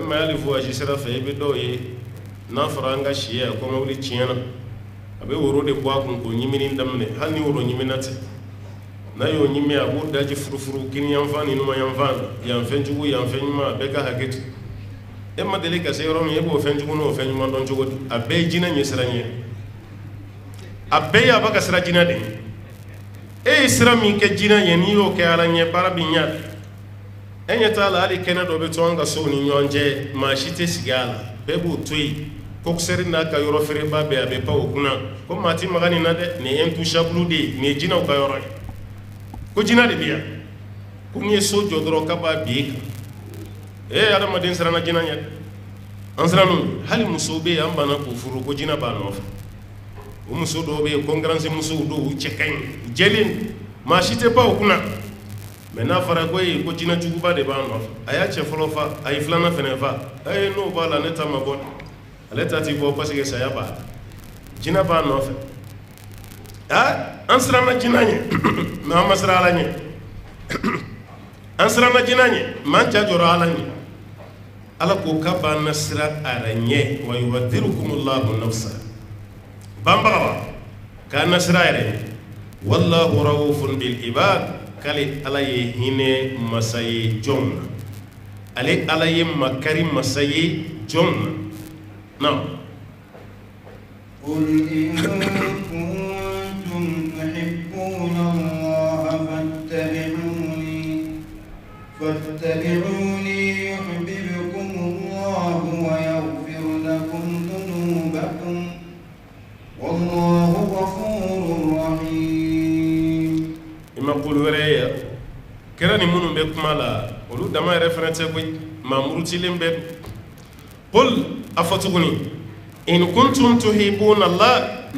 ma yali voyage sira fe be do ye na faranga shiya ko mawli chiana abe woro de bo akun ko nyimini ndamne hani woro nyiminate na yo nyimi abu daji furufuru kin yan fani no yan fan yan fenjugo yan fenma be ka haketu ma dele ka seyoro mi ebo fenjugo no fenjuma don jogo abe jina nyi sira nyi abe ya baka sira jina de sira mi ke jina yeni yo ke ala nye para binya enya tala ali kena do be tonga so ni nyonje ma shite sigala bebu tui kokseri na ka yoro fere ba be abe pa okuna ko mati magani na de ne intouchable de ne jina ka yoro ko jina de biya ko ni so jodoro ka ba bi ala madin sara na jina nya ansranu hali musobe amba na ko furu ko jina ba no o muso do be kongrance muso do chekan jelin ma shite pa okuna mena fara ko yi ko jina juguba de ba no aya che folo fa ay flana fene fa ay no ba la neta ma bon aleta ti bo parce que ça ya ba jina ba no fa ansra na jina nye na masra ala nye ansra na jina nye man cha joro ala nye ala ko ka ba nasra aranye wa yuwadhirukumullahu nafsa bamba ka nasra aranye wallahu raufun bil ibad kali alaye hine masaye jomna ale alaye makari masaye jomna na قل إن كنتم تحبون الله فاتبعوني يحببكم الله ويغفر لكم ذنوبكم والله غفور رحيم إما قل وريا كراني منو بكمالا ولو دما ريفرنس كوي مامروتي لمبه قل أفتغني إن كنتم تحبون الله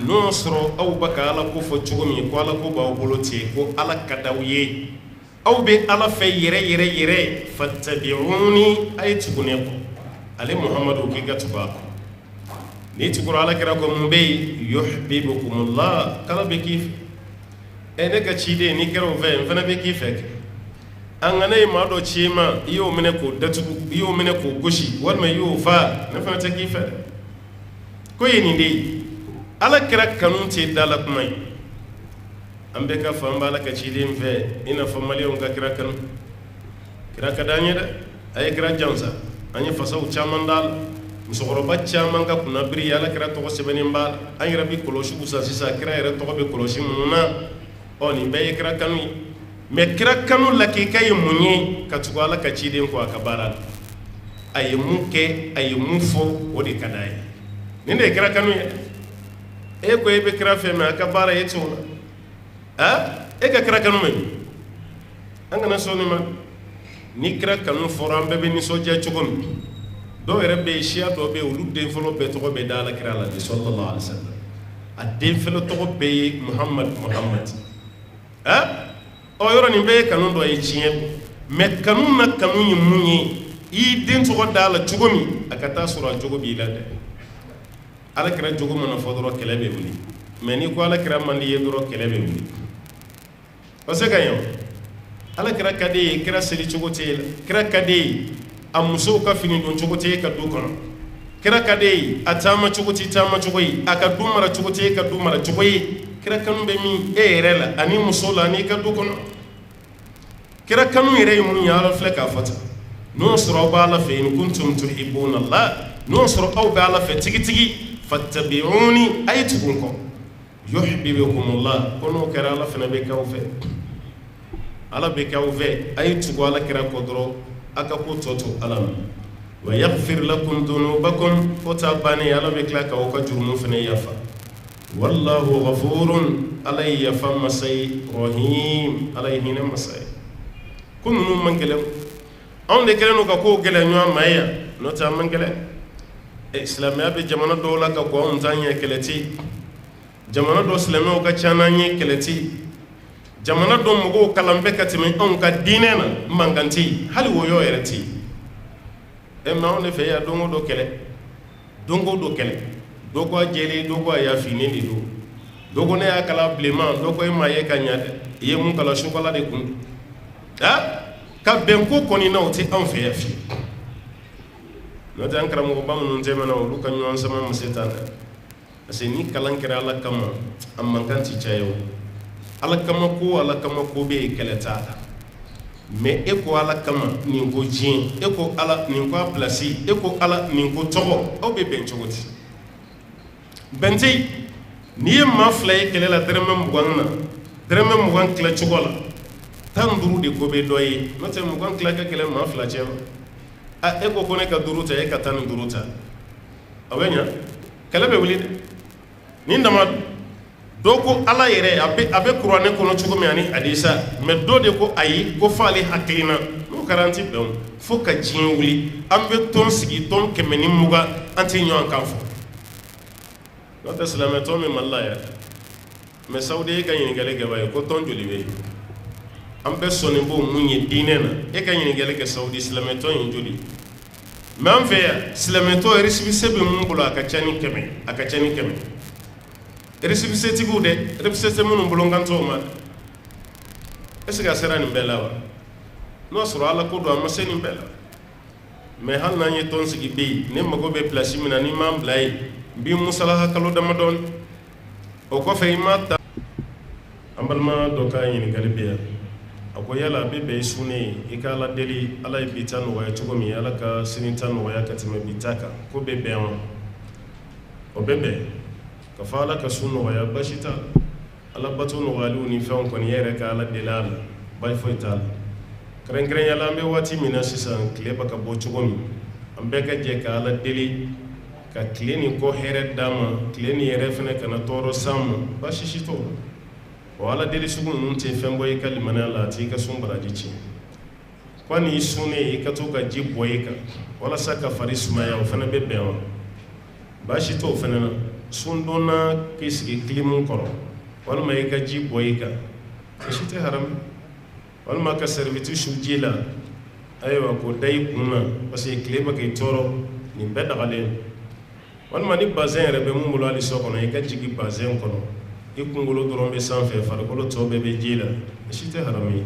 نصر أو بك على كفو تغمي كوالا كوبا وبولوتي كو على كداوية أو بي على في يري فاتبعوني أي تغنيكو علي محمد وكيكا تباكو نيتقول على كراكم بي يحببكم الله كلا بكيف ene ka chide ni kero ve mfana be kifek angane ma do chima iyo mene ko datu iyo mene ko goshi wal me yo fa na fana ta kife ko yini dei ala kira kanun te dala kuma ambe ka famba la ka chide mfe ina famali on ka kira kan kira ka danye da ay kira jansa anya fasaw chaman dal musogoro bacca man ka kuna biri ala kira to ko sebeni mbal ay rabbi koloshi busa sisa kira ere to ko be koloshi mununa oni be kira kanu me kira kanu la ke kay munye ka tugo ala ka chide ko akabara ay muke ay mufo wodi kadai ninde kira kanu e ko e be kira fe me akabara yeto e ka kira kanu me angana soni ma ni kira kanu foram be ni soja chugum do rebe shia do be ulu de folo be to be dala kira la sallallahu alaihi wasallam adde felo to be muhammad o yoro ni be kanun do yi chien me kanun na kanun yi munyi yi den to dala chugomi akata sura jogo bi lade ala kira jogo mana fodoro kelebe wuli me ni ko ala kira man yi doro kelebe wuli o se kayo ala kira kade kira seli chugo te kira kade amuso ka fini don chugo te ka do kono kira kade atama chugo ti tama chugo yi aka dumara chugo te ka dumara chugo yi kira kanu be mi erela ani musola ni ka do kono kira kanu ere mun ya ala fleka fata nusra ba la fa in kuntum tuhibuna allah nusra aw ba la fa tigi fattabi'uni aytukum ko yuhibbukum allah kono kira la fa nabe kawfe ala be kawfe aytu ala kira kodro aka ko toto alam wa yaghfir lakum dhunubakum fatabani ala be kla ka o ka jurmu fa ne yafa wallahu ghafurun alayya famasay rahim alayhi namasay kunu mangele on de kele no ka ko gele nyo maya no ta mangele islam ya be jamana do la ka ko on tanye keleti jamana do islam ka chana nye keleti jamana do mugo kalambe katimi on ka dinena manganti hali wo yo yereti e ma on fe ya dongo do kele dogo jeli dogo ya fini ni dogo ne ya kala bleman dogo e maye kanyade ye mun kala chocolat de kun ka benko koni na oti an fe ya fi no tan kara mo bam nun tema na lu kan yon sama museta ase ni kalan kira ala kama amman kan ti chayo ala kama ko be keleta mais eko ala kama ni ko jin eko ala ni ko place eko ala ni ko togo o be ben chogoti benti ni ma flay kelela terme mugan kila chogola tan duru de ko be doyi no te mugan kila ka kele ma fla chema a eko ko ne ka duruta e ka tan duruta awenya kala be wuli ni ndama doko ala yere abe qur'ane kono chugo mi ani hadisa me do de ko ayi ko fali haklina no garanti be fo ka jin wuli ambe ton sigi ton kemeni muga anti nyon kan fo no ta salama to mi mallaya me saudi ka yin gale ga bay ko ton joli be ambe soni bo munye dinena e ka yin gale ga saudi salama to yin joli me am fe salama to risibi sebe mun bula aka chani keme Recipite tigude, recipite mun bulonganto ma. Est-ce que sera ni bella wa? No sura ala ko do amaseni bella. Me hal na ni ton sigi be, ne mago be place mina ni mam blay, bi musalaha kalo dama don. O ko fe mata ambal ma do ka yin galbiya. Ako yala be be sune ikala deli ala bitano wa tugo mi ala ka sinitano wa yakatime bitaka ko be be on. O bebe kafala ka sunno ya bashita ala batuno waluni fon kon yere ka ala delal bay foital kren yala be wati mina sisan kleba ka bo chugomi ambe ka je ka ala deli ka kleni ko here dama kleni yere fene kana toro sam bashishito wala deli sugun nun te femboy kalimana la ti ka sumbara jici kwani sune ka to ka jiboy ka wala saka farisuma ya fene bebe on bashito fene na sundona kisigi klimun koro walma ka ji boyika shite haram walma ka servitu shujila aywa ko dai kunna parce que kleba kay toro ni bedda galen walma ni bazin rebe mum mulo ali sokono ka jigi bazin kono ikungolo dorombe sanfe far ko to bebe jila shite harami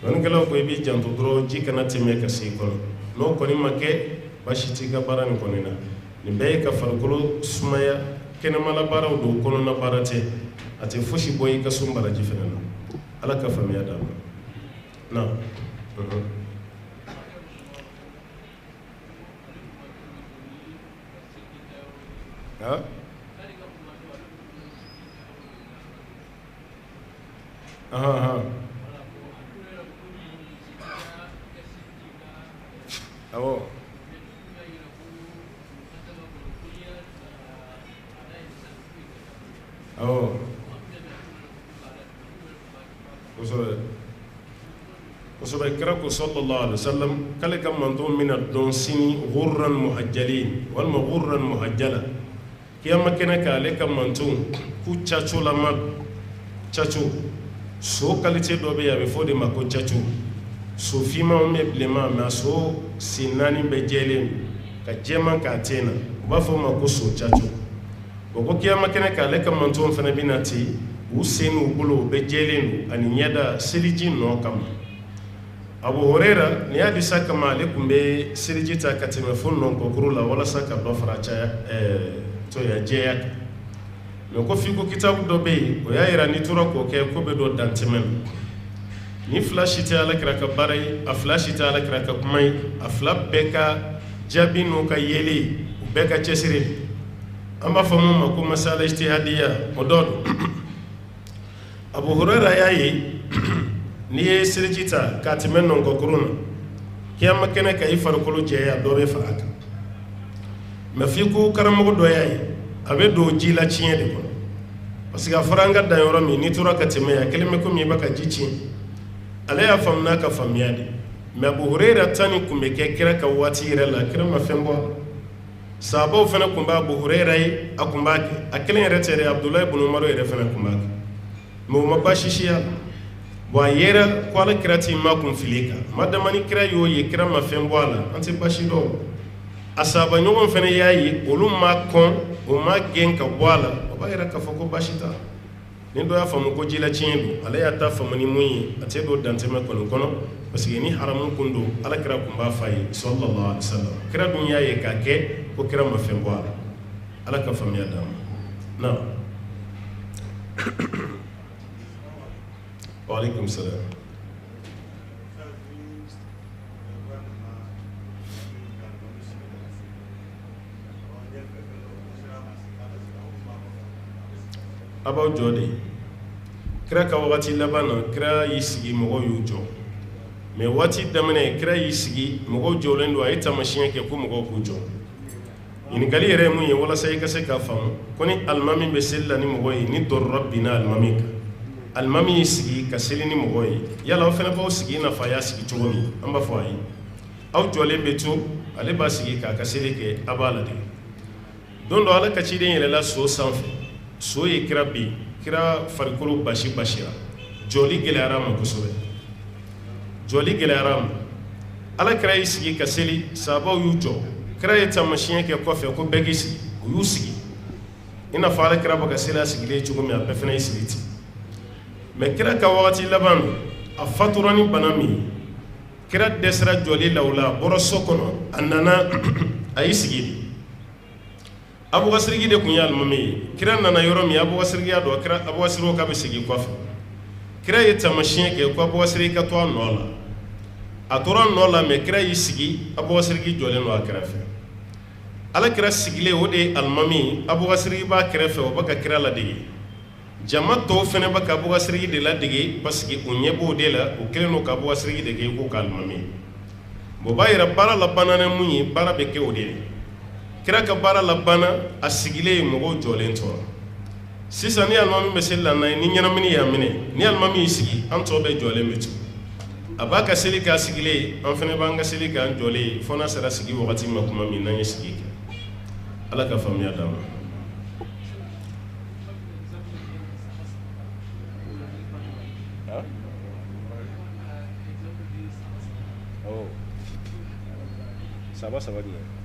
non gelo ko bi janto dro jikana teme ka si kono no ko ni make bashiti ka baran konina ni be ka farkolo sumaya kena mala baraw do kono na barate ate foshi boy ka sumbara jifena ala ka famiya da na ha aha awo oh وصبر كركو صلى الله عليه وسلم قال كم منظوم من الدونسين غرا محجلين والمغرا محجلا كيما كنا قال كم منظوم كو تشاتو لما تشاتو سو كاليتي دوبي يا بفودي ما كو تشاتو سو فيما مبلما ما سو سيناني بجيلين كجيما كاتينا بافو ما كو سو تشاتو boko kiyama kene ka le kam manton fana binati usenu bulo be jelenu ani nyada seliji no kam Abu Huraira ni adi saka male kumbe seliji ta kateme fon non ko kurula wala saka do faracha to ya jeya no ko fiku kitabu do be o ya ira ni tura ko ke ko be do dantemen ni flashite ala kraka barai a flashite ala kraka kumai a flap beka jabinu ka yeli beka chesiri amba famu mako masala ijtihadiya odod Abu Huraira yayi ni sirjita katimen non ko kuruna kiyama kene kay farkolo jeya do be faraka mafiku karamo do yayi abe do jila cien de ko parce que faranga da yoro mi ni tura katime ya kelme ko mi baka jici ala ya famna ka famiyadi me Abu Huraira tani kumbe ke kira ka wati rela kira mafembo sabo fana kumba Abu Huraira yi akumba akelen retere Abdullah ibn Umar yi fana kumba mo mabashishia wa yera kwala kirati ma kun filika madamani kira yo ye kira mafembo ala anti bashido asaba nyogon fana yayi olum ma kon o ma gen ka wala o ba yera ka foko bashita ni do ya famu ko jila chindu ala ya ta famu ni muyi ate do danteme kono parce que ni haramu kundo ala kira kun b'a fa ye sallallahu alaihi wasallam kira dun y'a ye k'a kɛ ko kira ma fɛn bɔ a la ala ka faamuya d'an ma na wa alaikum salam abaw jɔ de kira ka wagati laban na kira y'i sigi mɔgɔw y'u jɔ mais waati daminɛ kira y'i sigi mɔgɔw jɔlen don a ye taamasiyɛn kɛ ko mɔgɔw k'u jɔ ɲininkali yɛrɛ ye mun ye walasa i ka se k'a faamu ko ni alimami bɛ seli la ni mɔgɔ ye ni dɔrɔrɔ binna alimami kan alimami y'i sigi ka seli ni mɔgɔ ye yala aw fana b'aw sigi i n'a fɔ a y'a sigi cogo min an b'a fɔ a ye aw jɔlen bɛ to ale b'a sigi k'a ka seli kɛ a b'a ladege don dɔ ala ka ciden yɛlɛla so sanfɛ so ye kira bin kira farikolo basira jɔli gɛlɛyara ma kosɛbɛ jɔli gɛlɛyara ma ala kira y'i sigi ka seli sahabaw y'u jɔ kira ye taamasiyɛn kɛ kɔfɛ ko bɛɛ k'i sigi u y'u sigi i n'a fɔ ala kira bɛ ka seli a sigilen cogo min a bɛɛ fana y'i sigi ten mais kira ka wagati laban a fatura ni bana min ye kira dɛsɛra jɔli la o la a bɔra so kɔnɔ a nana a y'i sigi de abubakar de kun ye alimami ye kira nana yɔrɔ min abubakar y'a dɔn abubakar k'a bɛ segin kɔfɛ kira ye taamasiyɛn kɛ ko abubakar ka to a nɔ la a tora a nɔ la mais kira y'i sigi abubakar jɔlen don a kɛrɛfɛ ala kira sigilen o de ye alimami ye abubakar b'a kɛrɛfɛ o bɛ ka kira ladege jama tɔw fana bɛ ka abubakar de ladege parce que u ɲɛ b'o de la u kɛlen don ka abubakar dege ko k'alimami ye o b'a yira baara labanna ni mun ye baara bɛ kɛ o de ye kira ka baara labanna a sigilen ye mɔgɔw jɔlen tora sisan ni alimami bɛ seli la n'a ye ni ɲɛnamini y'a minɛ ni alimami y'i sigi an tɔw bɛɛ jɔlen bɛ to a b'a ka seli k'a sigilen ye an fana b'an ka seli k'an jɔlen ye fo n'a sera sigi wagati ma tuma min n'an ye sigi kɛ ala ka faamuya d'an ma saba jumɛn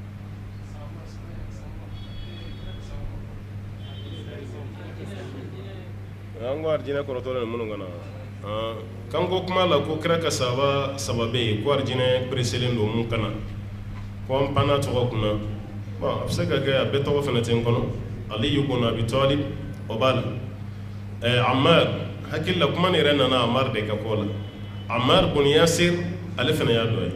an ko arijinɛ kɔrɔtɔ ni minnu kana kan ko kuma la ko kira ka saba bɛ yen ko arijinɛ pereselen don mun kana ko an panna tɔgɔ kunna bon a bɛ se ka kɛ a bɛɛ tɔgɔ fana tɛ n kɔnɔ aliyu ibn abi talib o b'a la amar hakili la kuma nin yɛrɛ nana amar de ka kɔ la amar ibn yasir ale fana y'a dɔ ye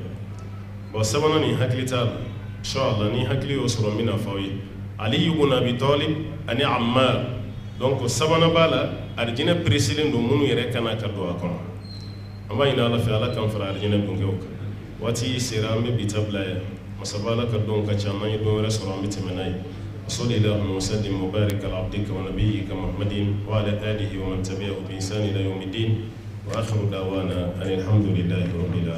bon sabanan nin hakili t'a la inshallah ni hakili y'o sɔrɔ n bɛna fɔ aw ye aliyu ibn abi talib ani amar donc sabanan b'a la arijinɛ pereselen don minnu yɛrɛ kana ka don a kɔnɔ an b'a ɲini ala fɛ ala k'an fara arijinɛ donkew kan waati sera an bɛ bi ta bila yan masaba ala ka don ka ca n'an ye don wɛrɛ sɔrɔ an bɛ tɛmɛ n'a ye وصلي اللهم وسلم وبارك على عبدك ونبيك محمد وعلى آله ومن تبعه بإحسان إلى يوم الدين وآخر دعوانا أن الحمد لله رب العالمين